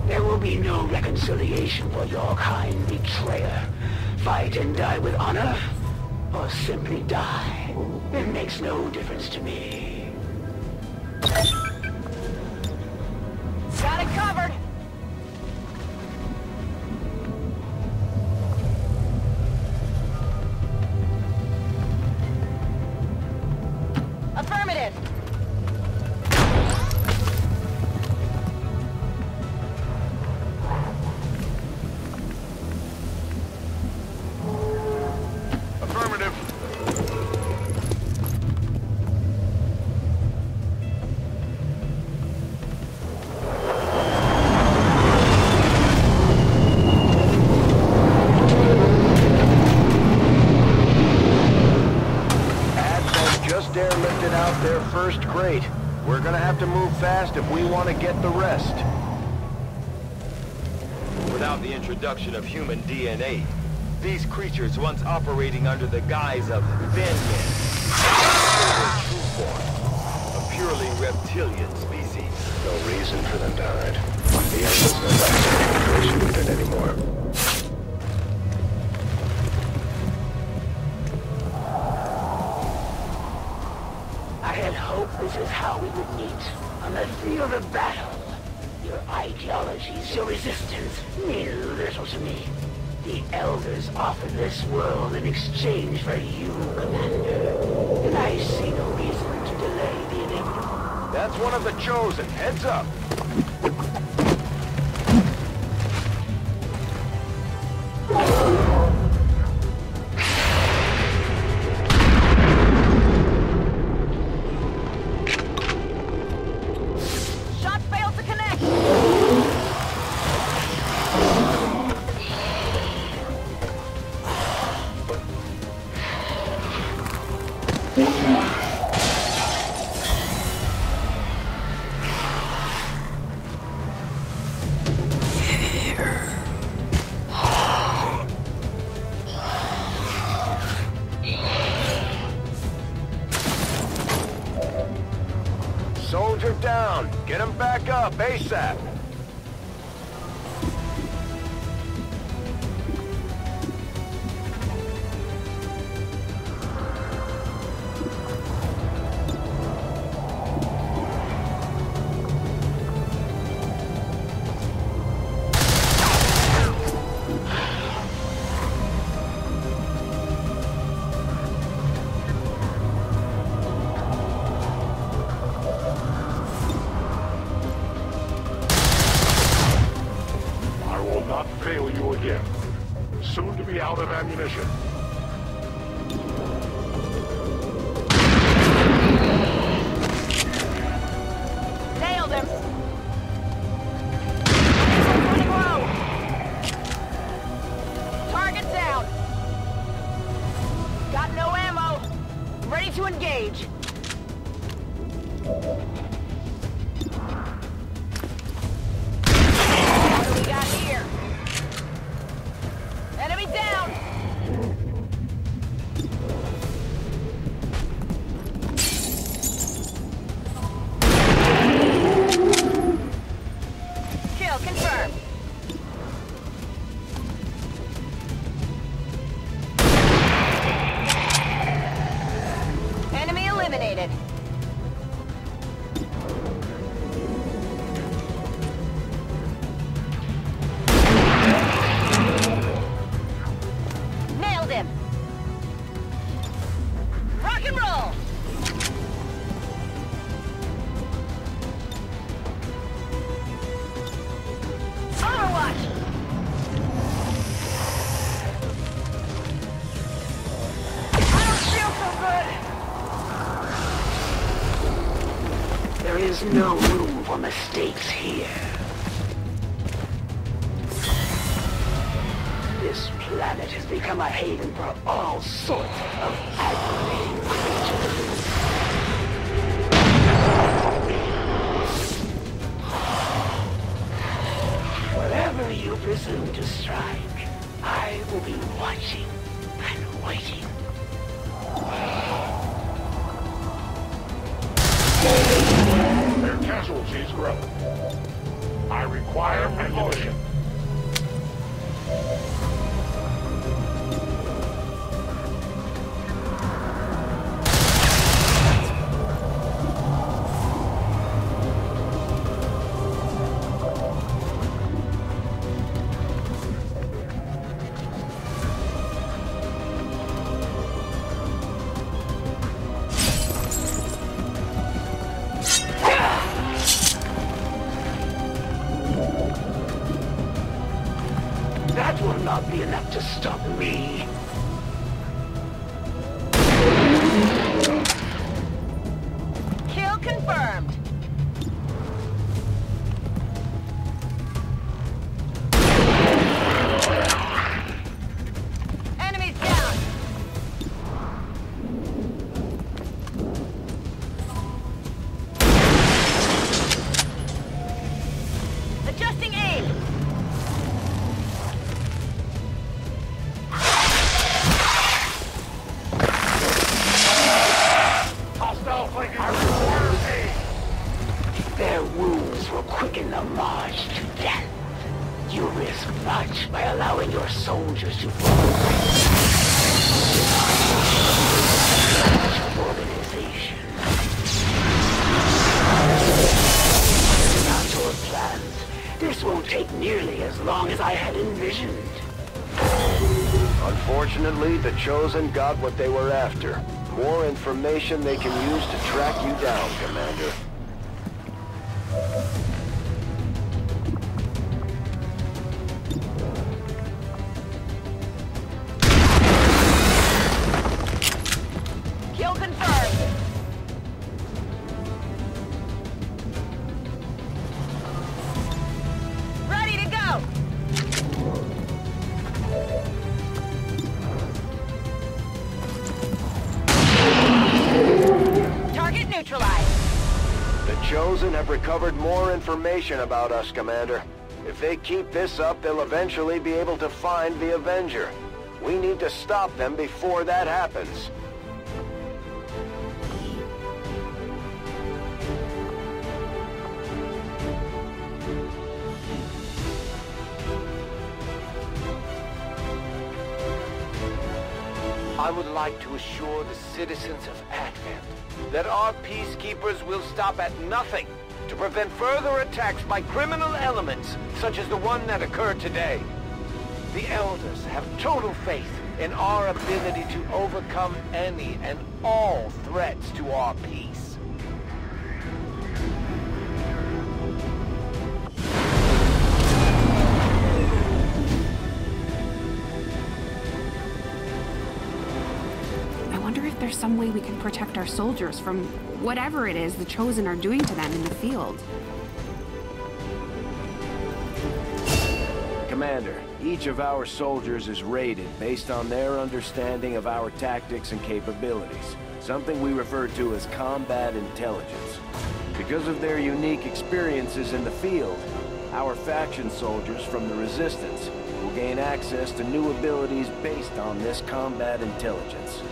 There will be no reconciliation for your kind, betrayer. Fight and die with honor, or simply die. It makes no difference to me. Got it covered! Affirmative! Affirmative. Airlifted out their first crate. We're gonna have to move fast if we want to get the rest. Without the introduction of human DNA, these creatures once operating under the guise of thin men, were true form, a purely reptilian species. No reason for them to hide. The enemy's no longer in with it anymore. I had hoped this is how we would meet, on the field of battle. Your ideologies, your resistance, mean little to me. The Elders offered this world in exchange for you, Commander. And I see no reason to delay the inevitable. That's one of the Chosen. Heads up. Soldier down. Get him back up ASAP. Not fail you again. Soon to be out of ammunition. Nailed him! Running low! engage. What do we got here? Enemy down! Kill confirmed. Enemy eliminated. Nailed him. Rock and roll. Overwatch. I don't feel so good. There is no room for mistakes here. This planet has become a haven for all sorts of aggravating creatures. Whatever you presume to strike, I will be watching and waiting. Their casualties grow. I require ammunition. That will not be enough to stop me. Kill confirmed. Enemies down. Adjusting aim. Their wounds will quicken the march to death. You risk much by allowing your soldiers to fall organization. Without your plans, this won't take nearly as long as I had envisioned. Unfortunately, the Chosen got what they were after. More information they can use to track you down, Commander. Kill confirmed. Ready to go. Target neutralized. The Chosen have recovered more information about us, Commander. If they keep this up, they'll eventually be able to find the Avenger. We need to stop them before that happens. I would like to assure the citizens of Advent that our peacekeepers will stop at nothing to prevent further attacks by criminal elements such as the one that occurred today. The Elders have total faith in our ability to overcome any and all threats to our peace. I wonder if there's some way we can protect our soldiers from whatever it is the Chosen are doing to them in the field. Commander, each of our soldiers is rated based on their understanding of our tactics and capabilities. something we refer to as combat intelligence. Because of their unique experiences in the field, our faction soldiers from the Resistance will gain access to new abilities based on this combat intelligence.